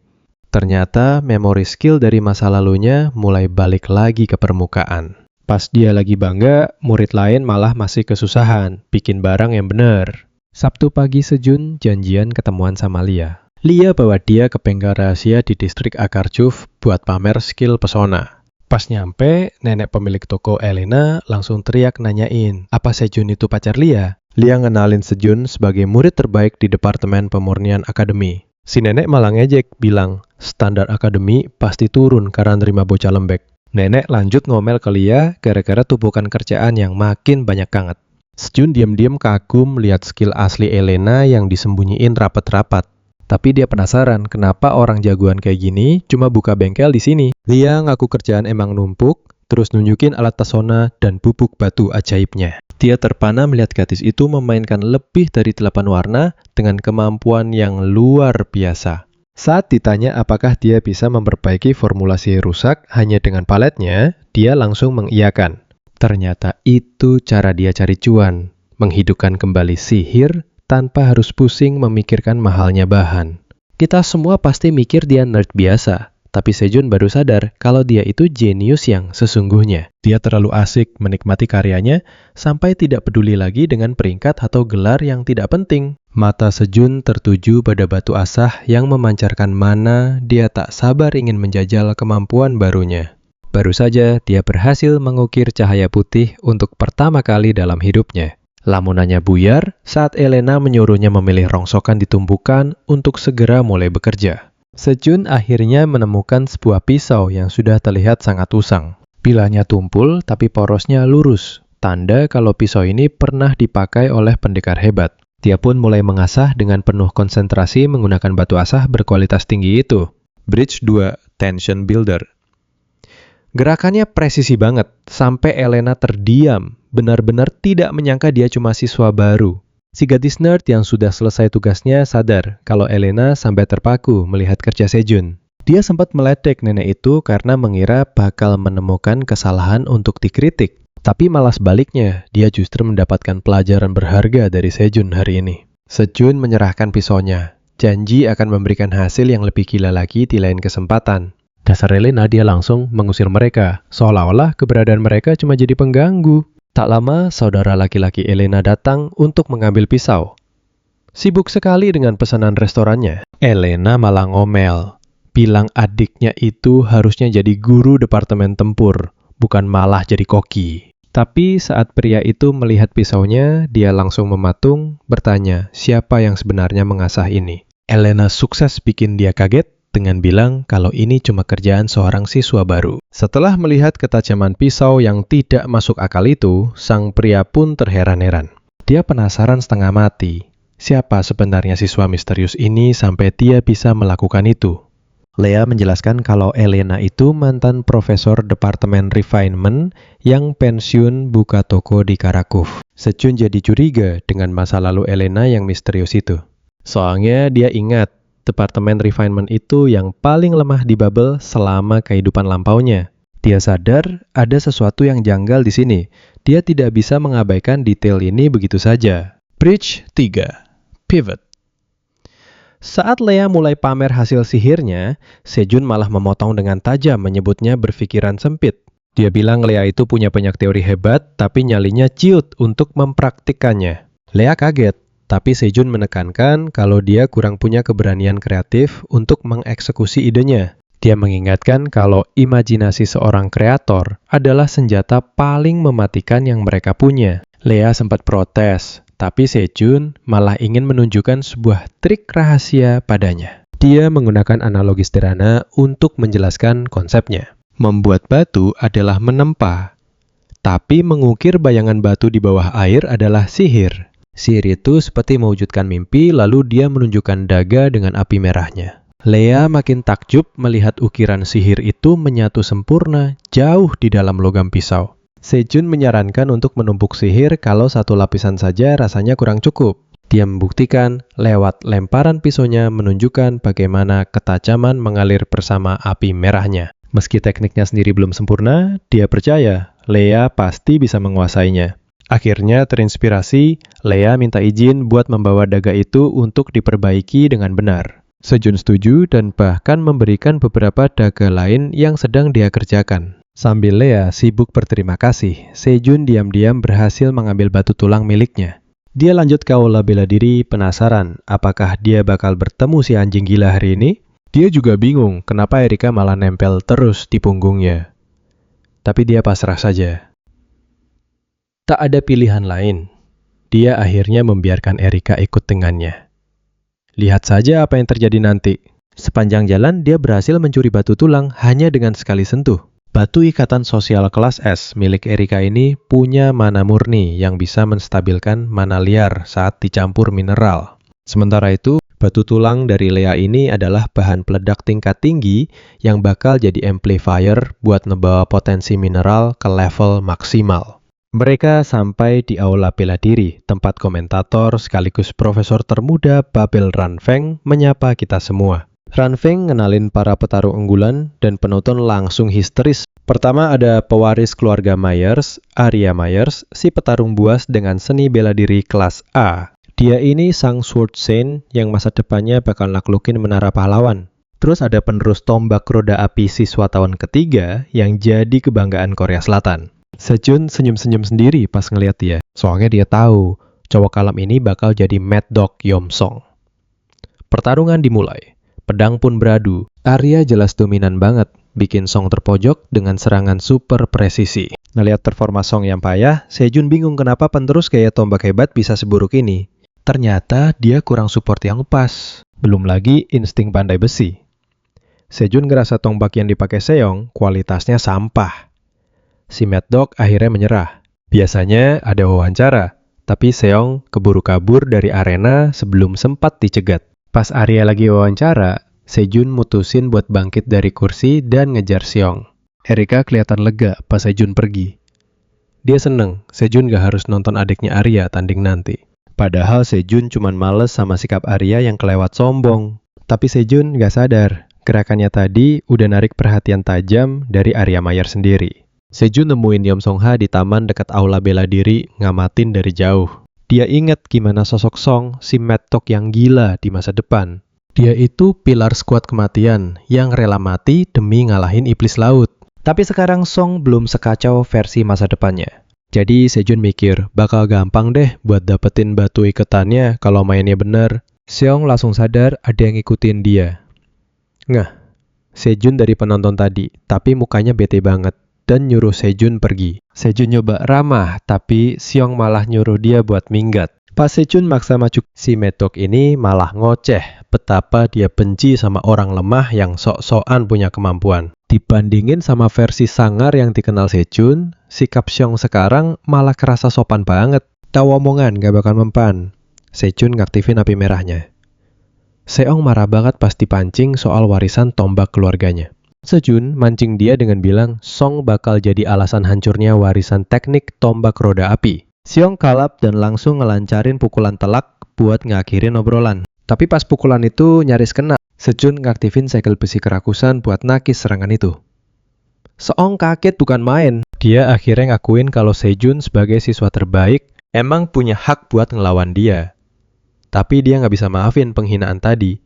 S1: Ternyata memori skill dari masa lalunya mulai balik lagi ke permukaan. Pas dia lagi bangga, murid lain malah masih kesusahan, bikin barang yang bener. Sabtu pagi Sejun janjian ketemuan sama Lia. Lia bawa dia ke bengkel rahasia di distrik Akarjuf buat pamer skill pesona. Pas nyampe, nenek pemilik toko Elena langsung teriak nanyain, apa Sejun itu pacar Lia? Lia ngenalin Sejun sebagai murid terbaik di Departemen Pemurnian Akademi. Si nenek malah ngejek, bilang, standar akademi pasti turun karena nerima bocah lembek. Nenek lanjut ngomel ke Lia gara-gara tumpukan kerjaan yang makin banyak banget. Sejun diam-diam kagum lihat skill asli Elena yang disembunyiin rapat-rapat. Tapi dia penasaran kenapa orang jagoan kayak gini cuma buka bengkel di sini. Lia ngaku kerjaan emang numpuk, terus nunjukin alat pesona dan bubuk batu ajaibnya. Dia terpana melihat gadis itu memainkan lebih dari 8 warna dengan kemampuan yang luar biasa. Saat ditanya apakah dia bisa memperbaiki formulasi rusak hanya dengan paletnya, dia langsung mengiyakan. Ternyata itu cara dia cari cuan, menghidupkan kembali sihir tanpa harus pusing memikirkan mahalnya bahan. Kita semua pasti mikir dia nerd biasa, tapi Sejun baru sadar kalau dia itu jenius yang sesungguhnya. Dia terlalu asik menikmati karyanya sampai tidak peduli lagi dengan peringkat atau gelar yang tidak penting. Mata Sejun tertuju pada batu asah yang memancarkan mana, dia tak sabar ingin menjajal kemampuan barunya. Baru saja dia berhasil mengukir cahaya putih untuk pertama kali dalam hidupnya. Lamunannya buyar saat Elena menyuruhnya memilih rongsokan di tumpukan untuk segera mulai bekerja. Sejun akhirnya menemukan sebuah pisau yang sudah terlihat sangat usang. Bilahnya tumpul tapi porosnya lurus, tanda kalau pisau ini pernah dipakai oleh pendekar hebat. Dia pun mulai mengasah dengan penuh konsentrasi menggunakan batu asah berkualitas tinggi itu. Bridge 2 Tension Builder. Gerakannya presisi banget, sampai Elena terdiam, benar-benar tidak menyangka dia cuma siswa baru. Si gadis nerd yang sudah selesai tugasnya sadar kalau Elena sampai terpaku melihat kerja Sejun. Dia sempat meledek nenek itu karena mengira bakal menemukan kesalahan untuk dikritik. Tapi malah sebaliknya, dia justru mendapatkan pelajaran berharga dari Sejun hari ini. Sejun menyerahkan pisaunya, janji akan memberikan hasil yang lebih gila lagi di lain kesempatan. Dasar Elena, dia langsung mengusir mereka, seolah-olah keberadaan mereka cuma jadi pengganggu. Tak lama, saudara laki-laki Elena datang untuk mengambil pisau. Sibuk sekali dengan pesanan restorannya. Elena malah ngomel, bilang adiknya itu harusnya jadi guru departemen tempur, bukan malah jadi koki. Tapi saat pria itu melihat pisaunya, dia langsung mematung, bertanya siapa yang sebenarnya mengasah ini. Elena sukses bikin dia kaget dengan bilang kalau ini cuma kerjaan seorang siswa baru. Setelah melihat ketajaman pisau yang tidak masuk akal itu, sang pria pun terheran-heran. Dia penasaran setengah mati. Siapa sebenarnya siswa misterius ini sampai dia bisa melakukan itu? Lea menjelaskan kalau Elena itu mantan profesor Departemen Refinement yang pensiun buka toko di Karakuf. Sejun jadi curiga dengan masa lalu Elena yang misterius itu. Soalnya dia ingat, Departemen Refinement itu yang paling lemah di bubble selama kehidupan lampaunya. Dia sadar ada sesuatu yang janggal di sini. Dia tidak bisa mengabaikan detail ini begitu saja. Bridge 3. Pivot. Saat Lea mulai pamer hasil sihirnya, Sejun malah memotong dengan tajam menyebutnya berpikiran sempit. Dia bilang Lea itu punya banyak teori hebat, tapi nyalinya ciut untuk mempraktikkannya. Lea kaget. Tapi Sejun menekankan kalau dia kurang punya keberanian kreatif untuk mengeksekusi idenya. Dia mengingatkan kalau imajinasi seorang kreator adalah senjata paling mematikan yang mereka punya. Lea sempat protes, tapi Sejun malah ingin menunjukkan sebuah trik rahasia padanya. Dia menggunakan analogi sederhana untuk menjelaskan konsepnya. Membuat batu adalah menempa, tapi mengukir bayangan batu di bawah air adalah sihir. Sihir itu seperti mewujudkan mimpi, lalu dia menunjukkan daga dengan api merahnya. Lea makin takjub melihat ukiran sihir itu menyatu sempurna jauh di dalam logam pisau. Sejun menyarankan untuk menumpuk sihir kalau satu lapisan saja rasanya kurang cukup. Dia membuktikan lewat lemparan pisaunya menunjukkan bagaimana ketajaman mengalir bersama api merahnya. Meski tekniknya sendiri belum sempurna, dia percaya Lea pasti bisa menguasainya. Akhirnya terinspirasi, Lea minta izin buat membawa daga itu untuk diperbaiki dengan benar. Sejun setuju dan bahkan memberikan beberapa daga lain yang sedang dia kerjakan. Sambil Lea sibuk berterima kasih, Sejun diam-diam berhasil mengambil batu tulang miliknya. Dia lanjut ke aula bela diri, penasaran apakah dia bakal bertemu si anjing gila hari ini. Dia juga bingung kenapa Erika malah nempel terus di punggungnya. Tapi dia pasrah saja. Tak ada pilihan lain. Dia akhirnya membiarkan Erika ikut dengannya. Lihat saja apa yang terjadi nanti. Sepanjang jalan dia berhasil mencuri batu tulang hanya dengan sekali sentuh. Batu ikatan sosial kelas S milik Erika ini punya mana murni yang bisa menstabilkan mana liar saat dicampur mineral. Sementara itu, batu tulang dari Lea ini adalah bahan peledak tingkat tinggi yang bakal jadi amplifier buat ngebawa potensi mineral ke level maksimal. Mereka sampai di aula bela diri, tempat komentator sekaligus profesor termuda Babel Ranfeng menyapa kita semua. Ranfeng ngenalin para petarung unggulan dan penonton langsung histeris. Pertama ada pewaris keluarga Myers, Arya Myers, si petarung buas dengan seni bela diri kelas A. Dia ini sang Sword Saint yang masa depannya bakal naklukin Menara Pahlawan. Terus ada penerus tombak roda api siswa tahun ketiga yang jadi kebanggaan Korea Selatan. Sejun senyum-senyum sendiri pas ngeliat dia. Soalnya dia tahu cowok kalem ini bakal jadi Mad Dog Yomsong. Pertarungan dimulai. Pedang pun beradu. Arya jelas dominan banget, bikin Song terpojok dengan serangan super presisi. Ngeliat performa Song yang payah, Sejun bingung kenapa penerus kayak tombak hebat bisa seburuk ini. Ternyata dia kurang support yang pas. Belum lagi insting pandai besi. Sejun ngerasa tombak yang dipakai Seong kualitasnya sampah. Si Mad Dog akhirnya menyerah. Biasanya ada wawancara, tapi Seong keburu kabur dari arena sebelum sempat dicegat. Pas Arya lagi wawancara, Sejun mutusin buat bangkit dari kursi dan ngejar Seong. Erika kelihatan lega pas Sejun pergi. Dia seneng, Sejun gak harus nonton adiknya Arya tanding nanti. Padahal Sejun cuman males sama sikap Arya yang kelewat sombong. Tapi Sejun gak sadar, gerakannya tadi udah narik perhatian tajam dari Arya Mayer sendiri. Sejun nemuin Yomsong Ha di taman dekat aula bela diri, ngamatin dari jauh. Dia ingat gimana sosok Song, si Mad Dog yang gila di masa depan. Dia itu pilar skuad kematian yang rela mati demi ngalahin iblis laut. Tapi sekarang Song belum sekacau versi masa depannya. Jadi Sejun mikir bakal gampang deh buat dapetin batu iketannya kalau mainnya bener. Seong langsung sadar ada yang ngikutin dia. Ngeh, Sejun dari penonton tadi, tapi mukanya bete banget. Dan nyuruh Sejun pergi. Sejun nyoba ramah, tapi Seong malah nyuruh dia buat minggat. Pas Sejun maksa maju, si Mad Dog ini malah ngoceh betapa dia benci sama orang lemah yang sok-sokan punya kemampuan. Dibandingin sama versi sangar yang dikenal Sejun, sikap Seong sekarang malah kerasa sopan banget. Tahu omongan gak bakal mempan. Sejun ngaktifin api merahnya. Seong marah banget pas dipancing soal warisan tombak keluarganya. Sejun mancing dia dengan bilang Song bakal jadi alasan hancurnya warisan teknik tombak roda api. Seong kalap dan langsung ngelancarin pukulan telak buat ngakhirin obrolan. Tapi pas pukulan itu nyaris kena, Sejun ngaktifin segel besi kerakusan buat nakis serangan itu. Seong kaget bukan main. Dia akhirnya ngakuin kalau Sejun sebagai siswa terbaik emang punya hak buat ngelawan dia. Tapi dia nggak bisa maafin penghinaan tadi.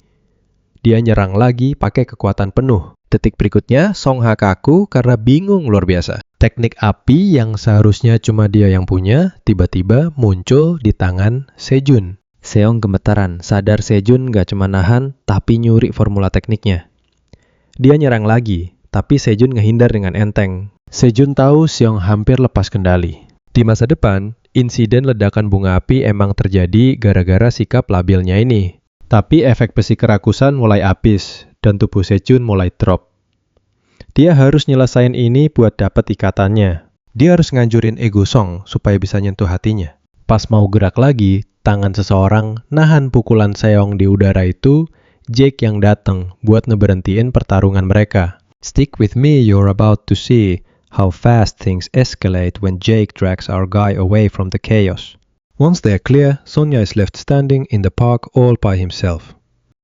S1: Dia nyerang lagi pakai kekuatan penuh. Detik berikutnya, Song Ha kaku karena bingung luar biasa. Teknik api yang seharusnya cuma dia yang punya, tiba-tiba muncul di tangan Sejun. Seong gemetaran, sadar Sejun gak cuma nahan, tapi nyuri formula tekniknya. Dia nyerang lagi, tapi Sejun ngehindar dengan enteng. Sejun tahu Seong hampir lepas kendali. Di masa depan, insiden ledakan bunga api emang terjadi gara-gara sikap labilnya ini. Tapi efek besi kerakusan mulai habis, dan tubuh Sejun mulai drop. Dia harus nyelesain ini buat dapet ikatannya. Dia harus ngancurin ego Song supaya bisa nyentuh hatinya. Pas mau gerak lagi, tangan seseorang nahan pukulan Seong di udara itu, Jake yang datang buat ngeberhentiin pertarungan mereka. Stick with me, you're about to see how fast things escalate when Jake drags our guy away from the chaos. Once they're clear, Sonya is left standing in the park all by himself.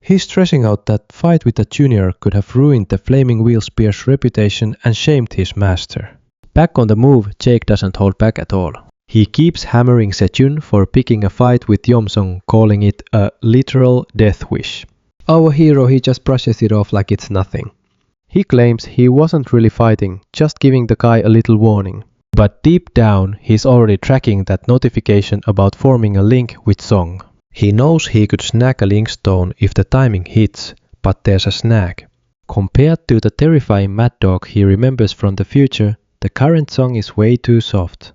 S1: He's stressing out that fight with the junior could have ruined the Flaming Wheel Spear's reputation and shamed his master. Back on the move, Jake doesn't hold back at all. He keeps hammering Sejun for picking a fight with Yomsong, calling it a literal death wish. Our hero, he just brushes it off like it's nothing. He claims he wasn't really fighting, just giving the guy a little warning. But deep down, he's already tracking that notification about forming a link with Song. He knows he could snag a link stone if the timing hits, but there's a snag. Compared to the terrifying Mad Dog he remembers from the future, the current Song is way too soft.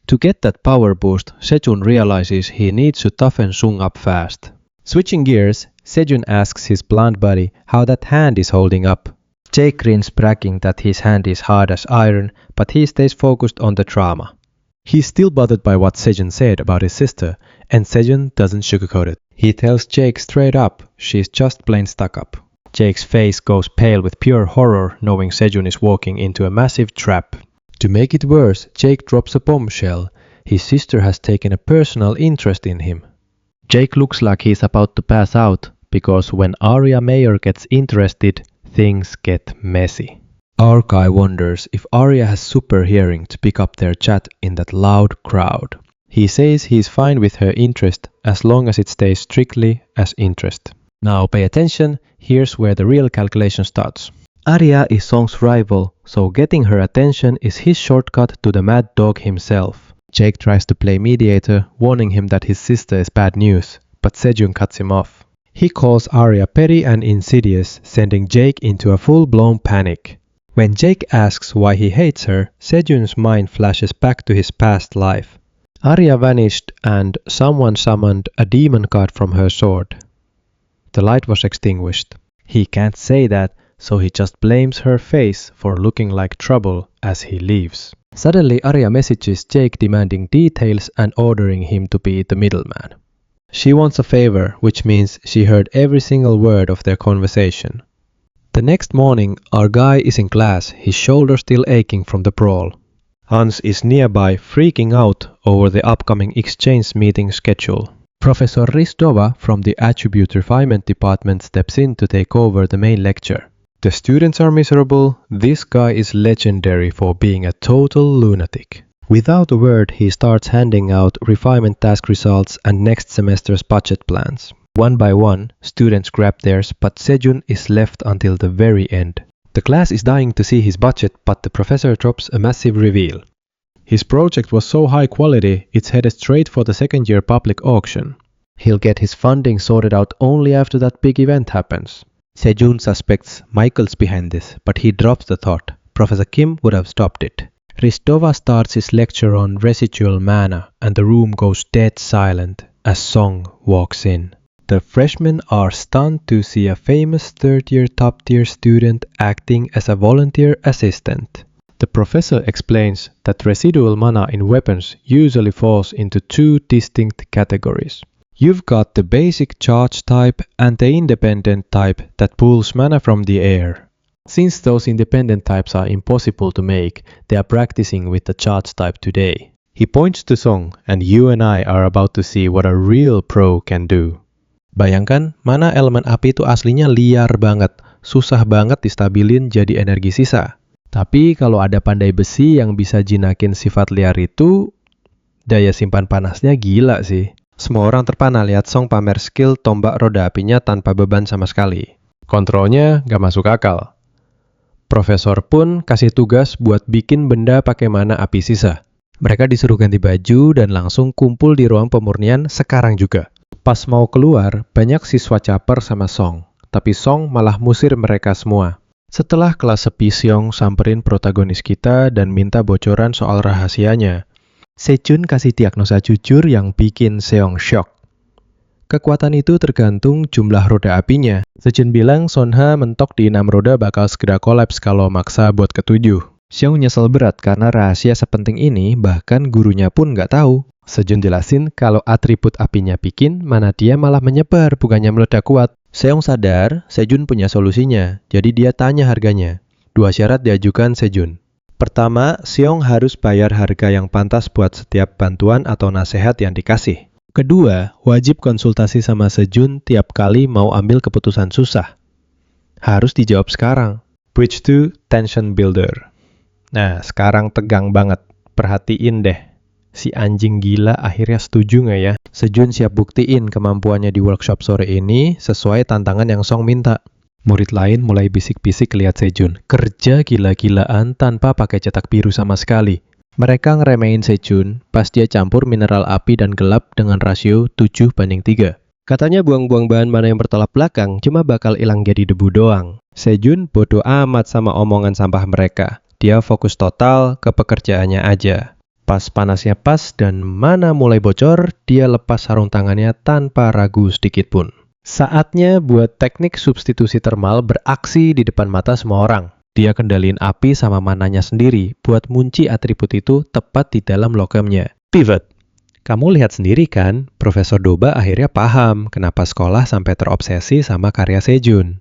S1: To get that power boost, Sejun realizes he needs to toughen Sung up fast. Switching gears, Sejun asks his blonde buddy how that hand is holding up. Jake grins, bragging that his hand is hard as iron, but he stays focused on the drama. He's still bothered by what Sejun said about his sister, and Sejun doesn't sugarcoat it. He tells Jake straight up, she's just plain stuck up. Jake's face goes pale with pure horror, knowing Sejun is walking into a massive trap. To make it worse, Jake drops a bombshell. His sister has taken a personal interest in him. Jake looks like he's about to pass out, because when Arya Mayer gets interested, things get messy. Our guy wonders if Arya has super hearing to pick up their chat in that loud crowd. He says he's fine with her interest as long as it stays strictly as interest. Now pay attention, here's where the real calculation starts. Arya is Song's rival, so getting her attention is his shortcut to the mad dog himself. Jake tries to play mediator, warning him that his sister is bad news, but Sejun cuts him off. He calls Arya petty and insidious, sending Jake into a full-blown panic. When Jake asks why he hates her, Sejun's mind flashes back to his past life. Arya vanished and someone summoned a demon card from her sword. The light was extinguished. He can't say that, so he just blames her face for looking like trouble as he leaves. Suddenly Arya messages Jake demanding details and ordering him to be the middleman. She wants a favor, which means she heard every single word of their conversation. The next morning, our guy is in class, his shoulder still aching from the brawl. Hans is nearby, freaking out over the upcoming exchange meeting schedule. Professor Ristova from the Attribute Refinement Department steps in to take over the main lecture. The students are miserable. This guy is legendary for being a total lunatic. Without a word, he starts handing out refinement task results and next semester's budget plans. One by one, students grab theirs, but Sejun is left until the very end. The class is dying to see his budget, but the professor drops a massive reveal. His project was so high quality, it's headed straight for the second-year public auction. He'll get his funding sorted out only after that big event happens. Sejun suspects Michael's behind this, but he drops the thought. Professor Kim would have stopped it. Ristova starts his lecture on residual mana, and the room goes dead silent as Song walks in. The freshmen are stunned to see a famous third-year top-tier student acting as a volunteer assistant. The professor explains that residual mana in weapons usually falls into two distinct categories. You've got the basic charge type and the independent type that pulls mana from the air. Since those independent types are impossible to make, they are practicing with the charge type today. He points to Song, and you and I are about to see what a real pro can do. Bayangkan, mana elemen api itu aslinya liar banget, susah banget distabilin jadi energi sisa. Tapi kalau ada pandai besi yang bisa jinakin sifat liar itu, daya simpan panasnya gila sih. Semua orang terpana lihat Song pamer skill tombak roda apinya tanpa beban sama sekali. Kontrolnya gak masuk akal. Profesor pun kasih tugas buat bikin benda pakai mana api sisa. Mereka disuruh ganti baju dan langsung kumpul di ruang pemurnian sekarang juga. Pas mau keluar, banyak siswa caper sama Song. Tapi Song malah musir mereka semua. Setelah kelas sepi, Seong samperin protagonis kita dan minta bocoran soal rahasianya. Sejun kasih diagnosa jujur yang bikin Seong shock. Kekuatan itu tergantung jumlah roda apinya. Sejun bilang Sonha mentok di 6 roda bakal segera kolaps kalau maksa buat ke-7. Seong nyesel berat karena rahasia sepenting ini bahkan gurunya pun nggak tahu. Sejun jelasin kalau atribut apinya bikin, mana dia malah menyebar bukannya meledak kuat. Seong sadar Sejun punya solusinya, jadi dia tanya harganya. 2 syarat diajukan Sejun. Pertama, Seong harus bayar harga yang pantas buat setiap bantuan atau nasihat yang dikasih. Kedua, wajib konsultasi sama Sejun tiap kali mau ambil keputusan susah. Harus dijawab sekarang. Bridge to tension builder. Nah, sekarang tegang banget. Perhatiin deh. Si anjing gila akhirnya setuju nggak ya? Sejun siap buktiin kemampuannya di workshop sore ini sesuai tantangan yang Song minta. Murid lain mulai bisik-bisik lihat Sejun. Kerja gila-gilaan tanpa pakai cetak biru sama sekali. Mereka ngeremehin Sejun pas dia campur mineral api dan gelap dengan rasio 7:3. Katanya buang-buang bahan mana yang bertolak belakang cuma bakal hilang jadi debu doang. Sejun bodoh amat sama omongan sampah mereka. Dia fokus total ke pekerjaannya aja. Pas panasnya pas dan mana mulai bocor, dia lepas sarung tangannya tanpa ragu sedikit pun. Saatnya buat teknik substitusi termal beraksi di depan mata semua orang. Dia kendaliin api sama mananya sendiri buat munci atribut itu tepat di dalam logamnya. Pivot. Kamu lihat sendiri kan, Profesor Doba akhirnya paham kenapa sekolah sampai terobsesi sama karya Sejun.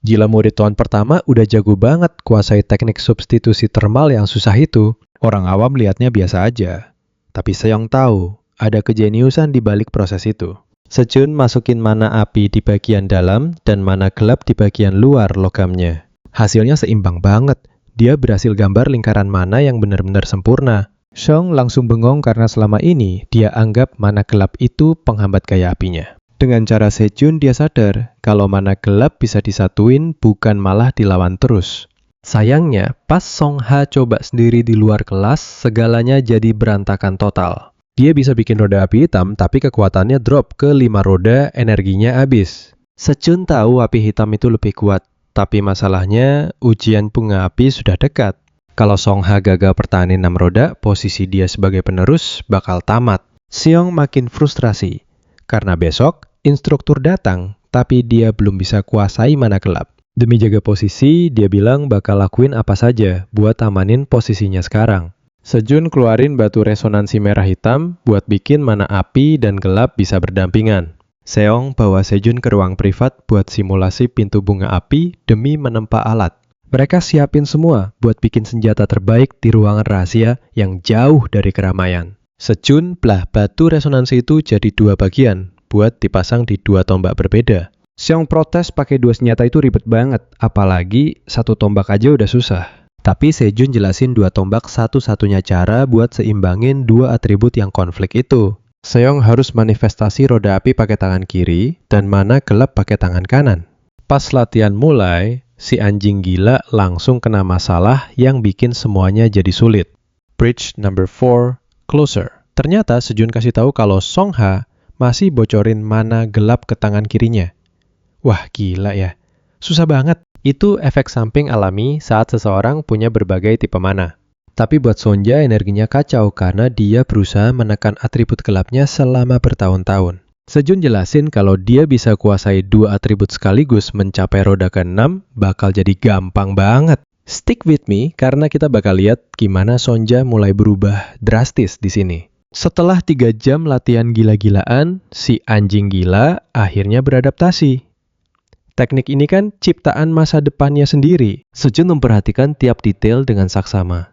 S1: Gila murid tahun pertama udah jago banget kuasai teknik substitusi termal yang susah itu. Orang awam lihatnya biasa aja. Tapi Seong tahu, ada kejeniusan di balik proses itu. Sejun masukin mana api di bagian dalam dan mana gelap di bagian luar logamnya. Hasilnya seimbang banget. Dia berhasil gambar lingkaran mana yang benar-benar sempurna. Song langsung bengong karena selama ini dia anggap mana gelap itu penghambat gaya apinya. Dengan cara Sejun dia sadar kalau mana gelap bisa disatuin bukan malah dilawan terus. Sayangnya pas Song Ha coba sendiri di luar kelas, segalanya jadi berantakan total. Dia bisa bikin roda api hitam, tapi kekuatannya drop ke 5 roda, energinya habis. Sejun tahu api hitam itu lebih kuat, tapi masalahnya ujian bunga api sudah dekat. Kalau Song Ha gagal pertahanin 6 roda, posisi dia sebagai penerus bakal tamat. Seong makin frustrasi, karena besok instruktur datang, tapi dia belum bisa kuasai mana gelap. Demi jaga posisi, dia bilang bakal lakuin apa saja buat amanin posisinya sekarang. Sejun keluarin batu resonansi merah hitam buat bikin mana api dan gelap bisa berdampingan. Seong bawa Sejun ke ruang privat buat simulasi pintu bunga api demi menempa alat. Mereka siapin semua buat bikin senjata terbaik di ruangan rahasia yang jauh dari keramaian. Sejun belah batu resonansi itu jadi 2 bagian buat dipasang di 2 tombak berbeda. Seong protes pakai 2 senjata itu ribet banget, apalagi 1 tombak aja udah susah. Tapi Sejun jelasin 2 tombak satu-satunya cara buat seimbangin 2 atribut yang konflik itu. Seong harus manifestasi roda api pakai tangan kiri dan mana gelap pakai tangan kanan. Pas latihan mulai, si anjing gila langsung kena masalah yang bikin semuanya jadi sulit. Bridge number 4, closer. Ternyata Sejun kasih tahu kalau Song Ha masih bocorin mana gelap ke tangan kirinya. Wah gila ya, susah banget. Itu efek samping alami saat seseorang punya berbagai tipe mana. Tapi buat Sonja energinya kacau karena dia berusaha menekan atribut gelapnya selama bertahun-tahun. Sejun jelasin kalau dia bisa kuasai 2 atribut sekaligus mencapai roda ke-6 bakal jadi gampang banget. Stick with me karena kita bakal lihat gimana Sonja mulai berubah drastis di sini. Setelah 3 jam latihan gila-gilaan, si anjing gila akhirnya beradaptasi. Teknik ini kan ciptaan masa depannya sendiri. Sejun memperhatikan tiap detail dengan saksama.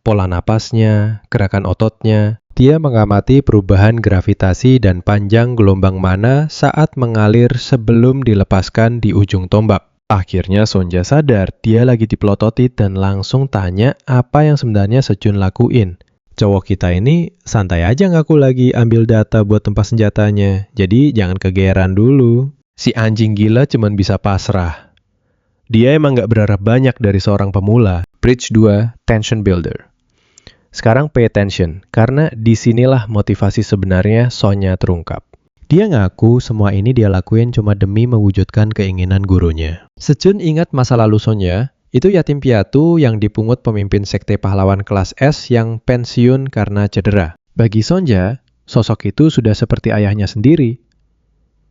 S1: Pola napasnya, gerakan ototnya. Dia mengamati perubahan gravitasi dan panjang gelombang mana saat mengalir sebelum dilepaskan di ujung tombak. Akhirnya Sonja sadar dia lagi dipelototi dan langsung tanya apa yang sebenarnya Sejun lakuin. Cowok kita ini santai aja ngaku lagi ambil data buat tempat senjatanya. Jadi jangan kegeeran dulu. Si anjing gila cuman bisa pasrah. Dia emang gak berharap banyak dari seorang pemula. Bridge 2, tension builder. Sekarang pay attention, karena disinilah motivasi sebenarnya Sonja terungkap. Dia ngaku semua ini dia lakuin cuma demi mewujudkan keinginan gurunya. Sejun ingat masa lalu Sonja, itu yatim piatu yang dipungut pemimpin sekte pahlawan kelas S yang pensiun karena cedera. Bagi Sonja, sosok itu sudah seperti ayahnya sendiri.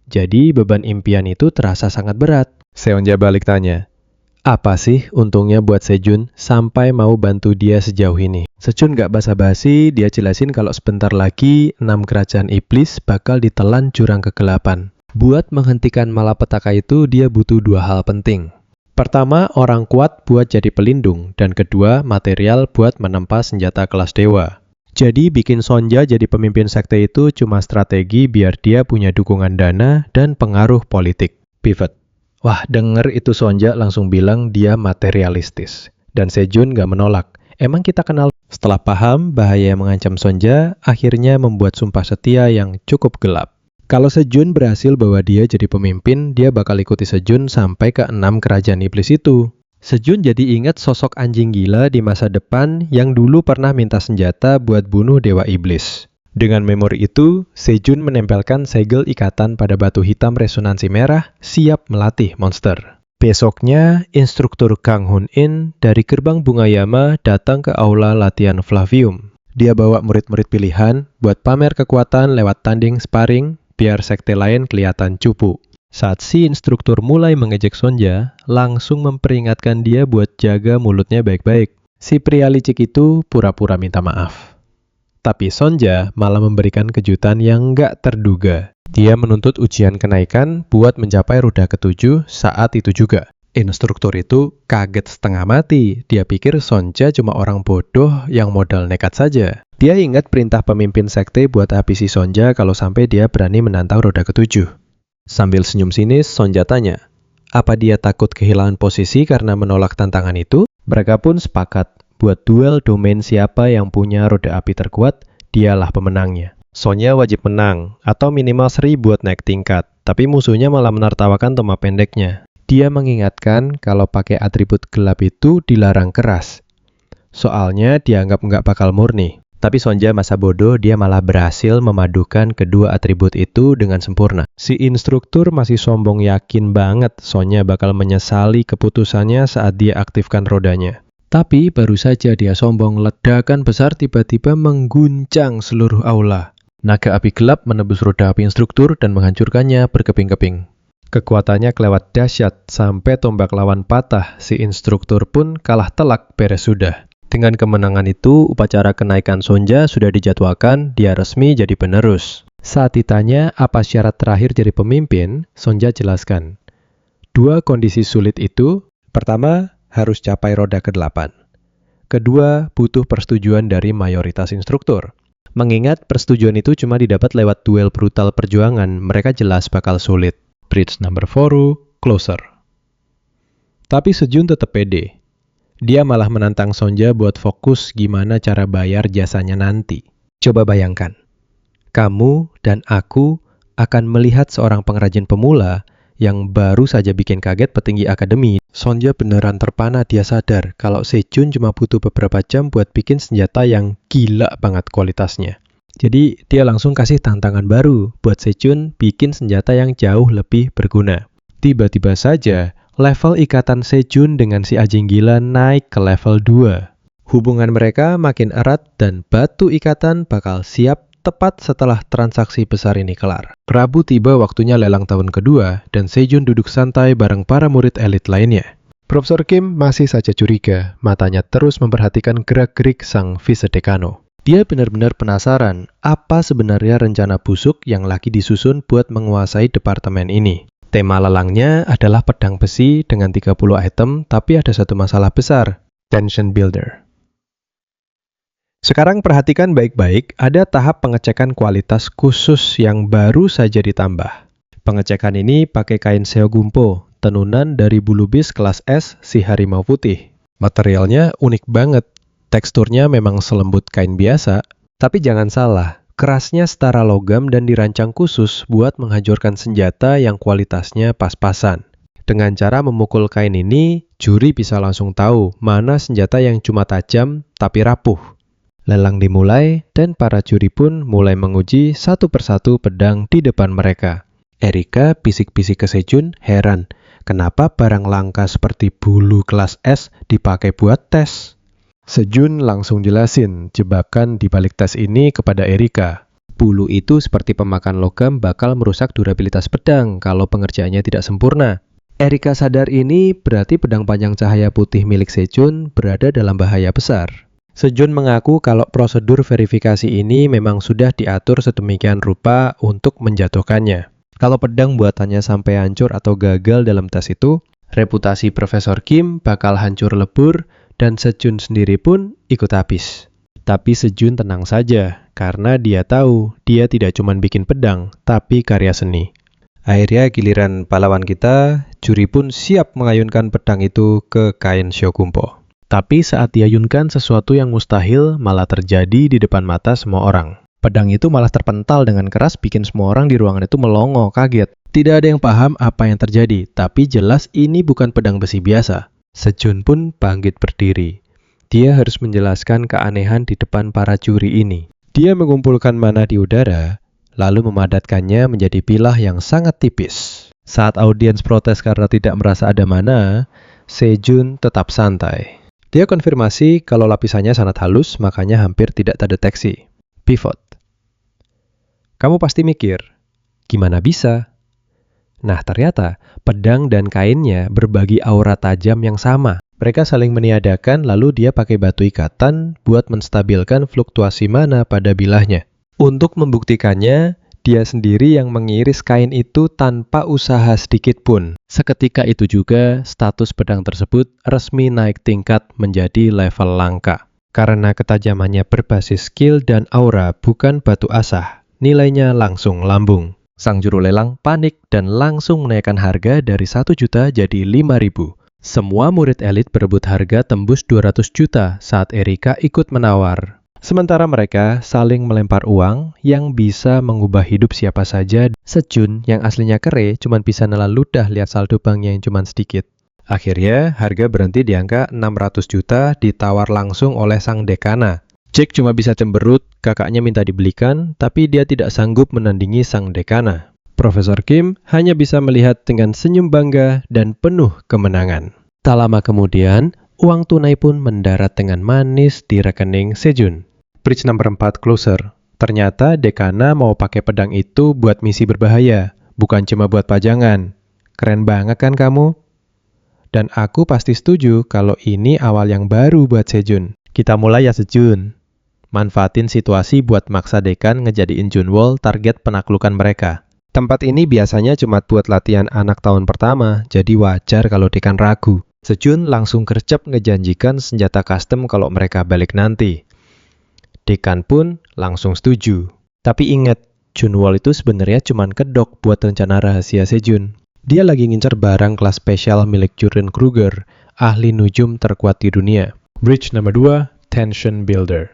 S1: Jadi beban impian itu terasa sangat berat. Seonja balik tanya, apa sih untungnya buat Sejun sampai mau bantu dia sejauh ini? Sejun gak basa-basi, dia jelasin kalau sebentar lagi 6 kerajaan iblis bakal ditelan jurang kegelapan. Buat menghentikan malapetaka itu dia butuh 2 hal penting. Pertama, orang kuat buat jadi pelindung, dan kedua, material buat menempa senjata kelas dewa. Jadi bikin Sonja jadi pemimpin sekte itu cuma strategi biar dia punya dukungan dana dan pengaruh politik. Pivot. Wah, denger itu Sonja langsung bilang dia materialistis. Dan Sejun gak menolak. Emang kita kenal. Setelah paham bahaya yang mengancam Sonja, akhirnya membuat sumpah setia yang cukup gelap. Kalau Sejun berhasil bawa dia jadi pemimpin, dia bakal ikuti Sejun sampai ke 6 kerajaan iblis itu. Sejun jadi ingat sosok anjing gila di masa depan yang dulu pernah minta senjata buat bunuh dewa iblis. Dengan memori itu, Sejun menempelkan segel ikatan pada batu hitam resonansi merah siap melatih monster. Besoknya, instruktur Kang Hun-in dari gerbang Bunga Yama datang ke aula latihan Flavium. Dia bawa murid-murid pilihan buat pamer kekuatan lewat tanding sparring biar sekte lain kelihatan cupu. Saat si instruktur mulai mengejek Sonja, langsung memperingatkan dia buat jaga mulutnya baik-baik. Si pria licik itu pura-pura minta maaf. Tapi Sonja malah memberikan kejutan yang nggak terduga. Dia menuntut ujian kenaikan buat mencapai roda ke-7 saat itu juga. Instruktur itu kaget setengah mati. Dia pikir Sonja cuma orang bodoh yang modal nekat saja. Dia ingat perintah pemimpin sekte buat habisi Sonja kalau sampai dia berani menantang roda ketujuh. Sambil senyum sinis, Sonja tanya, apa dia takut kehilangan posisi karena menolak tantangan itu? Mereka pun sepakat buat duel domain siapa yang punya roda api terkuat, dialah pemenangnya. Sonja wajib menang, atau minimal seri buat naik tingkat, tapi musuhnya malah menertawakan tombak pendeknya. Dia mengingatkan kalau pakai atribut gelap itu dilarang keras. Soalnya dianggap nggak bakal murni. Tapi Sonja masa bodoh, dia malah berhasil memadukan kedua atribut itu dengan sempurna. Si instruktur masih sombong yakin banget Sonja bakal menyesali keputusannya saat dia aktifkan rodanya. Tapi baru saja dia sombong, ledakan besar tiba-tiba mengguncang seluruh aula. Naga api gelap menembus roda api instruktur dan menghancurkannya berkeping-keping. Kekuatannya kelewat dahsyat, sampai tombak lawan patah, si instruktur pun kalah telak beres sudah. Dengan kemenangan itu, upacara kenaikan Sonja sudah dijadwalkan, dia resmi jadi penerus. Saat ditanya apa syarat terakhir jadi pemimpin, Sonja jelaskan. 2 kondisi sulit itu, pertama, harus capai roda ke-8. Kedua, butuh persetujuan dari mayoritas instruktur. Mengingat persetujuan itu cuma didapat lewat duel brutal perjuangan, mereka jelas bakal sulit. Bridge number 4, closer. Tapi Sejun tetap pede. Dia malah menantang Sonja buat fokus gimana cara bayar jasanya nanti. Coba bayangkan, kamu dan aku akan melihat seorang pengrajin pemula yang baru saja bikin kaget petinggi akademi. Sonja beneran terpana, dia sadar kalau Sejun cuma butuh beberapa jam buat bikin senjata yang gila banget kualitasnya. Jadi dia langsung kasih tantangan baru buat Sejun bikin senjata yang jauh lebih berguna. Tiba-tiba saja, level ikatan Sejun dengan si anjing gila naik ke level 2. Hubungan mereka makin erat dan batu ikatan bakal siap tepat setelah transaksi besar ini kelar. Rabu tiba waktunya lelang tahun kedua dan Sejun duduk santai bareng para murid elit lainnya. Profesor Kim masih saja curiga, matanya terus memperhatikan gerak-gerik sang vice-dekano. Dia benar-benar penasaran apa sebenarnya rencana busuk yang lagi disusun buat menguasai departemen ini. Tema lelangnya adalah pedang besi dengan 30 item, tapi ada satu masalah besar, tension builder. Sekarang perhatikan baik-baik, ada tahap pengecekan kualitas khusus yang baru saja ditambah. Pengecekan ini pakai kain Seogumpo, tenunan dari bulu bis kelas S si harimau putih. Materialnya unik banget, teksturnya memang selembut kain biasa, tapi jangan salah. Kerasnya setara logam dan dirancang khusus buat menghancurkan senjata yang kualitasnya pas-pasan. Dengan cara memukul kain ini, juri bisa langsung tahu mana senjata yang cuma tajam tapi rapuh. Lelang dimulai dan para juri pun mulai menguji satu persatu pedang di depan mereka. Erika bisik-bisik ke Sejun heran, kenapa barang langka seperti bulu kelas S dipakai buat tes? Sejun langsung jelasin jebakan di balik tes ini kepada Erika. Bulu itu seperti pemakan logam bakal merusak durabilitas pedang kalau pengerjaannya tidak sempurna. Erika sadar ini berarti pedang panjang cahaya putih milik Sejun berada dalam bahaya besar. Sejun mengaku kalau prosedur verifikasi ini memang sudah diatur sedemikian rupa untuk menjatuhkannya. Kalau pedang buatannya sampai hancur atau gagal dalam tes itu, reputasi Profesor Kim bakal hancur lebur dan Sejun sendiri pun ikut habis. Tapi Sejun tenang saja, karena dia tahu dia tidak cuma bikin pedang, tapi karya seni. Akhirnya giliran pahlawan kita, juri pun siap mengayunkan pedang itu ke kain Seogumpo. Tapi saat diayunkan, sesuatu yang mustahil malah terjadi di depan mata semua orang. Pedang itu malah terpental dengan keras, bikin semua orang di ruangan itu melongo, kaget. Tidak ada yang paham apa yang terjadi, tapi jelas ini bukan pedang besi biasa. Sejun pun bangkit berdiri. Dia harus menjelaskan keanehan di depan para juri ini. Dia mengumpulkan mana di udara, lalu memadatkannya menjadi pilah yang sangat tipis. Saat audiens protes karena tidak merasa ada mana, Sejun tetap santai. Dia konfirmasi kalau lapisannya sangat halus, makanya hampir tidak terdeteksi. Pivot. Kamu pasti mikir, gimana bisa? Nah, ternyata pedang dan kainnya berbagi aura tajam yang sama. Mereka saling meniadakan, lalu dia pakai batu ikatan buat menstabilkan fluktuasi mana pada bilahnya. Untuk membuktikannya, dia sendiri yang mengiris kain itu tanpa usaha sedikit pun. Seketika itu juga, status pedang tersebut resmi naik tingkat menjadi level langka. Karena ketajamannya berbasis skill dan aura bukan batu asah, nilainya langsung lambung. Sang juru lelang panik dan langsung menaikkan harga dari 1 juta jadi 5.000. Semua murid elit berebut harga tembus 200 juta saat Erika ikut menawar. Sementara mereka saling melempar uang yang bisa mengubah hidup siapa saja. Sejun yang aslinya kere cuma bisa nelan ludah lihat saldo banknya yang cuma sedikit. Akhirnya harga berhenti di angka 600 juta ditawar langsung oleh sang dekana. Jake cuma bisa cemberut, kakaknya minta dibelikan, tapi dia tidak sanggup menandingi sang dekana. Profesor Kim hanya bisa melihat dengan senyum bangga dan penuh kemenangan. Tak lama kemudian, uang tunai pun mendarat dengan manis di rekening Sejun. Bridge nomor 4 closer. Ternyata dekana mau pakai pedang itu buat misi berbahaya, bukan cuma buat pajangan. Keren banget kan kamu? Dan aku pasti setuju kalau ini awal yang baru buat Sejun. Kita mulai ya Sejun. Manfaatin situasi buat maksa dekan ngejadiin Junwol target penaklukan mereka. Tempat ini biasanya cuma buat latihan anak tahun pertama, jadi wajar kalau dekan ragu. Sejun langsung gercep ngejanjikan senjata custom kalau mereka balik nanti. Dekan pun langsung setuju. Tapi ingat, Junwol itu sebenarnya cuma kedok buat rencana rahasia Sejun. Dia lagi ngincer barang kelas spesial milik Jurin Kruger, ahli nujum terkuat di dunia. Bridge nomor 2, Tension Builder.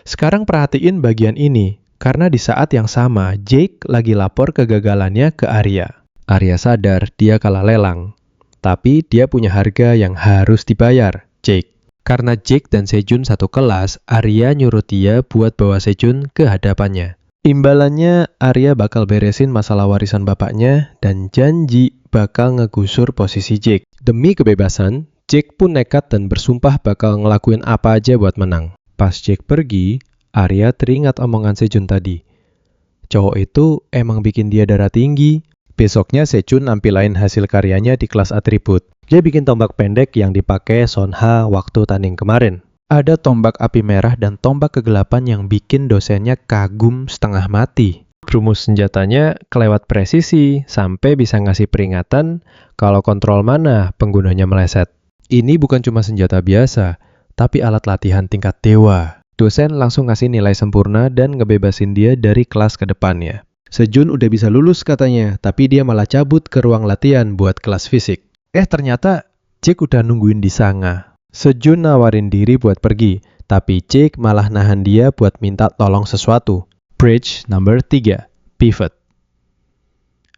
S1: Sekarang perhatiin bagian ini, karena di saat yang sama, Jake lagi lapor kegagalannya ke Arya. Arya sadar dia kalah lelang, tapi dia punya harga yang harus dibayar, Jake. Karena Jake dan Sejun satu kelas, Arya nyuruh dia buat bawa Sejun ke hadapannya. Imbalannya, Arya bakal beresin masalah warisan bapaknya dan janji bakal ngegusur posisi Jake. Demi kebebasan, Jake pun nekat dan bersumpah bakal ngelakuin apa aja buat menang. Pas Jake pergi, Arya teringat omongan Sejun tadi. Cowok itu emang bikin dia darah tinggi. Besoknya Sejun nampilin hasil karyanya di kelas atribut. Dia bikin tombak pendek yang dipakai Sonha waktu tanding kemarin. Ada tombak api merah dan tombak kegelapan yang bikin dosennya kagum setengah mati. Rumus senjatanya kelewat presisi sampai bisa ngasih peringatan kalau kontrol mana penggunanya meleset. Ini bukan cuma senjata biasa, tapi alat latihan tingkat dewa. Dosen langsung ngasih nilai sempurna dan ngebebasin dia dari kelas ke depannya. Sejun udah bisa lulus katanya, tapi dia malah cabut ke ruang latihan buat kelas fisik. Ternyata Jake udah nungguin di sana. Sejun nawarin diri buat pergi, tapi Jake malah nahan dia buat minta tolong sesuatu. Bridge number 3, Pivot.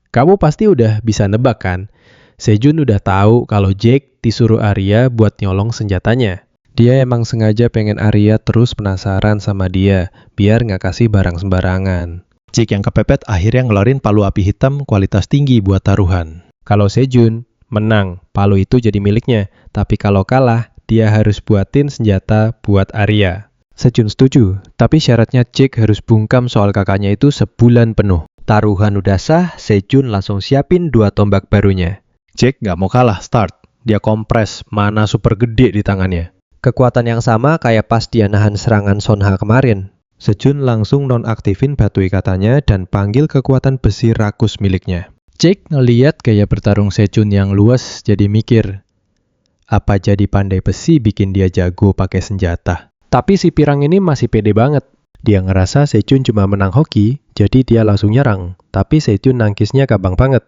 S1: Kamu pasti udah bisa nebak kan? Sejun udah tahu kalau Jake disuruh Arya buat nyolong senjatanya. Dia emang sengaja pengen Arya terus penasaran sama dia, biar nggak kasih barang sembarangan. Jake yang kepepet akhirnya ngeluarin palu api hitam kualitas tinggi buat taruhan. Kalau Sejun menang, palu itu jadi miliknya, tapi kalau kalah, dia harus buatin senjata buat Arya. Sejun setuju, tapi syaratnya Jake harus bungkam soal kakaknya itu sebulan penuh. Taruhan udah sah, Sejun langsung siapin 2 tombak barunya. Jake nggak mau kalah, start. Dia kompres, mana super gede di tangannya. Kekuatan yang sama kayak pas dia nahan serangan Sonha kemarin. Sejun langsung nonaktifin batu ikatannya dan panggil kekuatan besi rakus miliknya. Jake ngeliat gaya bertarung Sejun yang luas jadi mikir, apa jadi pandai besi bikin dia jago pakai senjata? Tapi si pirang ini masih pede banget. Dia ngerasa Sejun cuma menang hoki, jadi dia langsung nyerang. Tapi Sejun nangkisnya gampang banget.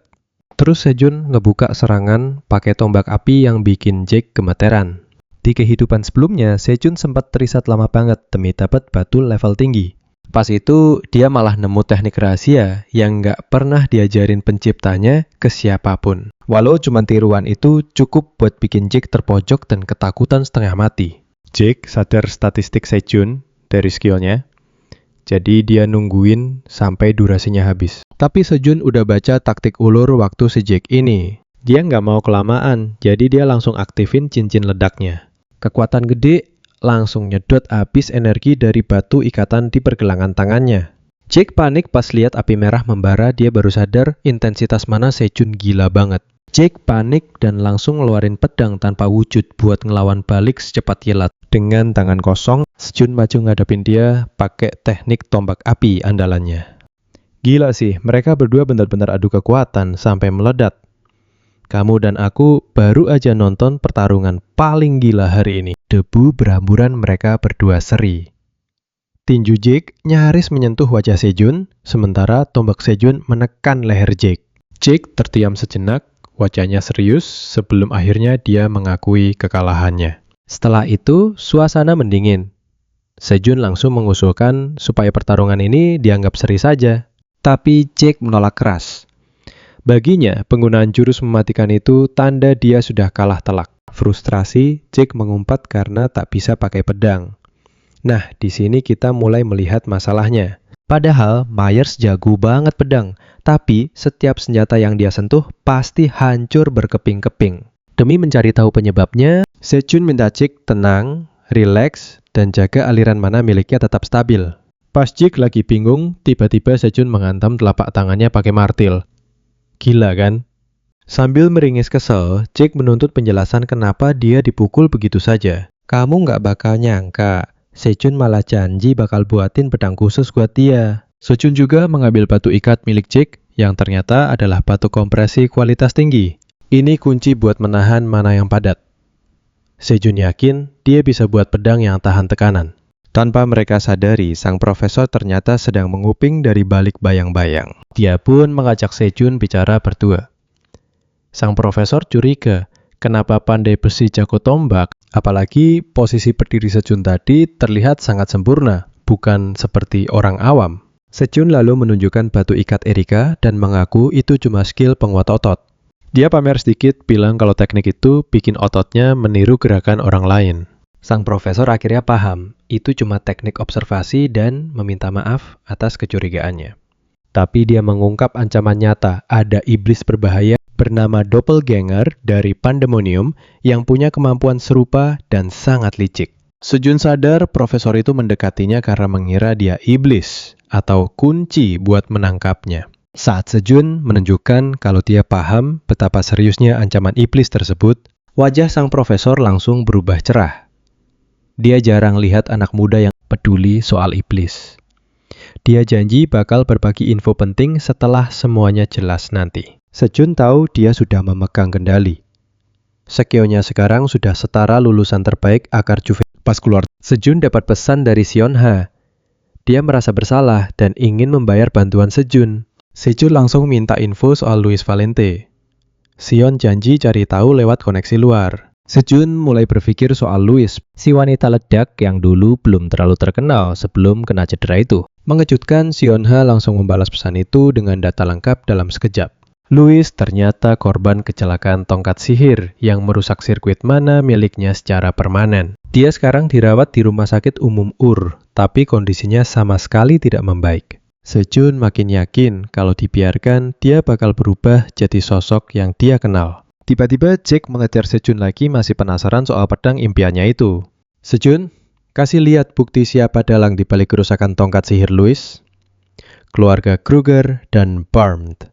S1: Terus Sejun ngebuka serangan pakai tombak api yang bikin Jake gemeteran. Di kehidupan sebelumnya, Sejun sempat terisat lama banget demi dapat batu level tinggi. Pas itu, dia malah nemu teknik rahasia yang nggak pernah diajarin penciptanya ke siapapun. Walau cuma tiruan itu cukup buat bikin Jake terpojok dan ketakutan setengah mati. Jake sadar statistik Sejun dari skillnya, jadi dia nungguin sampai durasinya habis. Tapi Sejun udah baca taktik ulur waktu si Jake ini. Dia nggak mau kelamaan, jadi dia langsung aktifin cincin ledaknya. Kekuatan gede langsung nyedot habis energi dari batu ikatan di pergelangan tangannya. Jake panik pas lihat api merah membara, dia baru sadar intensitas mana Sejun gila banget. Jake panik dan langsung ngeluarin pedang tanpa wujud buat ngelawan balik secepat kilat. Dengan tangan kosong, Sejun maju ngadepin dia pakai teknik tombak api andalannya. Gila sih, mereka berdua benar-benar adu kekuatan sampai meledak. Kamu dan aku baru aja nonton pertarungan paling gila hari ini. Debu berhamburan mereka berdua seri. Tinju Jake nyaris menyentuh wajah Sejun, sementara tombak Sejun menekan leher Jake. Jake terdiam sejenak, wajahnya serius sebelum akhirnya dia mengakui kekalahannya. Setelah itu, suasana mendingin. Sejun langsung mengusulkan supaya pertarungan ini dianggap seri saja. Tapi Jake menolak keras. Baginya, penggunaan jurus mematikan itu tanda dia sudah kalah telak. Frustrasi, Jake mengumpat karena tak bisa pakai pedang. Nah, di sini kita mulai melihat masalahnya. Padahal Myers jago banget pedang, tapi setiap senjata yang dia sentuh pasti hancur berkeping-keping. Demi mencari tahu penyebabnya, Sejun minta Jake tenang, rileks, dan jaga aliran mana miliknya tetap stabil. Pas Jake lagi bingung, tiba-tiba Sejun menghantam telapak tangannya pakai martil. Gila kan? Sambil meringis kesel, Jake menuntut penjelasan kenapa dia dipukul begitu saja. Kamu nggak bakal nyangka, Sejun malah janji bakal buatin pedang khusus buat dia. Sejun juga mengambil batu ikat milik Jake yang ternyata adalah batu kompresi kualitas tinggi. Ini kunci buat menahan mana yang padat. Sejun yakin dia bisa buat pedang yang tahan tekanan. Tanpa mereka sadari, sang profesor ternyata sedang menguping dari balik bayang-bayang. Dia pun mengajak Sejun bicara berdua. Sang profesor curiga, kenapa pandai besi jago tombak, apalagi posisi berdiri Sejun tadi terlihat sangat sempurna, bukan seperti orang awam. Sejun lalu menunjukkan batu ikat Erika dan mengaku itu cuma skill penguat otot. Dia pamer sedikit bilang kalau teknik itu bikin ototnya meniru gerakan orang lain. Sang profesor akhirnya paham, itu cuma teknik observasi dan meminta maaf atas kecurigaannya. Tapi dia mengungkap ancaman nyata, ada iblis berbahaya bernama Doppelganger dari Pandemonium yang punya kemampuan serupa dan sangat licik. Sejun sadar profesor itu mendekatinya karena mengira dia iblis atau kunci buat menangkapnya. Saat Sejun menunjukkan kalau dia paham betapa seriusnya ancaman iblis tersebut, wajah sang profesor langsung berubah cerah. Dia jarang lihat anak muda yang peduli soal iblis. Dia janji bakal berbagi info penting setelah semuanya jelas nanti. Sejun tahu dia sudah memegang kendali. Sekionya sekarang sudah setara lulusan terbaik akar Juve. Pas keluar, Sejun dapat pesan dari Sionha. Dia merasa bersalah dan ingin membayar bantuan Sejun. Sejun langsung minta info soal Luis Valente. Sion janji cari tahu lewat koneksi luar. Sejun mulai berpikir soal Luis, si wanita ledak yang dulu belum terlalu terkenal sebelum kena cedera itu. Mengejutkan, Sionha langsung membalas pesan itu dengan data lengkap dalam sekejap. Luis ternyata korban kecelakaan tongkat sihir yang merusak sirkuit mana miliknya secara permanen. Dia sekarang dirawat di rumah sakit umum Ur, tapi kondisinya sama sekali tidak membaik. Sejun makin yakin kalau dibiarkan, dia bakal berubah jadi sosok yang dia kenal. Tiba-tiba Jake mengejar Sejun lagi masih penasaran soal pedang impiannya itu. Sejun, kasih lihat bukti siapa dalang di balik kerusakan tongkat sihir Luis. Keluarga Kruger dan Barmed.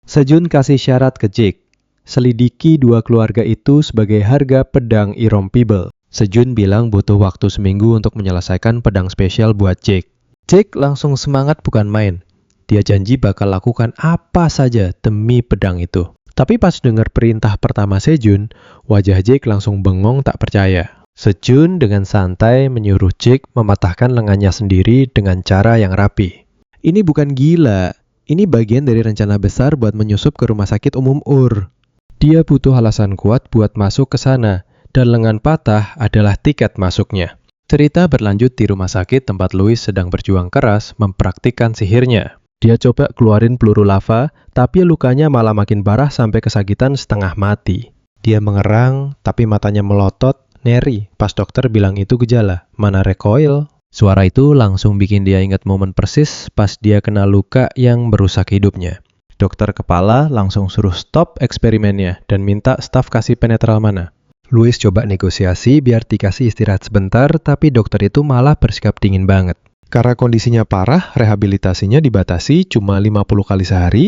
S1: Sejun kasih syarat ke Jake. Selidiki dua keluarga itu sebagai harga pedang irrompable. Sejun bilang butuh waktu seminggu untuk menyelesaikan pedang spesial buat Jake. Jake langsung semangat bukan main. Dia janji bakal lakukan apa saja demi pedang itu. Tapi pas dengar perintah pertama Sejun, wajah Jake langsung bengong tak percaya. Sejun dengan santai menyuruh Jake mematahkan lengannya sendiri dengan cara yang rapi. Ini bukan gila, ini bagian dari rencana besar buat menyusup ke rumah sakit umum Ur. Dia butuh alasan kuat buat masuk ke sana, dan lengan patah adalah tiket masuknya. Cerita berlanjut di rumah sakit tempat Luis sedang berjuang keras mempraktikkan sihirnya. Dia coba keluarin peluru lava, tapi lukanya malah makin parah sampai kesakitan setengah mati. Dia mengerang, tapi matanya melotot, neri. Pas dokter bilang itu gejala, mana recoil? Suara itu langsung bikin dia ingat momen persis pas dia kena luka yang merusak hidupnya. Dokter kepala langsung suruh stop eksperimennya dan minta staf kasih penetral mana. Luis coba negosiasi biar dikasih istirahat sebentar, tapi dokter itu malah bersikap dingin banget. Karena kondisinya parah, rehabilitasinya dibatasi cuma 50 kali sehari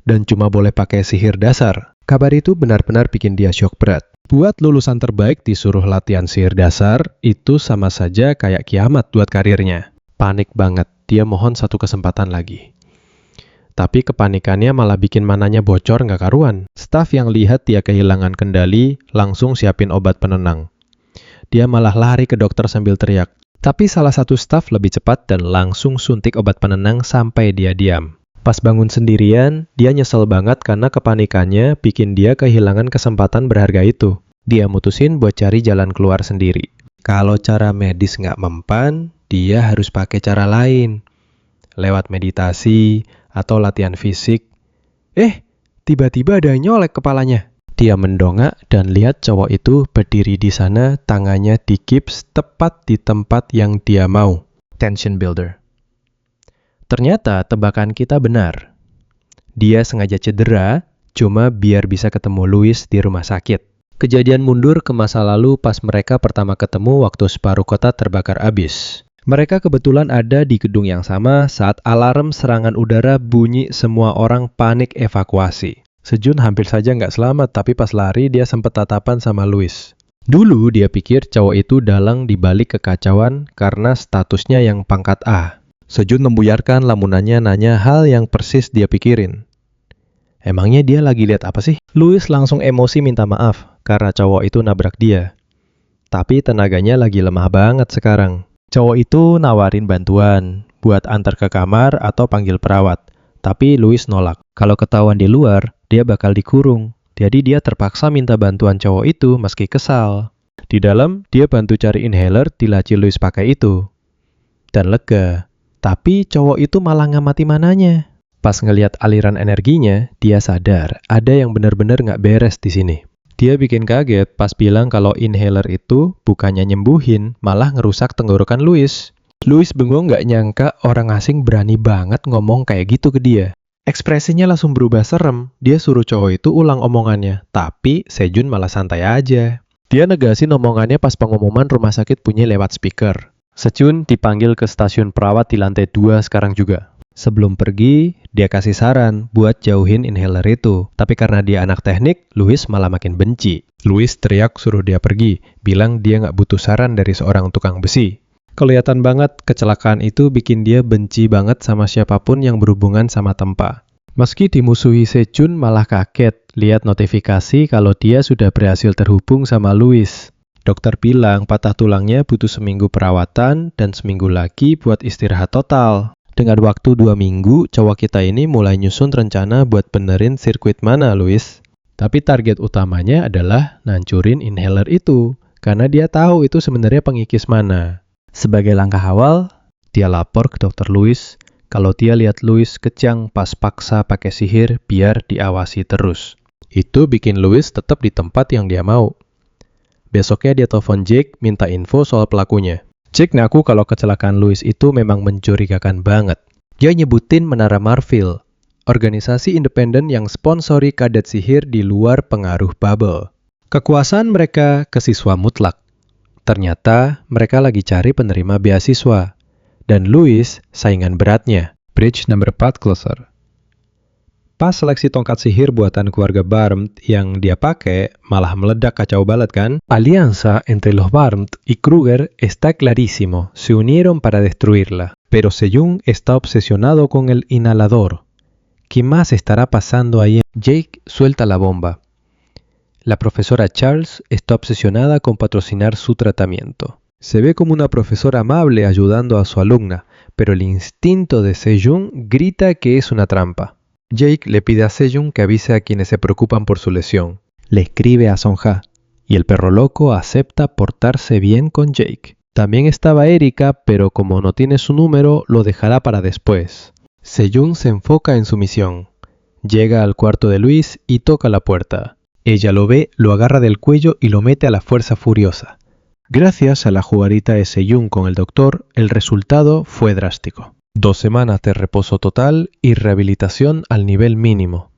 S1: dan cuma boleh pakai sihir dasar. Kabar itu benar-benar bikin dia syok berat. Buat lulusan terbaik disuruh latihan sihir dasar, itu sama saja kayak kiamat buat karirnya. Panik banget, dia mohon satu kesempatan lagi. Tapi kepanikannya malah bikin mananya bocor nggak karuan. Staf yang lihat dia kehilangan kendali langsung siapin obat penenang. Dia malah lari ke dokter sambil teriak. Tapi salah satu staf lebih cepat dan langsung suntik obat penenang sampai dia diam. Pas bangun sendirian, dia nyesel banget karena kepanikannya bikin dia kehilangan kesempatan berharga itu. Dia mutusin buat cari jalan keluar sendiri. Kalau cara medis nggak mempan, dia harus pakai cara lain. Lewat meditasi atau latihan fisik. Tiba-tiba ada yang nyolek kepalanya. Dia mendongak dan lihat cowok itu berdiri di sana, tangannya digips tepat di tempat yang dia mau. Tension builder. Ternyata tebakan kita benar. Dia sengaja cedera, cuma biar bisa ketemu Louis di rumah sakit. Kejadian mundur ke masa lalu pas mereka pertama ketemu waktu separuh kota terbakar abis. Mereka kebetulan ada di gedung yang sama saat alarm serangan udara bunyi, semua orang panik evakuasi. Sejun hampir saja nggak selamat, tapi pas lari dia sempat tatapan sama Louis. Dulu dia pikir cowok itu dalang di balik kekacauan karena statusnya yang pangkat A. Sejun membuyarkan lamunannya nanya hal yang persis dia pikirin. Emangnya dia lagi lihat apa sih? Louis langsung emosi minta maaf karena cowok itu nabrak dia. Tapi tenaganya lagi lemah banget sekarang. Cowok itu nawarin bantuan buat antar ke kamar atau panggil perawat. Tapi Louis nolak. Kalau ketahuan di luar, dia bakal dikurung. Jadi dia terpaksa minta bantuan cowok itu meski kesal. Di dalam, dia bantu cari inhaler di laci Louis pakai itu. Dan lega. Tapi cowok itu malah ngamati mananya. Pas ngelihat aliran energinya, dia sadar ada yang benar-benar nggak beres di sini. Dia bikin kaget pas bilang kalau inhaler itu bukannya nyembuhin, malah ngerusak tenggorokan Louis. Louis bengong nggak nyangka orang asing berani banget ngomong kayak gitu ke dia. Ekspresinya langsung berubah serem. Dia suruh cowok itu ulang omongannya, tapi Sejun malah santai aja. Dia negasin omongannya pas pengumuman rumah sakit bunyi lewat speaker. Sejun dipanggil ke stasiun perawat di lantai 2 sekarang juga. Sebelum pergi, dia kasih saran buat jauhin inhaler itu. Tapi karena dia anak teknik, Louis malah makin benci. Louis teriak suruh dia pergi, bilang dia nggak butuh saran dari seorang tukang besi. Kelihatan banget kecelakaan itu bikin dia benci banget sama siapapun yang berhubungan sama Tempa. Meski dimusuhi Sejun malah kaget lihat notifikasi kalau dia sudah berhasil terhubung sama Louis. Dokter bilang patah tulangnya butuh seminggu perawatan dan seminggu lagi buat istirahat total. Dengan waktu 2 minggu, cowok kita ini mulai nyusun rencana buat benerin sirkuit mana, Louis. Tapi target utamanya adalah nancurin inhaler itu, karena dia tahu itu sebenarnya pengikis mana. Sebagai langkah awal, dia lapor ke dokter Louis kalau dia lihat Louis kejang pas paksa pakai sihir biar diawasi terus. Itu bikin Louis tetap di tempat yang dia mau. Besoknya dia telepon Jake minta info soal pelakunya. Jake ngaku kalau kecelakaan Louis itu memang mencurigakan banget. Dia nyebutin Menara Marville, organisasi independen yang sponsori kadet sihir di luar pengaruh bubble. Kekuasaan mereka ke siswa mutlak. Ternyata mereka lagi cari penerima beasiswa. Dan Louis saingan beratnya. Bridge number 4 closer. Pas seleksi tongkat sihir buatan keluarga Barmt yang dia pakai, malah meledak kacau balet kan? Alianza entre los Barmt y Kruger está clarísimo. Se unieron para destruirla. Pero Sejun está obsesionado con el inhalador. ¿Qué más estará pasando ahí? Jake suelta la bomba. La profesora Charles está obsesionada con patrocinar su tratamiento. Se ve como una profesora amable ayudando a su alumna, pero el instinto de Sejun grita que es una trampa. Jake le pide a Sejun que avise a quienes se preocupan por su lesión. Le escribe a Sonja, y el perro loco acepta portarse bien con Jake. También estaba Erika, pero como no tiene su número, lo dejará para después. Sejun se enfoca en su misión. Llega al cuarto de Louis y toca la puerta. Ella lo ve, lo agarra del cuello y lo mete a la fuerza furiosa. Gracias a la jugarita de Sejun con el doctor, el resultado fue drástico. 2 semanas de reposo total y rehabilitación al nivel mínimo.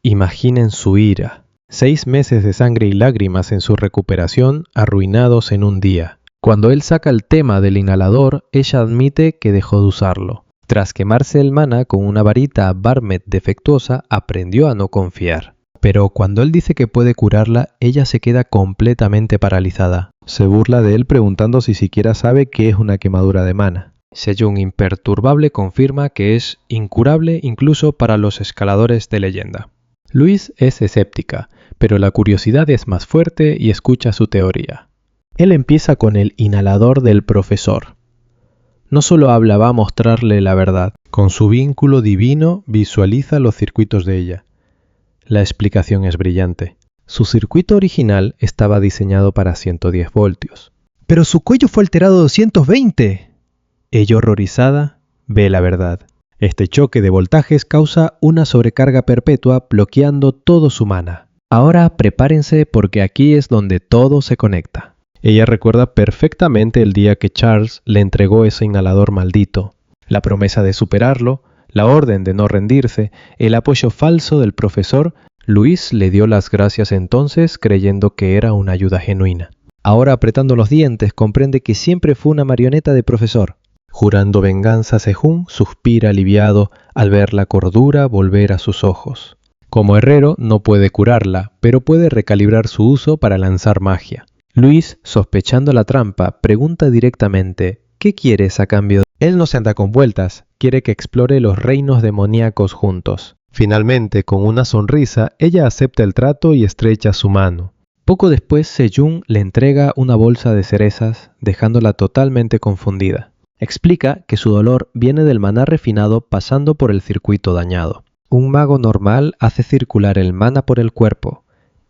S1: Imaginen su ira. 6 meses de sangre y lágrimas en su recuperación arruinados en un día. Cuando él saca el tema del inhalador, ella admite que dejó de usarlo. Tras quemarse el mana con una varita Barmet defectuosa, aprendió a no confiar. Pero cuando él dice que puede curarla, ella se queda completamente paralizada. Se burla de él preguntando si siquiera sabe qué es una quemadura de mana. Sejong imperturbable confirma que es incurable incluso para los escaladores de leyenda. Luis es escéptica, pero la curiosidad es más fuerte y escucha su teoría. Él empieza con el inhalador del profesor. No solo habla, va a mostrarle la verdad. Con su vínculo divino visualiza los circuitos de ella. La explicación es brillante. Su circuito original estaba diseñado para 110 voltios. ¡Pero su cuello fue alterado a 220! Ella, horrorizada, ve la verdad. Este choque de voltajes causa una sobrecarga perpetua bloqueando todo su mana. Ahora prepárense porque aquí es donde todo se conecta. Ella recuerda perfectamente el día que Charles le entregó ese inhalador maldito. La promesa de superarlo, la orden de no rendirse, el apoyo falso del profesor. Luis le dio las gracias entonces creyendo que era una ayuda genuina. Ahora, apretando los dientes, comprende que siempre fue una marioneta de profesor. Jurando venganza, Sejong suspira aliviado al ver la cordura volver a sus ojos. Como herrero no puede curarla, pero puede recalibrar su uso para lanzar magia. Luis, sospechando la trampa, pregunta directamente, ¿qué quieres a cambio? Él no se anda con vueltas, quiere que explore los reinos demoníacos juntos. Finalmente, con una sonrisa, ella acepta el trato y estrecha su mano. Poco después, Sejong le entrega una bolsa de cerezas, dejándola totalmente confundida. Explica que su dolor viene del maná refinado pasando por el circuito dañado. Un mago normal hace circular el maná por el cuerpo.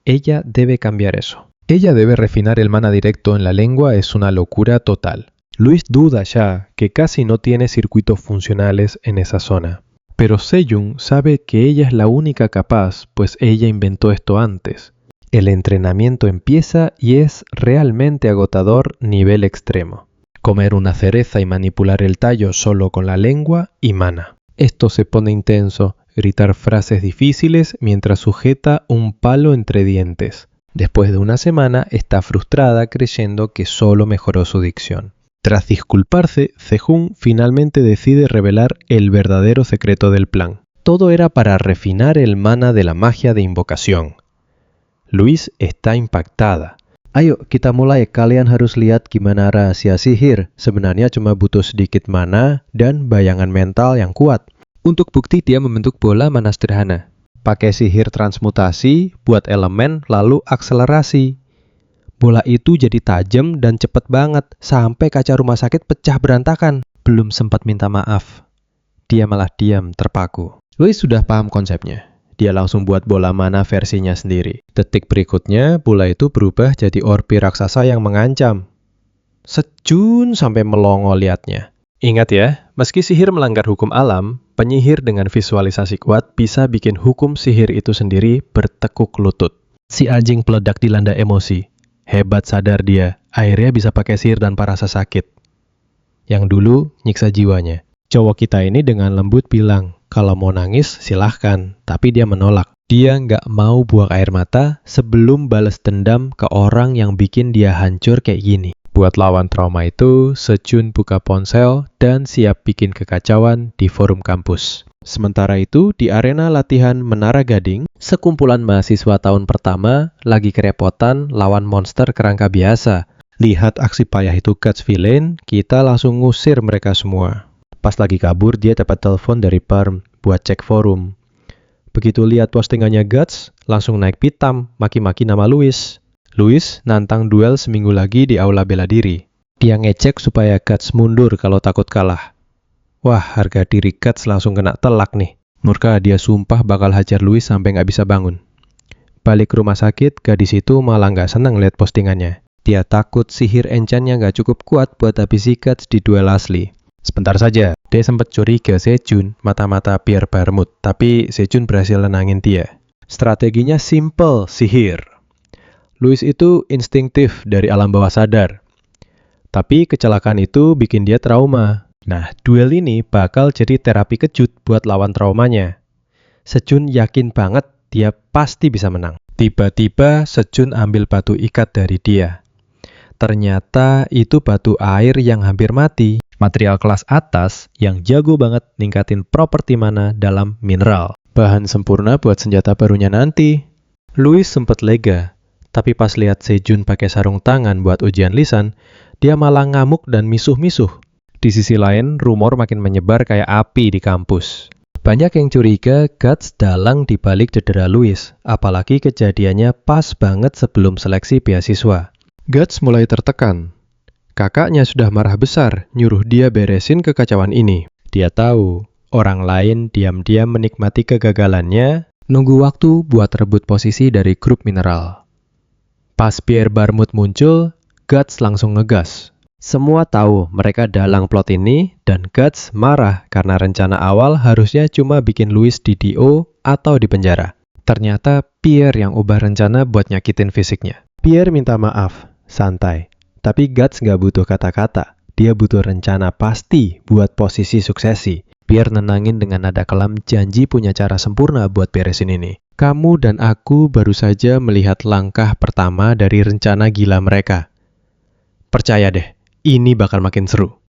S1: Ella debe cambiar eso. Ella debe refinar el maná directo en la lengua, es una locura total. Luis duda ya que casi no tiene circuitos funcionales en esa zona. Pero Sejong sabe que ella es la única capaz, pues ella inventó esto antes. El entrenamiento empieza y es realmente agotador nivel extremo. Comer una cereza y manipular el tallo solo con la lengua y mana. Esto se pone intenso, gritar frases difíciles mientras sujeta un palo entre dientes. Después de una semana está frustrada creyendo que solo mejoró su dicción. Tras disculparse, Sejong finalmente decide revelar el verdadero secreto del plan. Todo era para refinar el mana de la magia de invocación. Luis está impactada. Ayo kita mulai, kalian harus lihat gimana rahasia sihir. Sebenarnya cuma butuh sedikit mana dan bayangan mental yang kuat. Untuk bukti dia membentuk bola mana sederhana. Pakai sihir transmutasi, buat elemen, lalu akselerasi. Bola itu jadi tajam dan cepet banget, sampai kaca rumah sakit pecah berantakan. Belum sempat minta maaf. Dia malah diam, terpaku. Luis sudah paham konsepnya. Dia langsung buat bola mana versinya sendiri. Detik berikutnya, bola itu berubah jadi orbi raksasa yang mengancam. Sejun sampai melongo liatnya. Ingat ya, meski sihir melanggar hukum alam, penyihir dengan visualisasi kuat bisa bikin hukum sihir itu sendiri bertekuk lutut. Si anjing peledak dilanda emosi. Hebat sadar dia, akhirnya bisa pakai sihir dan rasa sakit. Yang dulu nyiksa jiwanya. Cowok kita ini dengan lembut bilang, kalau mau nangis silahkan, tapi dia menolak. Dia nggak mau buang air mata sebelum balas dendam ke orang yang bikin dia hancur kayak gini. Buat lawan trauma itu, Sejun buka ponsel dan siap bikin kekacauan di forum kampus. Sementara itu, di arena latihan Menara Gading, sekumpulan mahasiswa tahun pertama lagi kerepotan lawan monster kerangka biasa. Lihat aksi payah itu Guts Villain, kita langsung ngusir mereka semua. Pas lagi kabur, dia dapat telepon dari Perm buat cek forum. Begitu lihat postingannya Guts, langsung naik pitam, maki-maki nama Luis. Luis nantang duel seminggu lagi di aula bela diri. Dia ngecek supaya Guts mundur kalau takut kalah. Wah, harga diri Guts langsung kena telak nih. Murka dia sumpah bakal hajar Luis sampai nggak bisa bangun. Balik ke rumah sakit, gadis itu malah nggak senang lihat postingannya. Dia takut sihir enchantnya nggak cukup kuat buat habisi Guts di duel asli. Sebentar saja, dia sempat curiga Sejun mata-mata Pierre Bermud, tapi Sejun berhasil nenangin dia. Strateginya simple, sihir. Luis itu instinktif dari alam bawah sadar. Tapi kecelakaan itu bikin dia trauma. Nah, duel ini bakal jadi terapi kejut buat lawan traumanya. Sejun yakin banget dia pasti bisa menang. Tiba-tiba Sejun ambil batu ikat dari dia. Ternyata itu batu air yang hampir mati. Material kelas atas yang jago banget ningkatin properti mana dalam mineral. Bahan sempurna buat senjata barunya nanti. Luis sempat lega, tapi pas lihat Sejun pakai sarung tangan buat ujian lisan, dia malah ngamuk dan misuh-misuh. Di sisi lain, rumor makin menyebar kayak api di kampus. Banyak yang curiga Guts dalang dibalik cedera Louis, apalagi kejadiannya pas banget sebelum seleksi beasiswa. Guts mulai tertekan. Kakaknya sudah marah besar, nyuruh dia beresin kekacauan ini. Dia tahu, orang lain diam-diam menikmati kegagalannya, nunggu waktu buat rebut posisi dari grup mineral. Pas Pierre Barmut muncul, Guts langsung ngegas. Semua tahu mereka dalang plot ini, dan Guts marah karena rencana awal harusnya cuma bikin Louis di DO atau di penjara. Ternyata Pierre yang ubah rencana buat nyakitin fisiknya. Pierre minta maaf, santai. Tapi Guts nggak butuh kata-kata. Dia butuh rencana pasti buat posisi suksesi. Pierre nenangin dengan nada kelam janji punya cara sempurna buat beresin ini. Kamu dan aku baru saja melihat langkah pertama dari rencana gila mereka. Percaya deh, ini bakal makin seru.